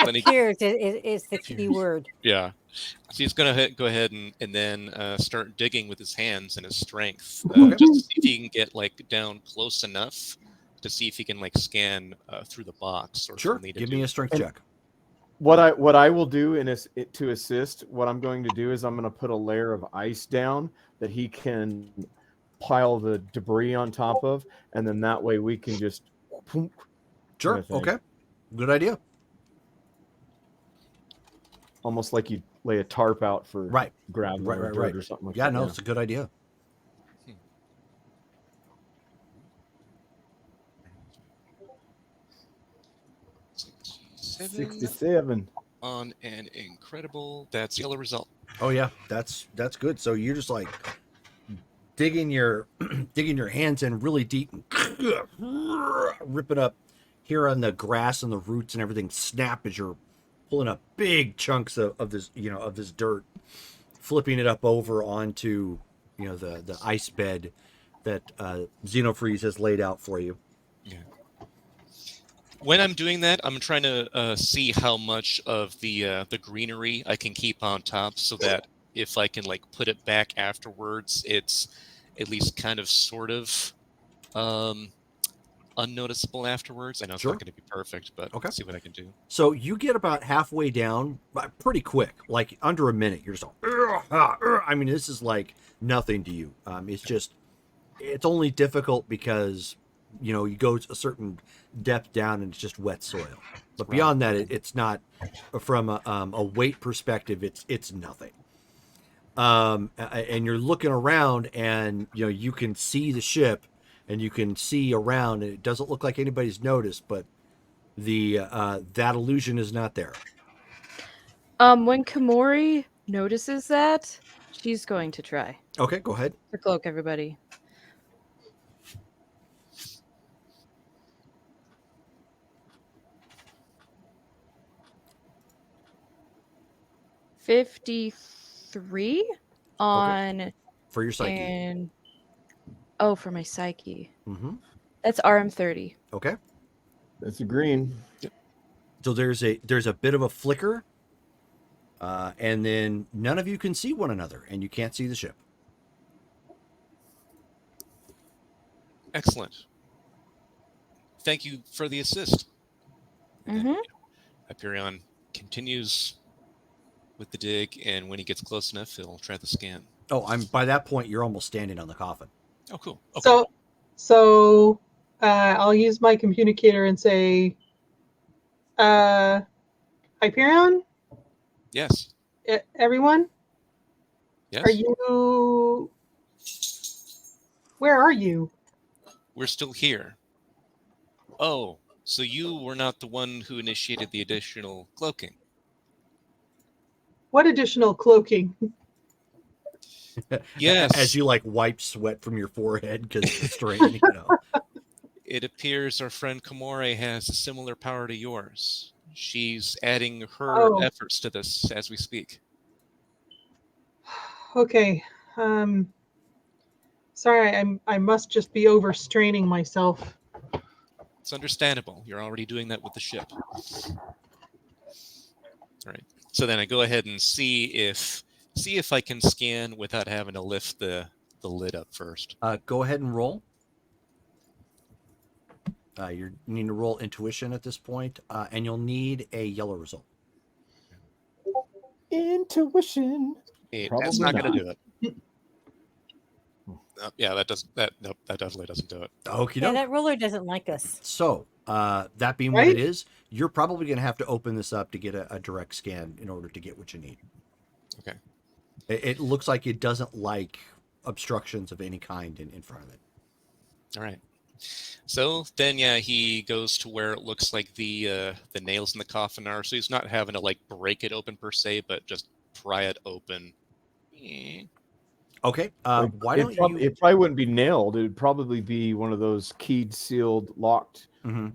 Speaker 8: Then
Speaker 7: Appears is the key word.
Speaker 8: Yeah. So he's gonna go ahead and then start digging with his hands and his strength, just to see if he can get like down close enough to see if he can like scan through the box. Or
Speaker 5: Sure. Give me a strength check.
Speaker 3: What I will do to assist, what I'm going to do is I'm going to put a layer of ice down that he can pile the debris on top of, and then that way we can just.
Speaker 5: Sure. Okay. Good idea.
Speaker 3: Almost like you lay a tarp out for gravel or dirt or something like that.
Speaker 5: Yeah, no, it's a good idea.
Speaker 3: $67
Speaker 8: on an incredible. That's the yellow result.
Speaker 5: Oh yeah, that's good. So you're just like digging your hands in really deep, and ripping up here on the grass and the roots and everything. Snap as you're pulling up big chunks of this of this dirt, flipping it up over onto the ice bed that Xenofreeze has laid out for you.
Speaker 8: Yeah. When I'm doing that, I'm trying to see how much of the greenery I can keep on top, so that if I can like put it back afterwards, it's at least kind of sort of unnoticeable afterwards. I know it's not going to be perfect, but I'll see what I can do.
Speaker 5: So you get about halfway down, pretty quick, like under a minute. You're just all, I mean, this is like nothing to you. It's only difficult because you go a certain depth down and it's just wet soil. But beyond that, it's not. From a weight perspective, it's nothing. And you're looking around, and you can see the ship, and you can see around, and it doesn't look like anybody's noticed, but the that illusion is not there.
Speaker 4: When Komori notices that, she's going to try.
Speaker 5: Okay, go ahead.
Speaker 4: To cloak everybody. 53 on
Speaker 5: For your psyche.
Speaker 4: and for my psyche.
Speaker 5: Mm-hmm.
Speaker 4: That's RM 30.
Speaker 5: Okay.
Speaker 3: That's a green.
Speaker 5: So there's a bit of a flicker, and then none of you can see one another, and you can't see the ship.
Speaker 8: Excellent. Thank you for the assist. And then, Hyperion continues with the dig, and when he gets close enough, he'll try the scan.
Speaker 5: Oh, by that point, you're almost standing on the coffin.
Speaker 8: Oh, cool. Okay.
Speaker 2: So I'll use my communicator and say, Hyperion?
Speaker 8: Yes.
Speaker 2: Everyone?
Speaker 8: Yes.
Speaker 2: Are you... Where are you?
Speaker 8: We're still here. Oh, so you were not the one who initiated the additional cloaking.
Speaker 2: What additional cloaking?
Speaker 8: Yes.
Speaker 5: As you wipe sweat from your forehead because of the strain, you know.
Speaker 8: It appears our friend Komore has a similar power to yours. She's adding her efforts to this as we speak.
Speaker 2: Okay. Sorry, I must just be overstraining myself.
Speaker 8: It's understandable. You're already doing that with the ship. All right. So then I go ahead and see if I can scan without having to lift the lid up first.
Speaker 5: Go ahead and roll. You need to roll intuition at this point, and you'll need a yellow result.
Speaker 3: Intuition.
Speaker 8: That's not going to do it. Yeah, that definitely doesn't do it.
Speaker 5: Okie
Speaker 7: Yeah,
Speaker 5: doke.
Speaker 7: that ruler doesn't like us.
Speaker 5: So, that being what it is, you're probably going to have to open this up to get a direct scan in order to get what you need.
Speaker 8: Okay.
Speaker 5: It looks like it doesn't like obstructions of any kind in front of it.
Speaker 8: All right. So then, he goes to where it looks like the nails in the coffin are. So he's not having to break it open per se, but just pry it open.
Speaker 5: Okay. Why don't you?
Speaker 3: It probably wouldn't be nailed. It would probably be one of those keyed, sealed, locked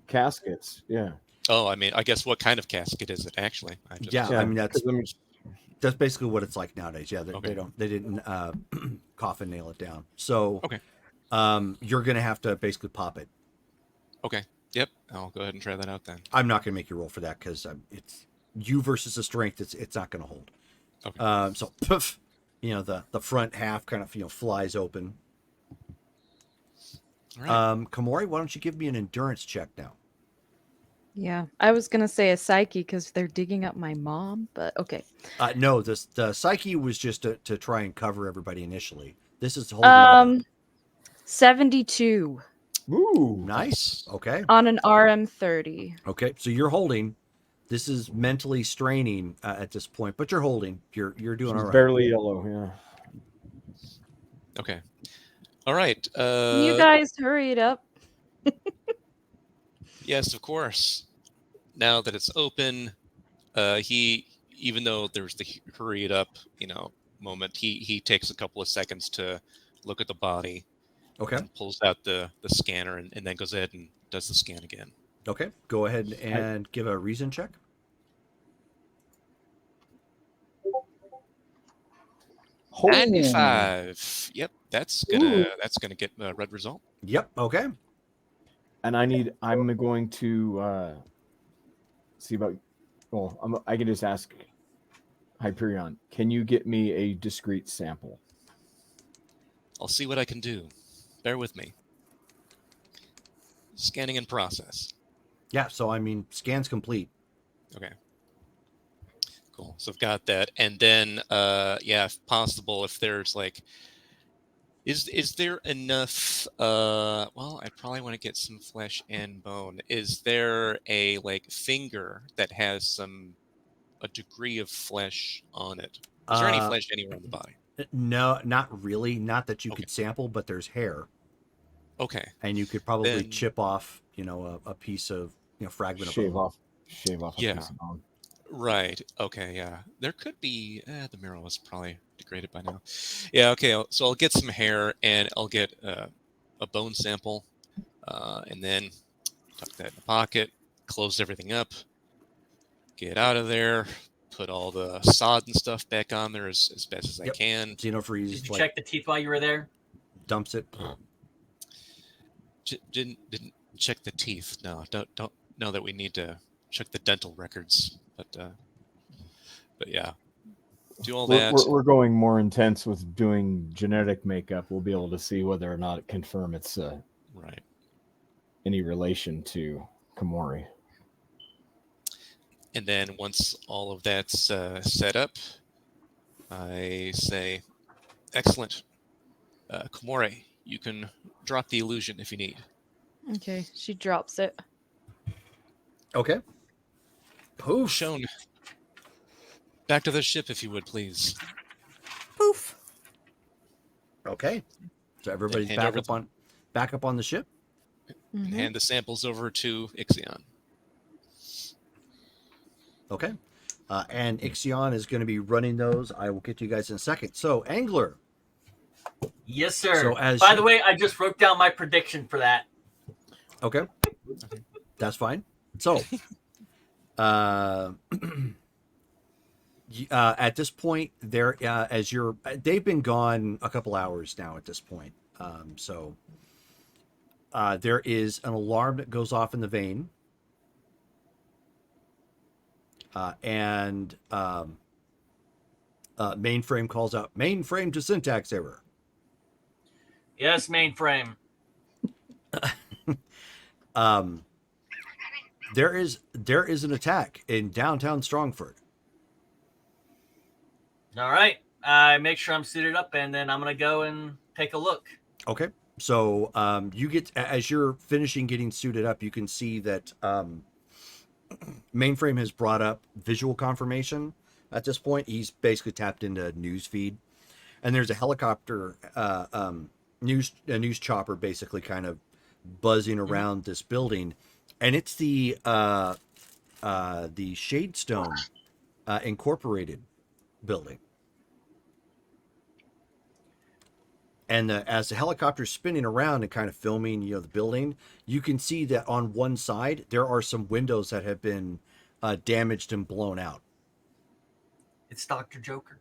Speaker 3: caskets. Yeah.
Speaker 8: Oh, I mean, I guess what kind of casket is it actually?
Speaker 5: I mean that's basically what it's like nowadays. Yeah, they didn't coffin nail it down. So
Speaker 8: okay.
Speaker 5: You're gonna have to basically pop it.
Speaker 8: Okay. Yep. I'll go ahead and try that out then.
Speaker 5: I'm not gonna make you roll for that because it's you versus the strength. It's not gonna hold.
Speaker 8: Okay.
Speaker 5: So poof, the front half kind of flies open.
Speaker 8: All right.
Speaker 5: Komori, why don't you give me an endurance check now?
Speaker 4: Yeah, I was gonna say a psyche because they're digging up my mom, but okay.
Speaker 5: No, the psyche was just to try and cover everybody initially. This is holding
Speaker 4: 72.
Speaker 5: Ooh, nice. Okay.
Speaker 4: On an RM 30.
Speaker 5: Okay, so you're holding. This is mentally straining at this point, but you're holding. You're doing all right.
Speaker 3: Barely yellow, yeah.
Speaker 8: Okay. All right.
Speaker 4: Can you guys hurry it up?
Speaker 8: Yes, of course. Now that it's open, even though there's the hurry it up, moment, he takes a couple of seconds to look at the body.
Speaker 5: Okay.
Speaker 8: And pulls out the scanner and then goes ahead and does the scan again.
Speaker 5: Okay. Go ahead and give a reason check.
Speaker 3: Oh.
Speaker 8: 95. Yep, that's gonna get a red result.
Speaker 5: Yep. Okay.
Speaker 3: And I'm going to see about. Well, I can just ask Hyperion. Can you get me a discrete sample?
Speaker 8: I'll see what I can do. Bear with me. Scanning in process.
Speaker 5: Yeah. So scan's complete.
Speaker 8: Okay. Cool. So I've got that, and then if possible, if there's is there enough? Well, I probably want to get some flesh and bone. Is there a finger that has a degree of flesh on it? Is there any flesh anywhere on the body?
Speaker 5: No, not really. Not that you could sample, but there's hair.
Speaker 8: Okay.
Speaker 5: And you could probably chip off, a piece of, fragment of bone.
Speaker 3: Shave off a piece of bone.
Speaker 8: Right. Okay. Yeah. There could be. The mirror was probably degraded by now. Yeah. Okay. So I'll get some hair and I'll get a bone sample, and then tuck that in the pocket. Close everything up. Get out of there. put all the sod and stuff back on there as best as I can.
Speaker 5: Xenofreeze.
Speaker 6: Did you check the teeth while you were there?
Speaker 5: Dumps it.
Speaker 8: Didn't check the teeth. No, don't know that we need to check the dental records. But yeah, do all that.
Speaker 3: We're going more intense with doing genetic makeup. We'll be able to see whether or not it confirm it's
Speaker 8: right.
Speaker 3: Any relation to Komori.
Speaker 8: And then once all of that's set up, I say, excellent. Komori, you can drop the illusion if you need.
Speaker 4: Okay, she drops it.
Speaker 5: Okay. Poof.
Speaker 8: Shown. Back to the ship, if you would, please.
Speaker 7: Poof.
Speaker 5: Okay. So everybody's back up on the ship.
Speaker 4: Mm-hmm.
Speaker 8: Hand the samples over to Ixion.
Speaker 5: Okay. And Ixion is going to be running those. I will get to you guys in a second. So, Angler.
Speaker 6: Yes, sir.
Speaker 5: So
Speaker 6: By the way, I just wrote down my prediction for that.
Speaker 5: Okay. That's fine. So, at this point, they've been gone a couple hours now at this point. So there is an alarm that goes off in the vein. And mainframe calls out, mainframe to syntax error.
Speaker 6: Yes, mainframe.
Speaker 5: There is an attack in downtown Strongford.
Speaker 6: All right. I make sure I'm suited up, and then I'm going to go and take a look.
Speaker 5: Okay. So you get, as you're finishing getting suited up, you can see that mainframe has brought up visual confirmation at this point. He's basically tapped into news feed, and there's a helicopter, news chopper basically kind of buzzing around this building, and it's the Shadestone Incorporated building. And as the helicopter's spinning around and kind of filming, the building, you can see that on one side there are some windows that have been damaged and blown out.
Speaker 6: It's Dr. Joker.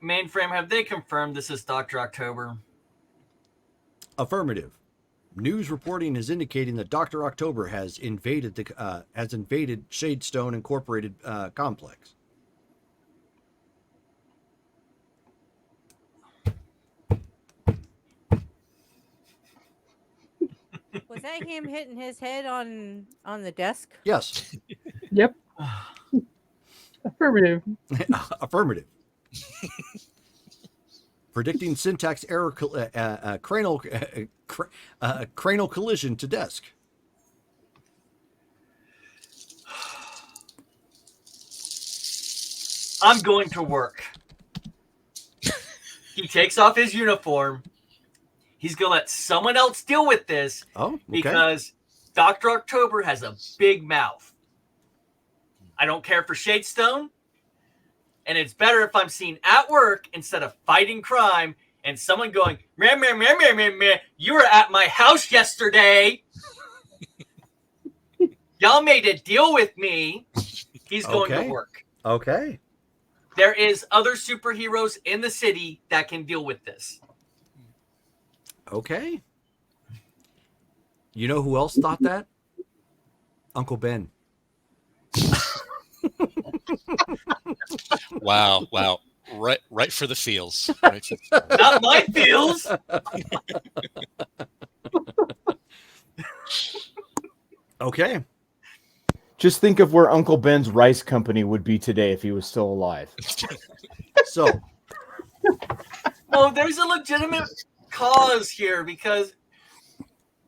Speaker 6: Mainframe, have they confirmed this is Dr. October?
Speaker 5: Affirmative. News reporting is indicating that Dr. October has invaded Shadestone Incorporated complex.
Speaker 7: Was that him hitting his head on the desk?
Speaker 5: Yes.
Speaker 2: Yep. Affirmative.
Speaker 5: Affirmative. Predicting syntax error, cranial collision to desk.
Speaker 6: I'm going to work. He takes off his uniform. He's going to let someone else deal with this.
Speaker 5: Oh, okay.
Speaker 6: Because Dr. October has a big mouth. I don't care for Shadestone. And it's better if I'm seen at work instead of fighting crime and someone going, meh, meh, meh, meh, meh, meh. You were at my house yesterday. Y'all made a deal with me. He's going to work.
Speaker 5: Okay.
Speaker 6: There is other superheroes in the city that can deal with this.
Speaker 5: Okay. You know who else thought that? Uncle Ben.
Speaker 8: Wow. Right for the feels.
Speaker 6: Not my feels.
Speaker 5: Okay.
Speaker 3: Just think of where Uncle Ben's rice company would be today if he was still alive.
Speaker 5: So.
Speaker 6: No, there's a legitimate cause here because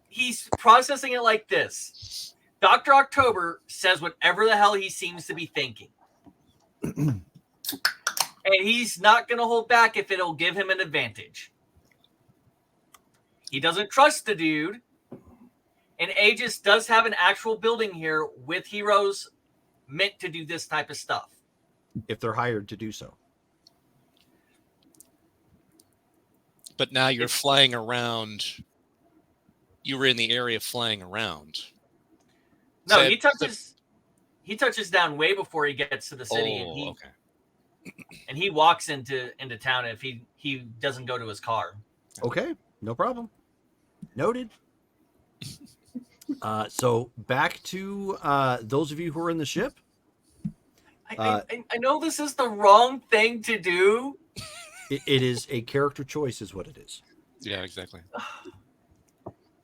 Speaker 6: he's processing it like this. Dr. October says whatever the hell he seems to be thinking. And he's not going to hold back if it'll give him an advantage. He doesn't trust the dude. And Aegis does have an actual building here with heroes meant to do this type of stuff.
Speaker 5: If they're hired to do so.
Speaker 8: But now you're flying around. You were in the area flying around.
Speaker 6: No,
Speaker 8: So
Speaker 6: he touches down way before he gets to the city, and he walks into town if he doesn't go to his car.
Speaker 5: Okay, no problem. Noted. So back to those of you who are in the ship.
Speaker 6: I know this is the wrong thing to do.
Speaker 5: It is a character choice, is what it is.
Speaker 8: Yeah, exactly.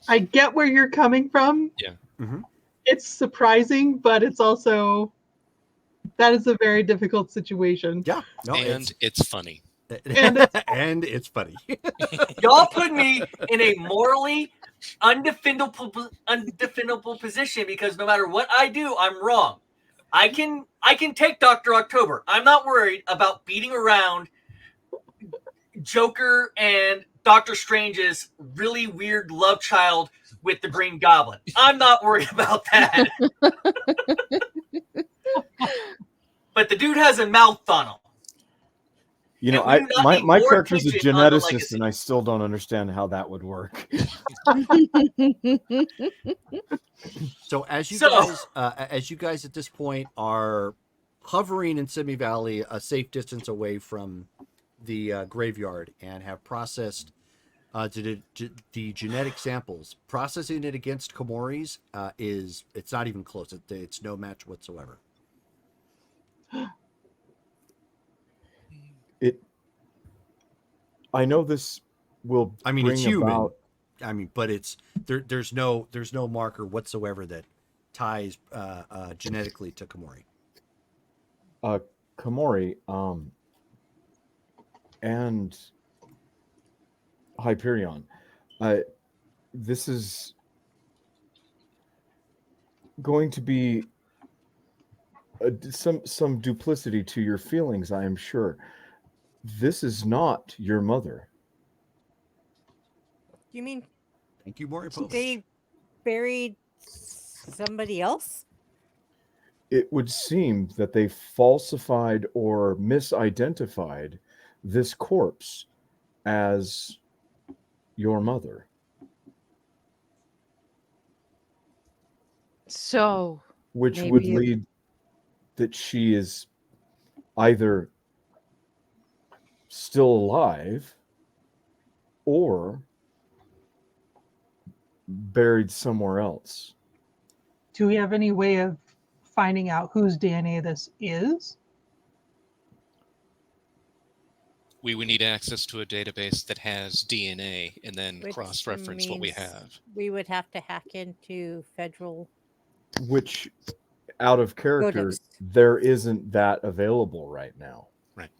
Speaker 2: I get where you're coming from.
Speaker 8: Yeah.
Speaker 5: Mm-hmm.
Speaker 2: It's surprising, but it's also that is a very difficult situation.
Speaker 5: Yeah. No,
Speaker 8: and it's funny.
Speaker 5: And it's funny.
Speaker 6: Y'all put me in a morally undefinable position because no matter what I do, I'm wrong. I can take Dr. October. I'm not worried about beating around Joker and Doctor Strange's really weird love child with the Green Goblin. I'm not worried about that. But the dude has a mouth funnel.
Speaker 3: You know, my character's a geneticist, and I still don't understand how that would work.
Speaker 5: So as you guys at this point are hovering in Simi Valley, a safe distance away from the graveyard, and have processed the genetic samples, processing it against Komori's it's not even close. It's no match whatsoever.
Speaker 3: I know this will.
Speaker 5: I mean, it's human.
Speaker 3: About...
Speaker 5: I mean, but it's there's no marker whatsoever that ties genetically to Komori.
Speaker 3: Komori, and Hyperion. This is going to be some duplicity to your feelings, I am sure. This is not your mother.
Speaker 7: You mean
Speaker 5: Thank you, Mori Post.
Speaker 7: they buried somebody else?
Speaker 3: It would seem that they falsified or misidentified this corpse as your mother.
Speaker 4: So,
Speaker 3: which would lead that she is either still alive or buried somewhere else.
Speaker 2: Do we have any way of finding out whose DNA this is?
Speaker 8: We would need access to a database that has DNA and then
Speaker 7: Which
Speaker 8: cross-reference what we have.
Speaker 7: We would have to hack into federal.
Speaker 3: Which, out of character,
Speaker 7: motives.
Speaker 3: there isn't that available right now.
Speaker 8: Right.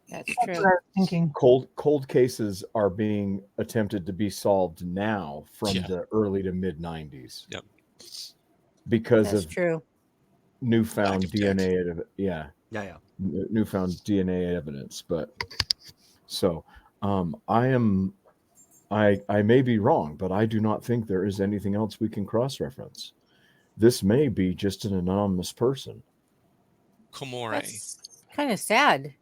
Speaker 7: That's
Speaker 2: That's
Speaker 7: true.
Speaker 2: what I was thinking.
Speaker 3: Cold cases are being attempted to be solved now from the early to mid 90s.
Speaker 8: Yep.
Speaker 3: Because
Speaker 7: That's
Speaker 3: of
Speaker 7: true.
Speaker 3: newfound DNA.
Speaker 5: Yeah.
Speaker 3: Newfound DNA evidence. But so I may be wrong, but I do not think there is anything else we can cross-reference. This may be just an anonymous person.
Speaker 8: Komori.
Speaker 7: That's kind of sad.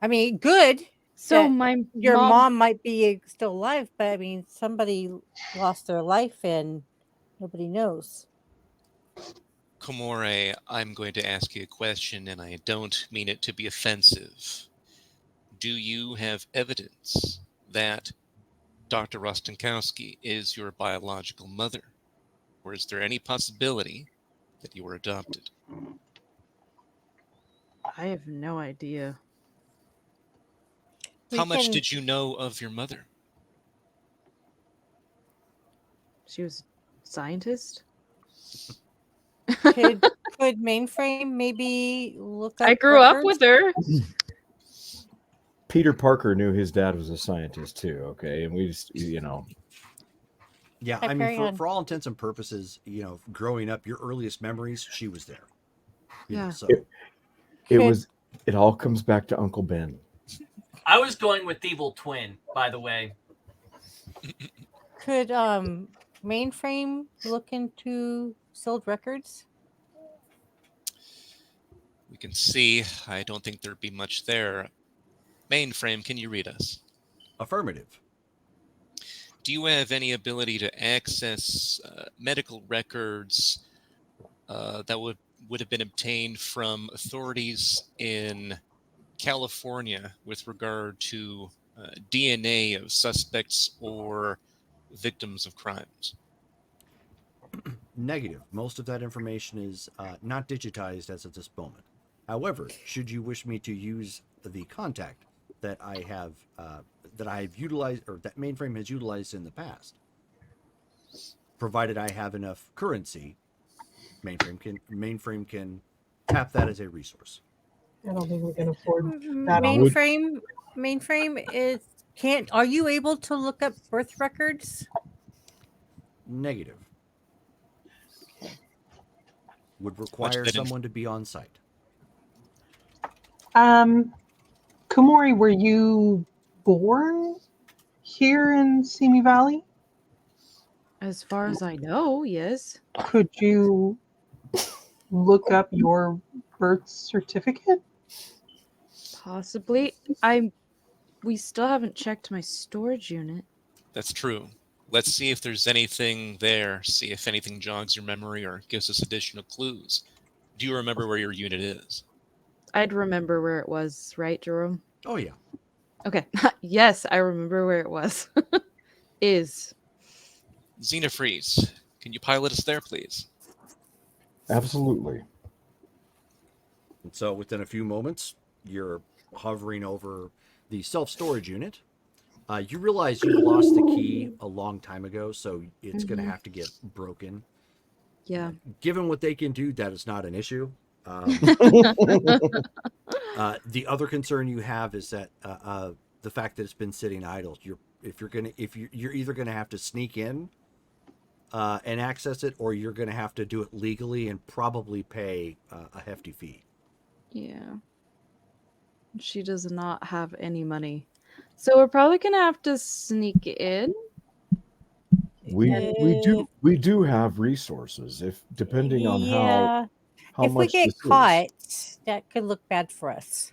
Speaker 7: I mean, good.
Speaker 4: So
Speaker 7: that your mom might be still alive, but I mean, somebody lost their life and nobody knows.
Speaker 8: Komori, I'm going to ask you a question, and I don't mean it to be offensive. Do you have evidence that Dr. Rostenkowski is your biological mother? Or is there any possibility that you were adopted?
Speaker 4: I have no idea.
Speaker 8: How much did you know of your mother?
Speaker 4: She was a scientist.
Speaker 7: Could Mainframe maybe look up?
Speaker 4: I grew up with her.
Speaker 3: Peter Parker knew his dad was a scientist too, okay? And we just,
Speaker 5: Yeah, I mean, for all intents and purposes, growing up, your earliest memories, she was there. So
Speaker 3: it all comes back to Uncle Ben.
Speaker 6: I was going with Evil Twin, by the way.
Speaker 7: Could Mainframe look into sealed records?
Speaker 8: We can see. I don't think there'd be much there. Mainframe, can you read us?
Speaker 5: Affirmative.
Speaker 8: Do you have any ability to access medical records that would have been obtained from authorities in California with regard to DNA of suspects or victims of crimes?
Speaker 5: Negative. Most of that information is not digitized as of this moment. However, should you wish me to use the contact that I have utilized, or that mainframe has utilized in the past, provided I have enough currency, mainframe can tap that as a resource.
Speaker 2: I don't think we can afford
Speaker 7: Mm,
Speaker 2: that.
Speaker 7: mainframe is can't. Are you able to look up birth records?
Speaker 5: Negative. Would require someone to be on site.
Speaker 2: Komori, were you born here in Simi Valley?
Speaker 4: As far as I know, yes.
Speaker 2: Could you look up your birth certificate?
Speaker 4: Possibly. We still haven't checked my storage unit.
Speaker 8: That's true. Let's see if there's anything there, see if anything jogs your memory or gives us additional clues. Do you remember where your unit is?
Speaker 4: I'd remember where it was, right, Jerome?
Speaker 5: Oh, yeah.
Speaker 4: Okay. Yes, I remember where it was. Is.
Speaker 8: Xenofreeze, can you pilot us there, please?
Speaker 9: Absolutely.
Speaker 5: And so within a few moments, you're hovering over the self-storage unit. You realize you lost the key a long time ago, so it's going to have to get broken.
Speaker 4: Yeah.
Speaker 5: Given what they can do, that is not an issue. The other concern you have is that the fact that it's been sitting idle. You're either going to have to sneak in and access it, or you're going to have to do it legally and probably pay a hefty fee.
Speaker 4: Yeah. She does not have any money. So we're probably going to have to sneak in.
Speaker 9: We do have resources, if depending on how
Speaker 7: if we
Speaker 9: much
Speaker 7: get
Speaker 9: this
Speaker 7: caught,
Speaker 9: is.
Speaker 7: that could look bad for us.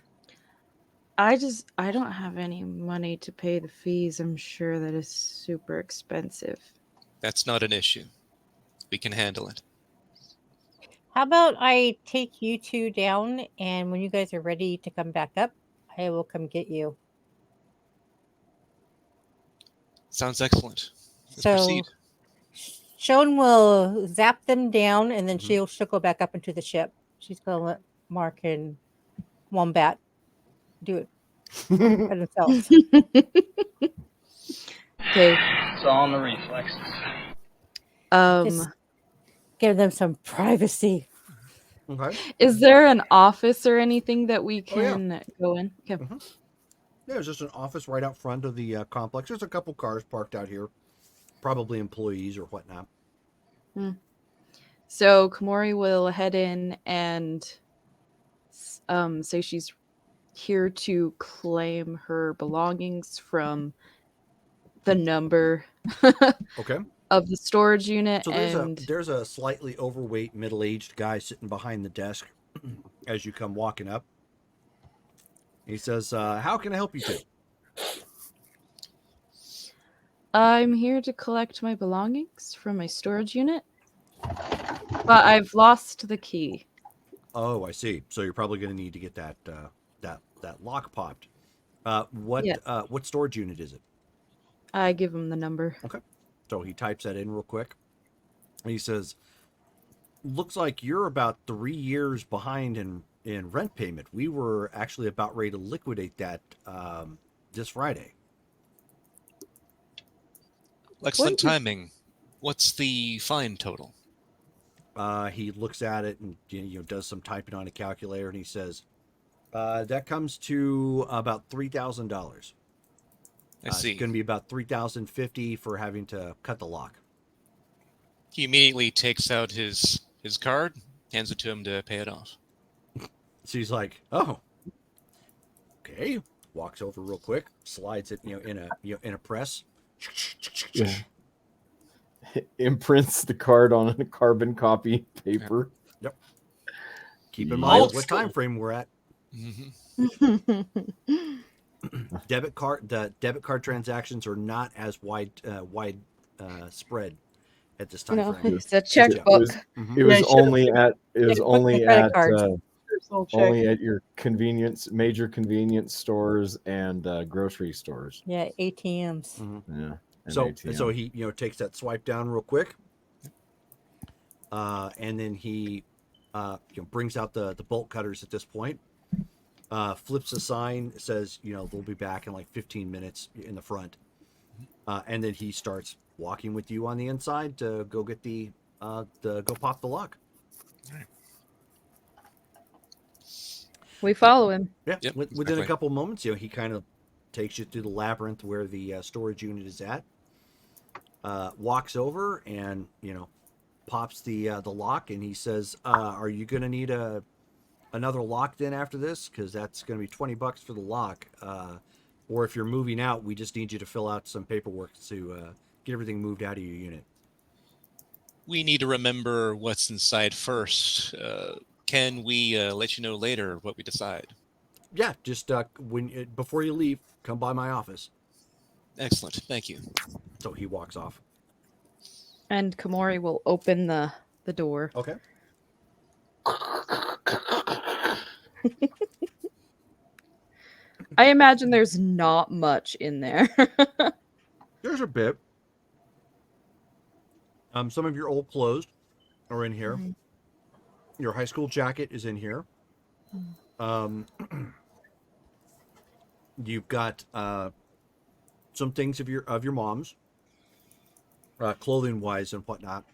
Speaker 4: I don't have any money to pay the fees. I'm sure that is super expensive.
Speaker 8: That's not an issue. We can handle it.
Speaker 7: How about I take you two down, and when you guys are ready to come back up, I will come get you.
Speaker 8: Sounds excellent. Let's
Speaker 7: So
Speaker 8: proceed.
Speaker 7: Shone will zap them down, and then she'll go back up into the ship. She's going to let Mark and Wombat do it by themselves.
Speaker 4: Okay.
Speaker 10: It's all in the reflexes.
Speaker 7: Just give them some privacy.
Speaker 5: Okay.
Speaker 4: Is there an office or anything that we can go in? Okay.
Speaker 5: Yeah, there's just an office right out front of the complex. There's a couple cars parked out here, probably employees or whatnot.
Speaker 4: So Komori will head in and say she's here to claim her belongings from the number of the storage unit.
Speaker 5: So there's a slightly overweight, middle-aged guy sitting behind the desk as you come walking up. He says, how can I help you two?
Speaker 4: I'm here to collect my belongings from my storage unit, but I've lost the key.
Speaker 5: Oh, I see. So you're probably going to need to get that lock popped. What storage unit is it?
Speaker 4: I give him the number.
Speaker 5: Okay. So he types that in real quick. He says, looks like you're about 3 years behind in rent payment. We were actually about ready to liquidate that this Friday.
Speaker 8: Excellent timing. What's the fine total?
Speaker 5: He looks at it and does some typing on a calculator, and he says, that comes to about $3,000.
Speaker 8: I see.
Speaker 5: It's going to be about $3,050 for having to cut the lock.
Speaker 8: He immediately takes out his card, hands it to him to pay it off.
Speaker 5: So he's like, "Oh, okay." Walks over real quick, slides it, in a press.
Speaker 9: Yeah. Imprints the card on a carbon copy paper.
Speaker 5: Yep. Keep in mind what time frame we're at.
Speaker 8: Mm-hmm.
Speaker 5: the debit card transactions are not as wide spread at this time
Speaker 4: No,
Speaker 5: frame.
Speaker 4: it's a
Speaker 9: It
Speaker 4: checkbook.
Speaker 9: was,
Speaker 5: Mhm.
Speaker 9: it was
Speaker 2: Yeah, should've-
Speaker 9: only at
Speaker 7: Credit cards.
Speaker 2: Personal check.
Speaker 9: only at your major convenience stores and grocery stores.
Speaker 7: Yeah, ATMs.
Speaker 5: Mhm.
Speaker 9: Yeah. And
Speaker 5: So
Speaker 9: ATM.
Speaker 5: he takes that swipe down real quick, and then he brings out the bolt cutters at this point. Flips a sign, says they'll be back in like 15 minutes in the front, and then he starts walking with you on the inside to go get go pop the lock.
Speaker 4: We follow him.
Speaker 5: Yeah,
Speaker 8: Yep,
Speaker 5: within a
Speaker 8: exactly.
Speaker 5: couple moments, he kind of takes you through the labyrinth where the storage unit is at. Walks over and pops the lock, and he says, "Are you gonna need another lock then after this? Because that's gonna be $20 for the lock. Or if you're moving out, we just need you to fill out some paperwork to get everything moved out of your unit."
Speaker 8: We need to remember what's inside first. Can we let you know later what we decide?
Speaker 5: Yeah, just before you leave, come by my office.
Speaker 8: Excellent. Thank you.
Speaker 5: So he walks off.
Speaker 4: And Komori will open the door.
Speaker 5: Okay.
Speaker 4: I imagine there's not much in there.
Speaker 5: There's a bit. Some of your old clothes are in here.
Speaker 4: Mhm.
Speaker 5: Your high school jacket is in here. You've got some things of your mom's, clothing wise and whatnot.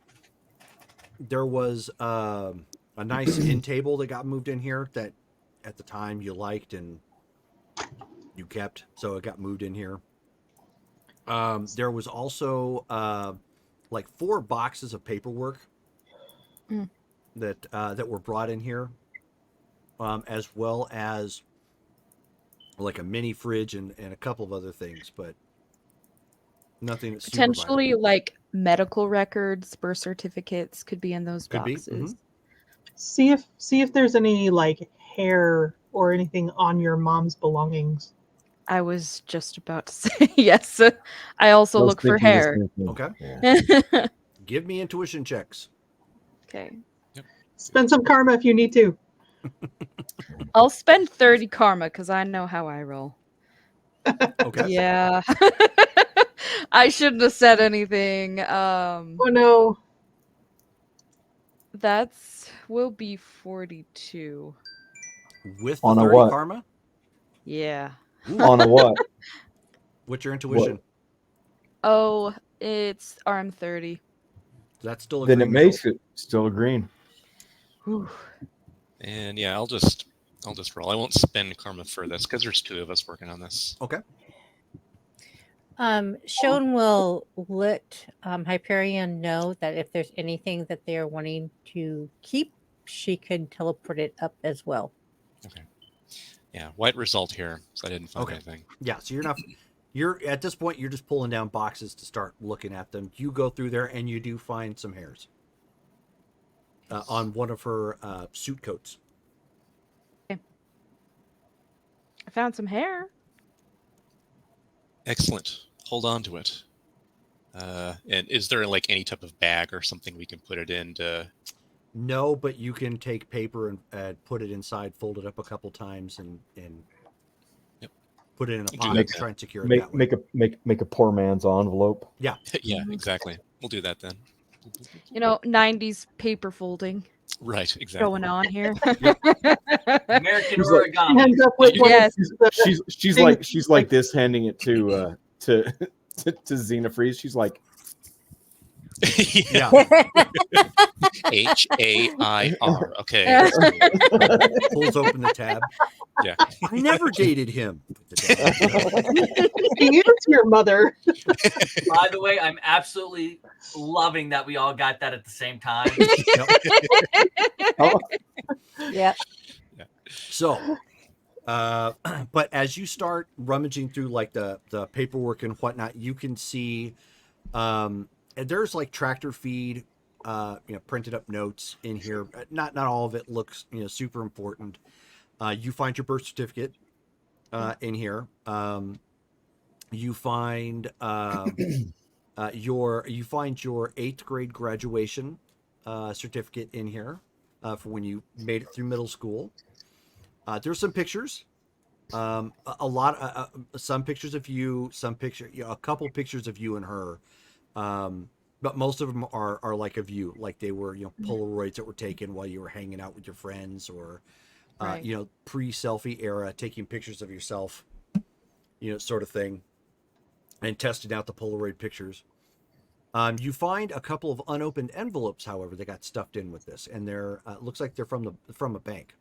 Speaker 5: There was a nice end table that got moved in here that at the time you liked and you kept, so it got moved in here. There was also like 4 boxes of paperwork that were brought in here, as well as like a mini fridge and a couple of other things, but nothing that's super
Speaker 4: Potentially, like medical records, birth certificates could be in those
Speaker 5: Could be,
Speaker 4: boxes.
Speaker 2: See if there's any like hair or anything on your mom's belongings.
Speaker 4: I was just about to say yes. I also
Speaker 9: was
Speaker 4: look for
Speaker 9: thinking the
Speaker 4: hair.
Speaker 9: same thing.
Speaker 5: Okay.
Speaker 9: Yeah.
Speaker 5: Give me intuition checks.
Speaker 4: Okay.
Speaker 2: Spend some karma if you need to.
Speaker 4: I'll spend 30 karma because I know how I roll.
Speaker 5: Okay.
Speaker 4: Yeah. I shouldn't have said anything.
Speaker 2: Oh no.
Speaker 4: That's will be 42.
Speaker 5: With
Speaker 9: On
Speaker 5: the
Speaker 9: a
Speaker 5: 30
Speaker 9: what?
Speaker 5: karma?
Speaker 4: Yeah.
Speaker 9: On a what?
Speaker 5: What's your intuition?
Speaker 4: Oh, it's arm 30.
Speaker 5: That's still a
Speaker 9: Then it
Speaker 5: green
Speaker 9: makes
Speaker 5: result.
Speaker 9: it still a green.
Speaker 4: Whew.
Speaker 8: And yeah, I'll just roll. I won't spend karma for this because there's 2 of us working on this.
Speaker 5: Okay.
Speaker 7: Shone will let Hyperion know that if there's anything that they are wanting to keep, she can teleport it up as well.
Speaker 8: Okay. Yeah, white result here, so I didn't find
Speaker 5: Okay.
Speaker 8: anything.
Speaker 5: Yeah, so you're at this point, you're just pulling down boxes to start looking at them. You go through there and you do find some hairs on one of her suit coats.
Speaker 4: I found some hair.
Speaker 8: Excellent. Hold on to it. And is there like any type of bag or something we can put it in to...
Speaker 5: No, but you can take paper and put it inside, fold it up a couple times, and
Speaker 8: Yep.
Speaker 5: put it in a
Speaker 8: Do
Speaker 5: pocket
Speaker 8: that
Speaker 5: to
Speaker 8: then.
Speaker 5: try and secure it that way.
Speaker 9: Make a poor man's envelope.
Speaker 8: Yeah, exactly. We'll do that then.
Speaker 4: 90s paper folding
Speaker 8: Right, exactly.
Speaker 4: going on here.
Speaker 6: American
Speaker 9: He's like-
Speaker 6: origami.
Speaker 2: Ends up with one of
Speaker 4: Yes.
Speaker 2: the
Speaker 9: She's like this, handing it to Xenofreeze. She's like,
Speaker 5: Yeah.
Speaker 8: HAIR. Okay.
Speaker 5: Pulls open the tab.
Speaker 8: Yeah.
Speaker 5: I never dated him.
Speaker 2: He is your mother.
Speaker 6: By the way, I'm absolutely loving that we all got that at the same time.
Speaker 9: oh,
Speaker 7: Yep.
Speaker 5: So, but as you start rummaging through like the paperwork and whatnot, you can see there's like tractor feed, printed up notes in here. Not all of it looks super important. You find your birth certificate. in here. You find your 8th grade graduation certificate in here for when you made it through middle school. There's some pictures. Some pictures of you, a couple pictures of you and her. But most of them are like of you, like they were, Polaroids that were taken while you were hanging out with your friends, or
Speaker 4: Right.
Speaker 5: pre-selfie era, taking pictures of yourself, sort of thing, and testing out the Polaroid pictures. You find a couple of unopened envelopes, however, that got stuffed in with this, and they're looks like they're from a bank.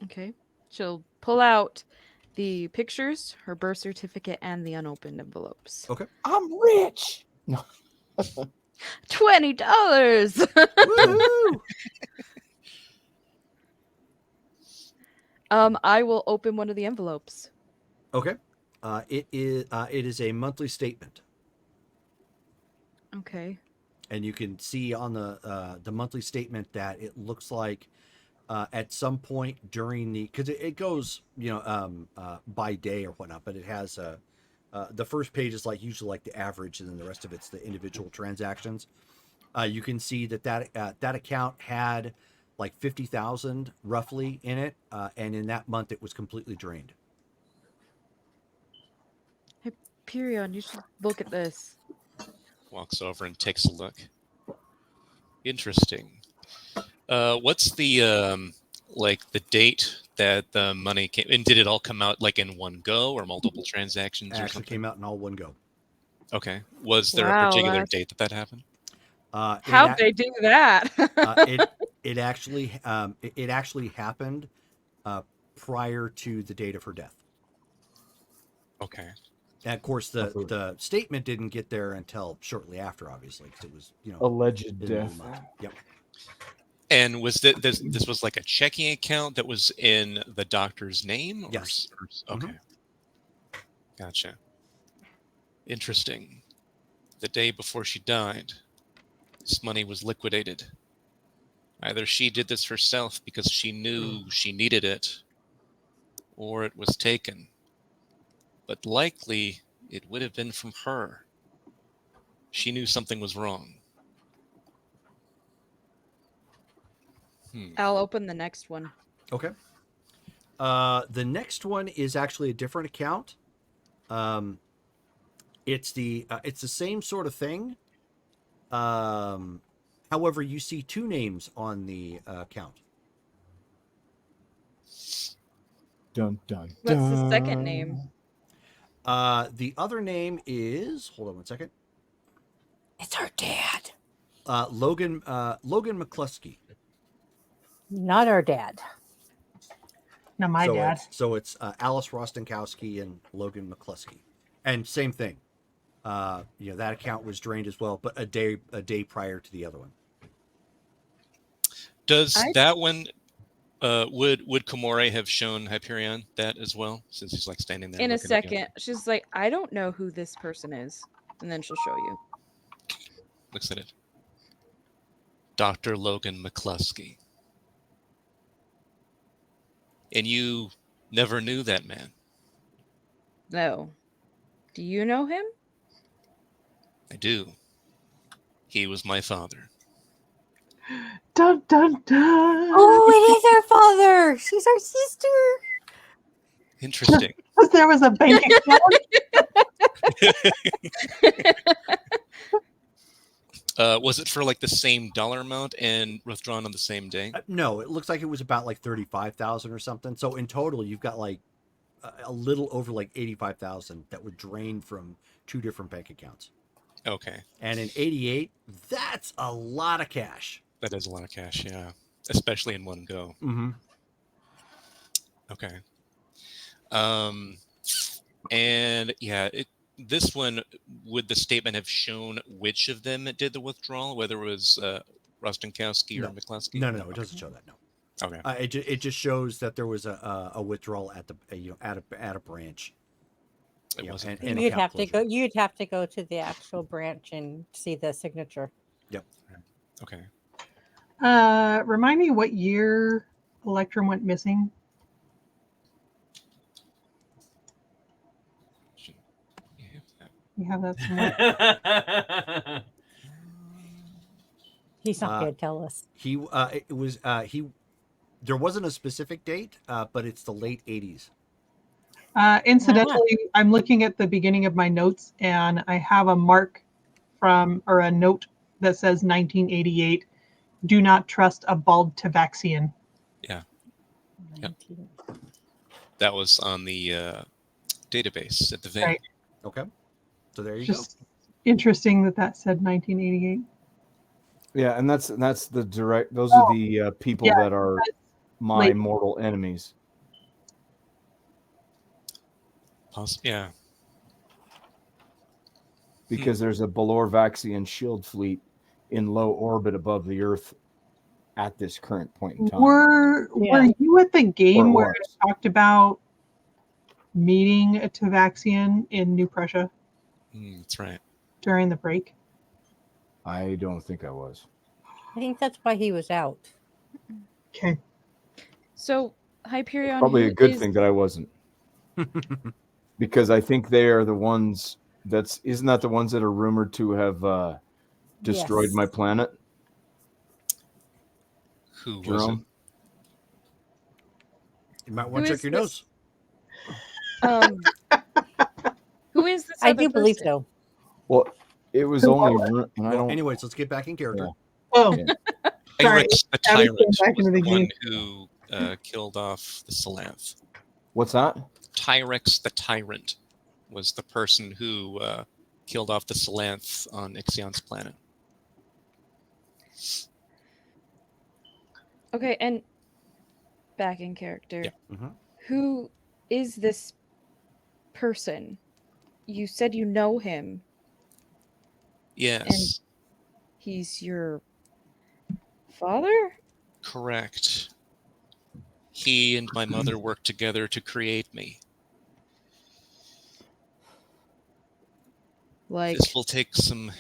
Speaker 4: Okay. She'll pull out the pictures, her birth certificate, and the unopened envelopes.
Speaker 5: Okay.
Speaker 9: I'm rich. No.
Speaker 4: $20.
Speaker 5: Woo!
Speaker 4: I will open one of the envelopes.
Speaker 5: Okay. It is a monthly statement.
Speaker 4: Okay.
Speaker 5: And you can see on the monthly statement that it looks like at some point during because it goes by day or whatnot, but it has the first page is usually the average, and then the rest of it's the individual transactions. You can see that account had like 50,000 roughly in it, and in that month it was completely drained.
Speaker 4: Hey, Perion, you should look at this.
Speaker 8: Walks over and takes a look. Interesting. What's the the date that the money came? And did it all come out in one go, or multiple transactions?
Speaker 5: It actually came out in all one go.
Speaker 8: Okay. Was there a particular date that happened?
Speaker 4: How'd they do that?
Speaker 5: It actually happened prior to the date of her death.
Speaker 8: Okay.
Speaker 5: And of course, the statement didn't get there until shortly after, obviously, because it was
Speaker 9: alleged death.
Speaker 5: Yep.
Speaker 8: And was this was like a checking account that was in the doctor's name?
Speaker 5: Yes.
Speaker 8: Okay. Mm-hmm. Gotcha. Interesting. The day before she died, this money was liquidated. Either she did this herself because she knew she needed it, or it was taken. But likely, it would have been from her. She knew something was wrong.
Speaker 4: I'll open the next one.
Speaker 5: Okay. The next one is actually a different account. It's the same sort of thing. However, you see two names on the account.
Speaker 9: Dun dun.
Speaker 4: What's the second name?
Speaker 5: The other name is, hold on one second.
Speaker 7: It's our dad.
Speaker 5: Logan McCluskey.
Speaker 7: Not our dad.
Speaker 2: No, my dad.
Speaker 5: It's Alice Rostenkowski and Logan McCluskey, and same thing. That account was drained as well, but a day prior to the other one.
Speaker 8: Does that one? Would Komore have shown Hyperion that as well, since he's standing there?
Speaker 4: In a second, she's like, I don't know who this person is, and then she'll show you.
Speaker 8: Looks at it. Dr. Logan McCluskey. And you never knew that man?
Speaker 4: No. Do you know him?
Speaker 8: I do. He was my father.
Speaker 2: Dun dun dun.
Speaker 7: Oh, it is our father. She's our sister.
Speaker 8: Interesting.
Speaker 2: Because there was a bank account.
Speaker 8: Was it for the same dollar amount and withdrawn on the same day?
Speaker 5: No, it looks like it was about 35,000 or something. So in total, you've got a little over 85,000 that were drained from two different bank accounts.
Speaker 8: Okay.
Speaker 5: And in 88, that's a lot of cash.
Speaker 8: That is a lot of cash, yeah. Especially in one go.
Speaker 5: Mm-hmm.
Speaker 8: Okay. And yeah, this one, would the statement have shown which of them it did the withdrawal, whether it was Rostenkowski or McCluskey?
Speaker 5: No, it doesn't show that. No.
Speaker 8: Okay.
Speaker 5: It just shows that there was a withdrawal at the at a branch.
Speaker 8: It wasn't.
Speaker 7: You'd have to go. You'd have to go to the actual branch and see the signature.
Speaker 5: Yep.
Speaker 8: Okay.
Speaker 2: Remind me what year Electrum went missing. We have that somewhere.
Speaker 7: He's not going to tell us.
Speaker 5: There wasn't a specific date, but it's the late 80s.
Speaker 2: Incidentally, I'm looking at the beginning of my notes, and I have a mark or a note that says 1988. Do not trust a bald Tabaxian.
Speaker 8: Yeah. Yep. That was on the database at the vein.
Speaker 2: Right.
Speaker 5: Okay. So there you
Speaker 2: Just interesting that said 1988.
Speaker 3: Yeah, and that's the direct. Those are the people that are my mortal enemies.
Speaker 8: Yeah.
Speaker 3: Because there's a Balorvaxian shield fleet in low orbit above the Earth at this current point in time.
Speaker 2: Were you at the game where it talked about meeting a Tabaxian in New Prussia?
Speaker 8: That's right.
Speaker 2: During the break?
Speaker 3: I don't think I was.
Speaker 7: I think that's why he was out.
Speaker 2: Okay.
Speaker 4: So, Hyperion,
Speaker 3: Probably a good thing that I wasn't. Because I think they are the ones isn't that the ones that are rumored to have destroyed my planet?
Speaker 8: Who
Speaker 3: Jerome?
Speaker 8: was it?
Speaker 5: You might want to check your notes.
Speaker 4: Who is this?
Speaker 7: I do believe so.
Speaker 3: Well, it was only.
Speaker 5: Anyways, let's get back in character.
Speaker 3: Yeah.
Speaker 2: Oh,
Speaker 8: sorry. The tyrant
Speaker 2: back
Speaker 8: was
Speaker 2: into the
Speaker 8: the one
Speaker 2: game.
Speaker 8: who killed off the Salanth.
Speaker 3: What's that?
Speaker 8: Tyrex the Tyrant was the person who killed off the Salanth on Ixion's planet.
Speaker 4: Okay, and back in character.
Speaker 8: Yeah.
Speaker 5: Mm-hmm.
Speaker 4: Who is this person? You said you know him.
Speaker 8: Yes.
Speaker 4: And he's your father?
Speaker 8: Correct. He and my mother worked together to create me. This will take some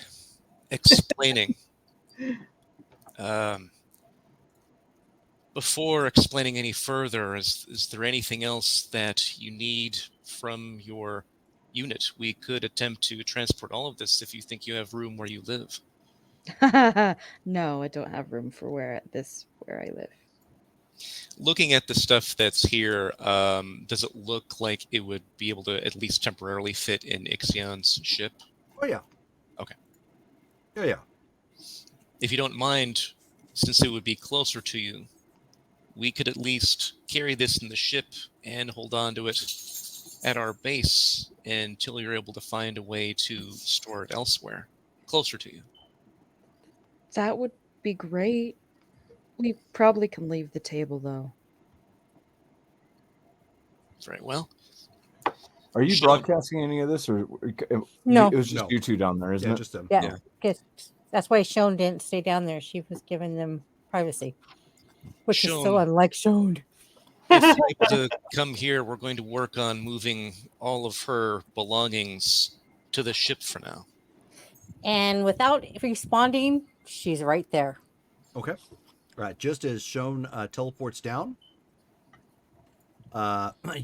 Speaker 8: explaining. Before explaining any further, is there anything else that you need from your unit? We could attempt to transport all of this if you think you have room where you live.
Speaker 4: No, I don't have room for where I live.
Speaker 8: Looking at the stuff that's here, does it look like it would be able to at least temporarily fit in Ixion's ship?
Speaker 5: Oh, yeah.
Speaker 8: Okay.
Speaker 5: Yeah.
Speaker 8: If you don't mind, since it would be closer to you, we could at least carry this in the ship and hold on to it at our base until you're able to find a way to store it elsewhere, closer to you.
Speaker 4: That would be great. We probably can leave the table, though.
Speaker 8: Very well.
Speaker 3: Are you broadcasting any of this, or
Speaker 7: No?
Speaker 3: It was just you two down there, isn't it?
Speaker 5: Just them.
Speaker 7: Yeah. That's why Shone didn't stay down there. She was giving them privacy, which is so unlike Shone.
Speaker 8: If you're able to come here, we're going to work on moving all of her belongings to the ship for now.
Speaker 7: And without responding, she's right there.
Speaker 5: Okay. All right. Just as Shone teleports down,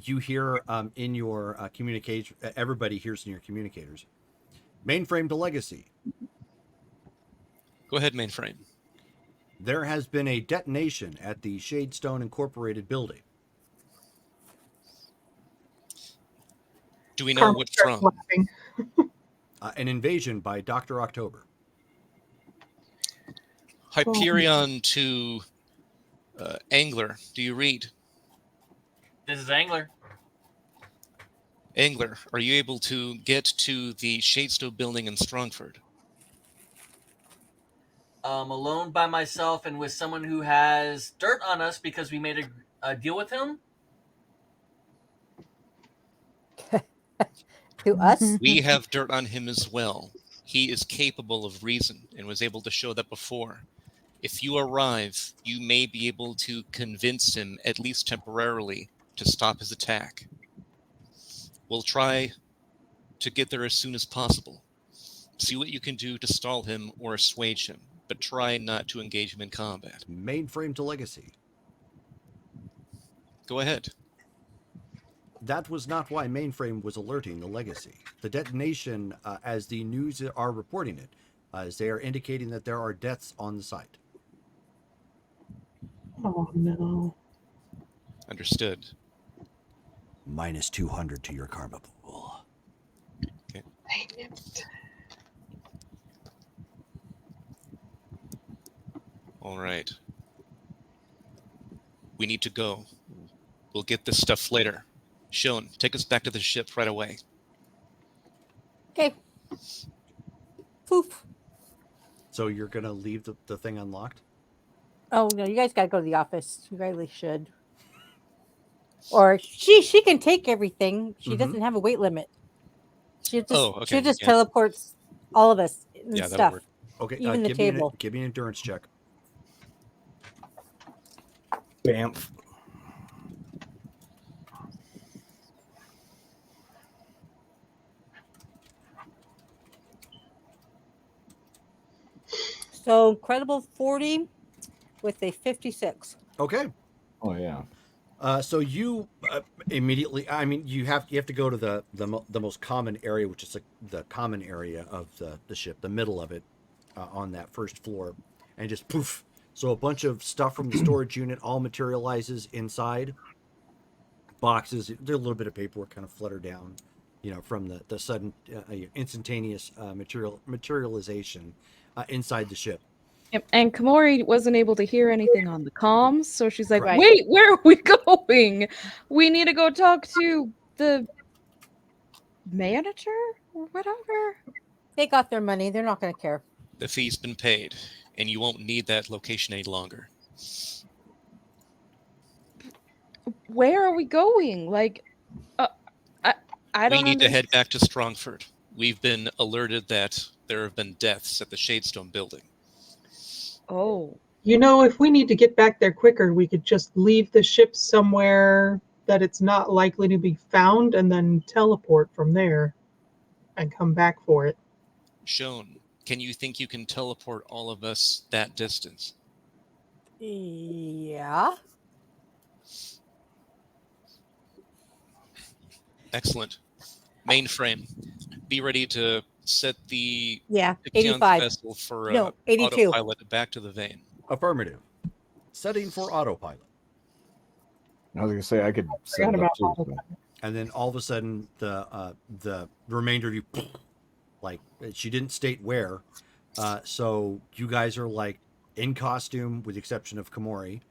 Speaker 5: you hear in your communication, everybody hears in your communicators, mainframe to legacy.
Speaker 8: Go ahead, mainframe.
Speaker 5: There has been a detonation at the Shadestone Incorporated building.
Speaker 8: Do we know what from?
Speaker 5: An invasion by Dr. October.
Speaker 8: Hyperion to Angler. Do you read?
Speaker 6: This is Angler.
Speaker 8: Angler, are you able to get to the Shadestone building in Strongford?
Speaker 6: Alone by myself and with someone who has dirt on us because we made a deal with him.
Speaker 7: To us?
Speaker 8: We have dirt on him as well. He is capable of reason and was able to show that before. If you arrive, you may be able to convince him, at least temporarily, to stop his attack. We'll try to get there as soon as possible. See what you can do to stall him or assuage him, but try not to engage him in combat.
Speaker 5: Mainframe to legacy.
Speaker 8: Go ahead.
Speaker 5: that was not why Mainframe was alerting the Legacy. The detonation, as the news are reporting it, as they are indicating that there are deaths on the site.
Speaker 2: Oh no.
Speaker 8: Understood.
Speaker 5: Minus 200 to your karma pool.
Speaker 8: Okay.
Speaker 2: Dang it.
Speaker 8: All right. We need to go. We'll get this stuff later. Shone, take us back to the ship right away.
Speaker 7: Okay. Poof.
Speaker 5: So you're going to leave the thing unlocked?
Speaker 7: Oh no, you guys gotta go to the office. You really should. Or she can take everything. She doesn't have a weight limit. She just teleports all of us and
Speaker 8: that'll
Speaker 7: stuff.
Speaker 8: work.
Speaker 5: Okay,
Speaker 7: Even the table.
Speaker 5: Give me an endurance check.
Speaker 9: Bamf.
Speaker 7: So incredible 40 with a 56.
Speaker 5: Okay.
Speaker 9: Oh yeah.
Speaker 5: So you immediately. I mean, you have to go to the most common area, which is the common area of the ship, the middle of it, on that first floor, and just poof. So a bunch of stuff from the storage unit all materializes inside. Boxes. There's a little bit of paperwork kind of flutter down, from the sudden instantaneous materialization inside the ship.
Speaker 4: And Komori wasn't able to hear anything on the comms, so she's like,
Speaker 7: Right.
Speaker 4: wait, where are we going? We need to go talk to the manager or whatever.
Speaker 7: They got their money. They're not going to care.
Speaker 8: The fee's been paid, and you won't need that location any longer.
Speaker 4: Where are we going? Like, I don't
Speaker 8: We need to head
Speaker 4: understand.
Speaker 8: back to Strongford. We've been alerted that there have been deaths at the Shadestone building.
Speaker 4: Oh.
Speaker 2: If we need to get back there quicker, we could just leave the ship somewhere that it's not likely to be found and then teleport from there and come back for it.
Speaker 8: Shone, can you think you can teleport all of us that distance?
Speaker 7: Yeah.
Speaker 8: Excellent. Mainframe, be ready to set the
Speaker 7: Yeah.
Speaker 8: Ixion
Speaker 7: 85.
Speaker 8: vessel for
Speaker 7: No, 82.
Speaker 8: autopilot back to the vein.
Speaker 5: Affirmative. Setting for autopilot.
Speaker 9: I was gonna say I could set it up too. So.
Speaker 5: And then all of a sudden, the remainder of you, like, she didn't state where, so you guys are like in costume, with the exception of Komori,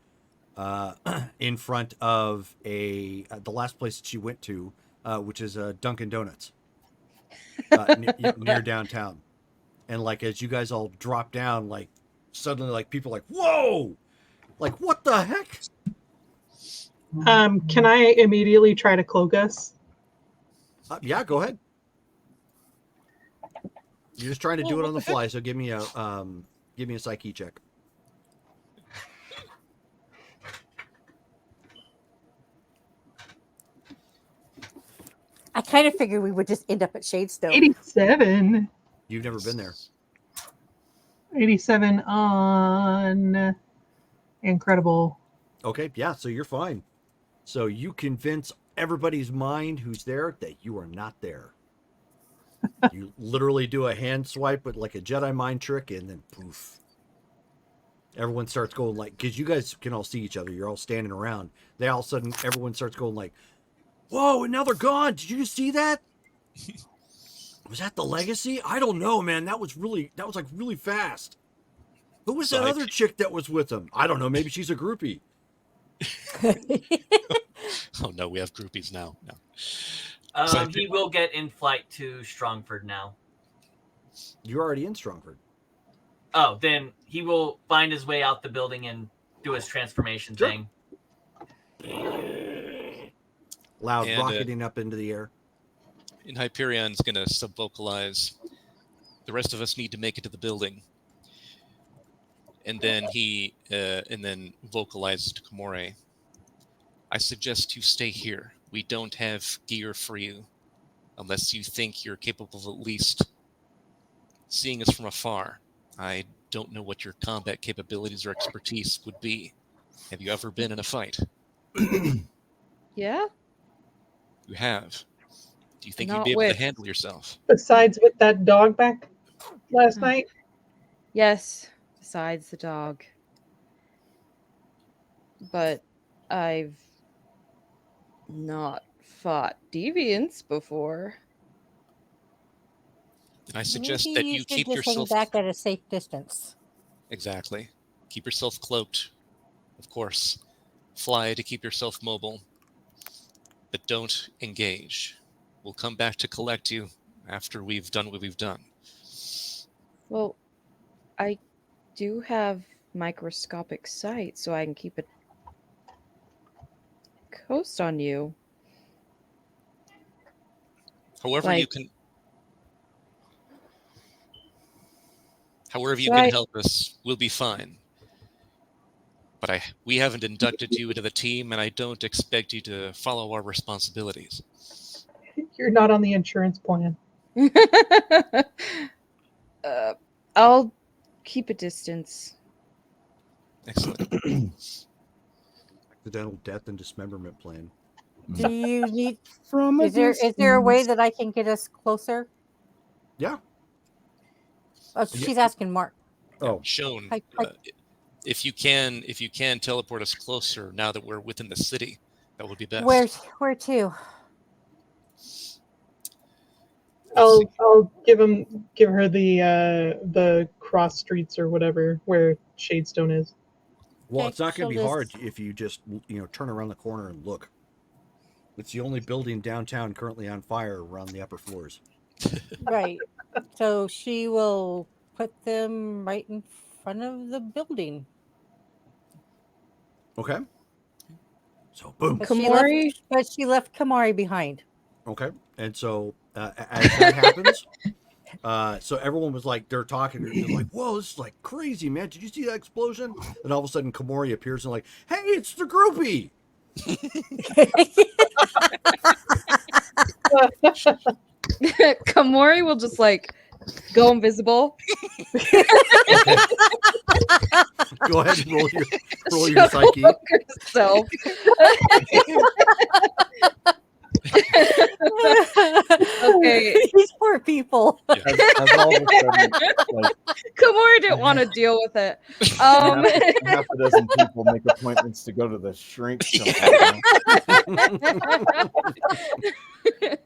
Speaker 5: in front of the last place that she went to, which is Dunkin' Donuts, near downtown. And like as you guys all drop down, like suddenly, like people are like, whoa, like what the heck?
Speaker 2: Can I immediately try to cloak us?
Speaker 5: Yeah, go ahead. You're just trying to do it on the fly, so give me a psyche check.
Speaker 7: I kind of figured we would just end up at Shadestone.
Speaker 2: 87.
Speaker 5: You've never been there.
Speaker 2: 87 on Incredible.
Speaker 5: Okay, yeah, so you're fine. So you convince everybody's mind who's there that you are not there. You literally do a hand swipe with like a Jedi mind trick, and then poof. Everyone starts going like, because you guys can all see each other. You're all standing around. They all of a sudden, everyone starts going like, whoa, and now they're gone. Did you see that? Was that the Legacy? I don't know, man. That was like really fast. Who was that other chick that was with them? I don't know. Maybe she's a groupie.
Speaker 8: Oh no, we have groupies now. No.
Speaker 6: He will get in flight to Strongford now.
Speaker 5: You're already in Strongford.
Speaker 6: Oh, then he will find his way out the building and do his transformation thing.
Speaker 5: Loud rocketing up into the air.
Speaker 8: And Hyperion's going to sub-vocalize. The rest of us need to make it to the building. And then he vocalizes to Komori. I suggest you stay here. We don't have gear for you, unless you think you're capable of at least seeing us from afar. I don't know what your combat capabilities or expertise would be. Have you ever been in a fight?
Speaker 4: Yeah?
Speaker 8: You have. Do you think you'd
Speaker 4: Not
Speaker 8: be able
Speaker 4: with-
Speaker 8: to handle yourself?
Speaker 2: Besides with that dog back last night.
Speaker 4: Yes, besides the dog. But I've not fought deviants before.
Speaker 8: Then I suggest
Speaker 7: Maybe
Speaker 8: that
Speaker 7: you
Speaker 8: you
Speaker 7: should
Speaker 8: keep
Speaker 7: just hang
Speaker 8: yourself
Speaker 7: back at a safe distance.
Speaker 8: exactly. Keep yourself cloaked, of course. Fly to keep yourself mobile, but don't engage. We'll come back to collect you after we've done what we've done.
Speaker 4: Well, I do have microscopic sight, so I can keep a coast on you.
Speaker 8: However you
Speaker 4: Like-
Speaker 8: can However you
Speaker 4: So
Speaker 8: can
Speaker 4: I-
Speaker 8: help us, we'll be fine. But we haven't inducted you into the team, and I don't expect you to follow our responsibilities.
Speaker 2: You're not on the insurance plan.
Speaker 4: I'll keep a distance.
Speaker 8: Excellent.
Speaker 5: Accidental death and dismemberment plan.
Speaker 7: Do you need?
Speaker 9: From a
Speaker 7: Is there a way
Speaker 9: distance.
Speaker 7: that I can get us closer?
Speaker 5: Yeah.
Speaker 7: Oh, she's asking Mark.
Speaker 5: Oh,
Speaker 8: Shown.
Speaker 7: Hi-
Speaker 8: If you can teleport us closer now that we're within the city, that would be best.
Speaker 7: Where to?
Speaker 2: I'll give her the cross streets or whatever where Shadestone is.
Speaker 5: well,
Speaker 7: Okay,
Speaker 5: it's not going to
Speaker 7: so
Speaker 5: be hard
Speaker 7: this-
Speaker 5: if you just turn around the corner and look. It's the only building downtown currently on fire around the upper floors.
Speaker 7: Right. So she will put them right in front of the building.
Speaker 5: Okay. So boom.
Speaker 7: But she left Kamari behind.
Speaker 5: Okay. And so as that happens, so everyone was like, they're talking, they're like, whoa, this is like crazy, man. Did you see that explosion? And all of a sudden Kamori appears and like, hey, it's the groupie.
Speaker 4: Kamori will just like go invisible.
Speaker 5: Go ahead and roll your psyche.
Speaker 4: Herself. Okay.
Speaker 7: These poor people.
Speaker 9: As all of a sudden, like,
Speaker 4: Kamori didn't want to deal with it.
Speaker 9: half a dozen people make appointments to go to the shrink shop.
Speaker 4: The
Speaker 9: It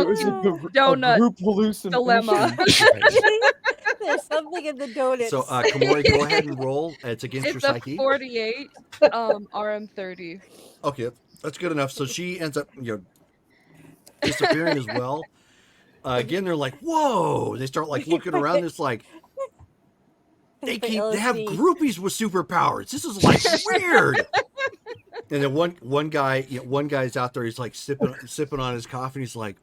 Speaker 9: was a
Speaker 4: donut
Speaker 9: group hallucination.
Speaker 4: dilemma.
Speaker 7: There's something in the donuts.
Speaker 5: So Kamori, go ahead and roll. It's against your
Speaker 4: It's a
Speaker 5: psyche.
Speaker 4: 48 RM 30.
Speaker 5: Okay, that's good enough. So she ends up, disappearing as well. Again, they're like, "Whoa!" They start like looking around. It's like they have groupies with superpowers. This is like weird. And then one guy's out there. He's like sipping on his coffee. And he's like,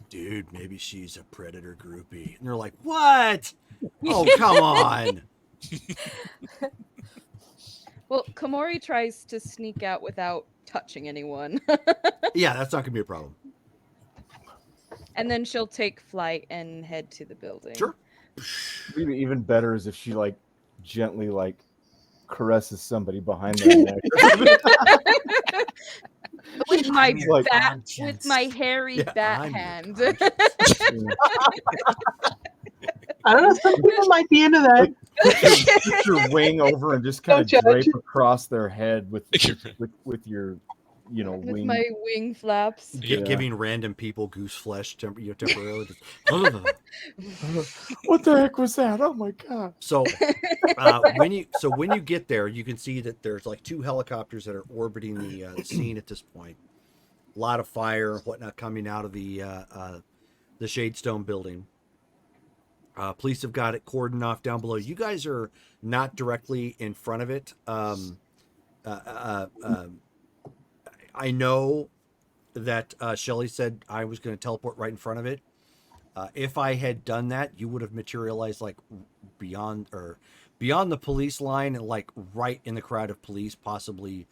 Speaker 5: "Dude, maybe she's a predator groupie." And they're like, "What? Oh, come on!"
Speaker 4: Well, Kamori tries to sneak out without touching anyone.
Speaker 5: Yeah, that's not gonna be a problem.
Speaker 4: And then she'll take flight and head to the building.
Speaker 5: Sure.
Speaker 9: Maybe even better is if she like gently like caresses somebody behind their neck.
Speaker 4: With my
Speaker 9: Like-
Speaker 4: with my hairy bat
Speaker 5: I'm your
Speaker 4: hand.
Speaker 2: I don't know. Some people might be into that.
Speaker 9: Put your wing over and just kind of
Speaker 2: Don't judge.
Speaker 9: drape across their head with your
Speaker 4: With
Speaker 9: wing.
Speaker 4: my wing flaps.
Speaker 9: Yeah.
Speaker 5: Giving random people goose flesh temporarily. Just,
Speaker 9: What the heck was that? Oh my god!
Speaker 5: So when you get there, you can see that there's like 2 helicopters that are orbiting the scene at this point. A lot of fire and whatnot coming out of the Shadestone building. Police have got it cordoned off down below. You guys are not directly in front of it. I know that Shelly said I was going to teleport right in front of it. If I had done that, you would have materialized like beyond the police line and like right in the crowd of police, possibly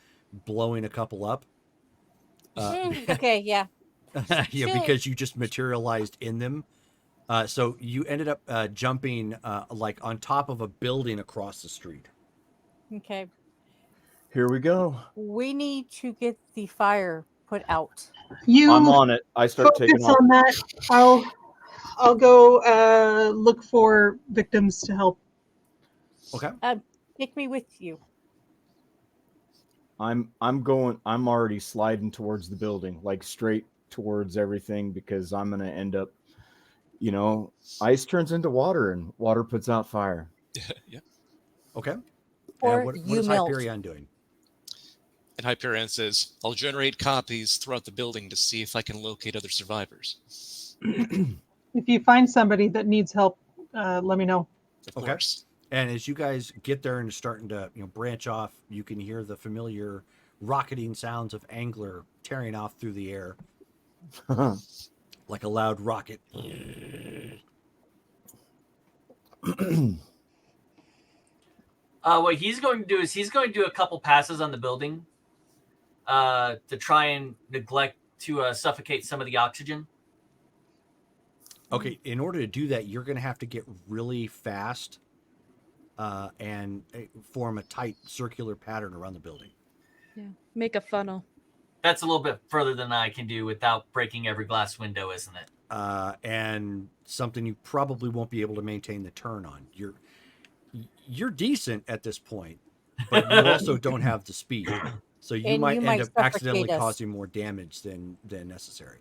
Speaker 5: blowing a couple up.
Speaker 7: Okay, yeah.
Speaker 5: Yeah,
Speaker 7: Sure.
Speaker 5: because you just materialized in them. So you ended up jumping like on top of a building across the street.
Speaker 7: Okay.
Speaker 9: Here we go.
Speaker 7: We need to get the fire put out?
Speaker 2: You
Speaker 3: I'm on it. I start taking
Speaker 2: focus
Speaker 3: off.
Speaker 2: on that. I'll go look for victims to help.
Speaker 5: Okay.
Speaker 7: Take me with you.
Speaker 3: I'm already sliding towards the building, like straight towards everything, because I'm gonna end up, ice turns into water and water puts out fire.
Speaker 8: Yeah.
Speaker 5: Okay.
Speaker 7: Or
Speaker 5: And what
Speaker 7: you
Speaker 5: is
Speaker 7: melt.
Speaker 5: Hyperion doing?
Speaker 8: And Hyperion says, I'll generate copies throughout the building to see if I can locate other survivors.
Speaker 2: If you find somebody that needs help, let me know.
Speaker 8: Of
Speaker 5: Okay.
Speaker 8: course.
Speaker 5: And as you guys get there and are starting to branch off, you can hear the familiar rocketing sounds of Angler tearing off through the air like a loud rocket.
Speaker 6: What he's going to do is he's going to do a couple passes on the building to try and neglect to suffocate some of the oxygen.
Speaker 5: Okay, in order to do that, you're going to have to get really fast and form a tight circular pattern around the building.
Speaker 4: Yeah. Make a funnel.
Speaker 6: That's a little bit further than I can do without breaking every glass window, isn't it?
Speaker 5: And something you probably won't be able to maintain the turn on. You're decent at this point, but you also don't have the speed. So you
Speaker 7: And
Speaker 5: might
Speaker 7: you
Speaker 5: end
Speaker 7: might
Speaker 5: up accidentally
Speaker 7: suffocate us.
Speaker 5: causing more damage than necessary.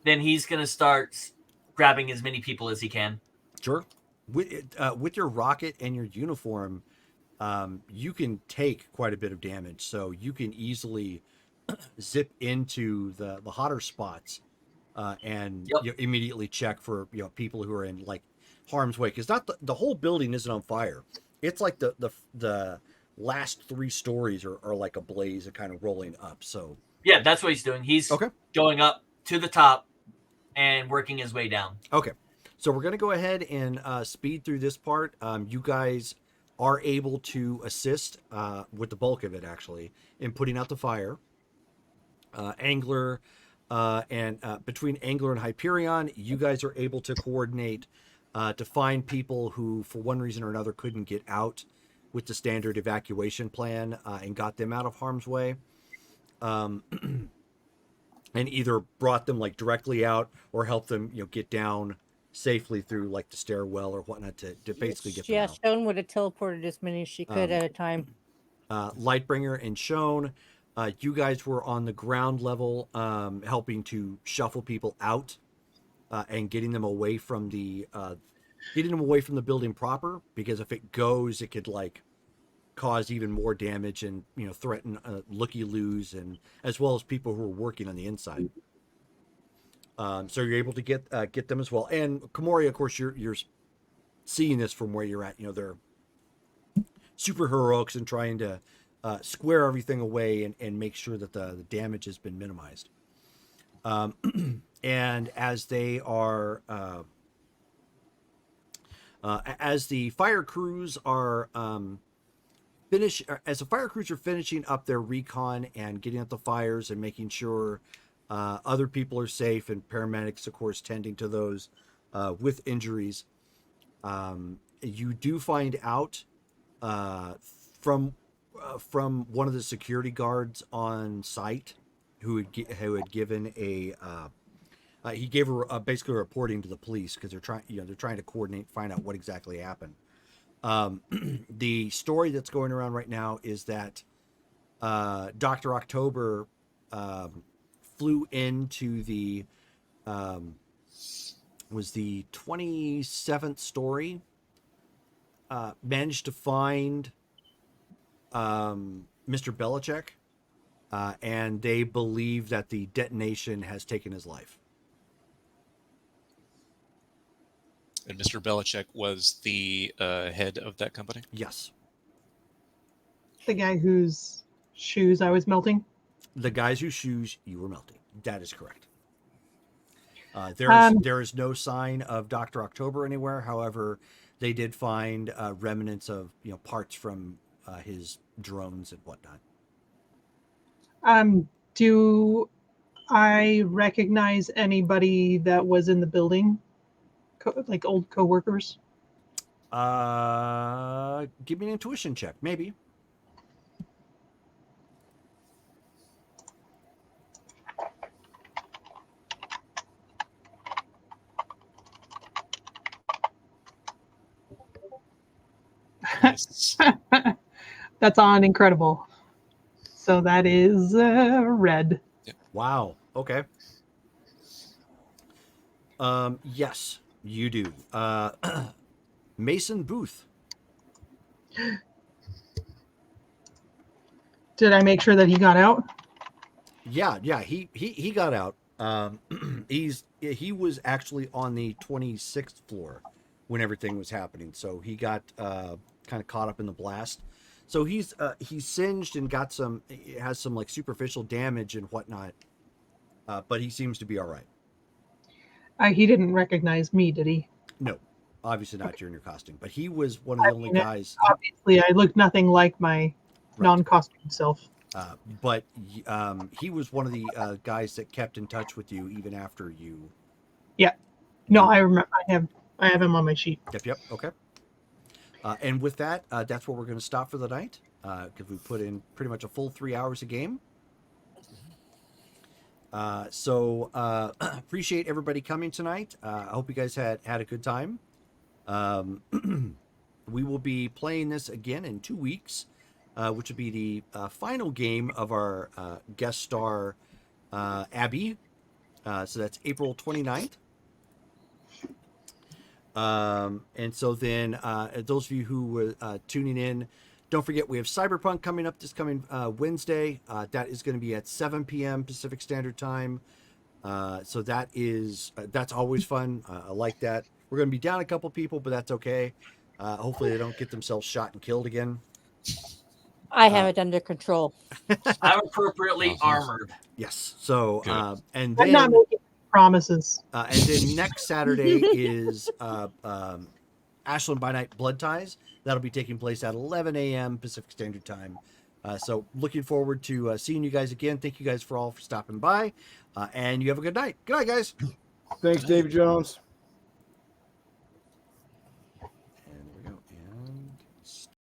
Speaker 6: Then he's going to start grabbing as many people as he can.
Speaker 5: Sure. With your rocket and your uniform, you can take quite a bit of damage. So you can easily zip into the hotter spots and
Speaker 6: Yep.
Speaker 5: immediately check for people who are in like harm's way, because not the whole building isn't on fire. It's like the last 3 stories are like a blaze and kind of rolling up. So
Speaker 6: Yeah, that's what he's doing. He's
Speaker 5: okay.
Speaker 6: going up to the top and working his way down.
Speaker 5: Okay, so we're going to go ahead and speed through this part. You guys are able to assist with the bulk of it, actually, in putting out the fire. Angler and between Angler and Hyperion, you guys are able to coordinate to find people who, for one reason or another, couldn't get out with the standard evacuation plan and got them out of harm's way. And either brought them like directly out or helped them, get down safely through like the stairwell or whatnot to basically get them out.
Speaker 7: Stone would have teleported as many as she could at a time.
Speaker 5: Lightbringer and Shone, you guys were on the ground level, helping to shuffle people out and getting them away from the building proper, because if it goes, it could like cause even more damage and threaten looky-loos and as well as people who are working on the inside. So you're able to get them as well. And Komori, of course, you're seeing this from where you're at. They're super heroics and trying to square everything away and make sure that the damage has been minimized. And as they are, as the fire crews are finishing up their recon and getting up the fires and making sure other people are safe, and paramedics, of course, tending to those with injuries, you do find out from one of the security guards on site who had given he gave basically reporting to the police, because they're trying to coordinate, find out what exactly happened. The story that's going around right now is that Dr. October flew into the was the 27th story, managed to find Mr. Belichick, and they believe that the detonation has taken his life.
Speaker 8: And Mr. Belichick was the head of that company?
Speaker 5: Yes.
Speaker 2: The guy whose shoes I was melting.
Speaker 5: The guys whose shoes you were melting. That is correct. There is no sign of Dr. October anywhere. However, they did find remnants of parts from his drones and whatnot.
Speaker 2: Do I recognize anybody that was in the building? Like old coworkers?
Speaker 5: Give me an intuition check, maybe.
Speaker 2: That's on Incredible. So that is red.
Speaker 5: Wow. Okay. Yes, you do. Mason Booth.
Speaker 2: Did I make sure that he got out?
Speaker 5: Yeah, he got out. He was actually on the 26th floor when everything was happening, so he got kind of caught up in the blast. So he's singed and got has some like superficial damage and whatnot, but he seems to be all right.
Speaker 2: He didn't recognize me, did he?
Speaker 5: No, obviously not during your costume, but he was one of the only guys.
Speaker 2: Obviously, I look nothing like my non-costume self.
Speaker 5: But he was one of the guys that kept in touch with you even after you.
Speaker 2: Yeah. No, I remember. I have him on my sheet.
Speaker 5: Yep. Okay. And with that, that's where we're going to stop for the night because we put in pretty much a full 3 hours a game. So appreciate everybody coming tonight. I hope you guys had a good time. We will be playing this again in 2 weeks, which will be the final game of our guest star, Abby. So that's April 29th. And so then those of you who were tuning in, don't forget we have Cyberpunk coming up this coming Wednesday. That is going to be at 7 p.m. Pacific Standard Time. So that's always fun. I like that. We're going to be down a couple people, but that's okay. Hopefully they don't get themselves shot and killed again.
Speaker 7: I have it under control.
Speaker 6: I'm appropriately armored.
Speaker 5: Yes. So and
Speaker 2: I'm not
Speaker 5: then
Speaker 2: making promises.
Speaker 5: and then next Saturday is Ashland by Night Blood Ties. That'll be taking place at 11 a.m. Pacific Standard Time. So looking forward to seeing you guys again. Thank you guys for stopping by. And you have a good night. Good night, guys.
Speaker 9: Thanks, David Jones.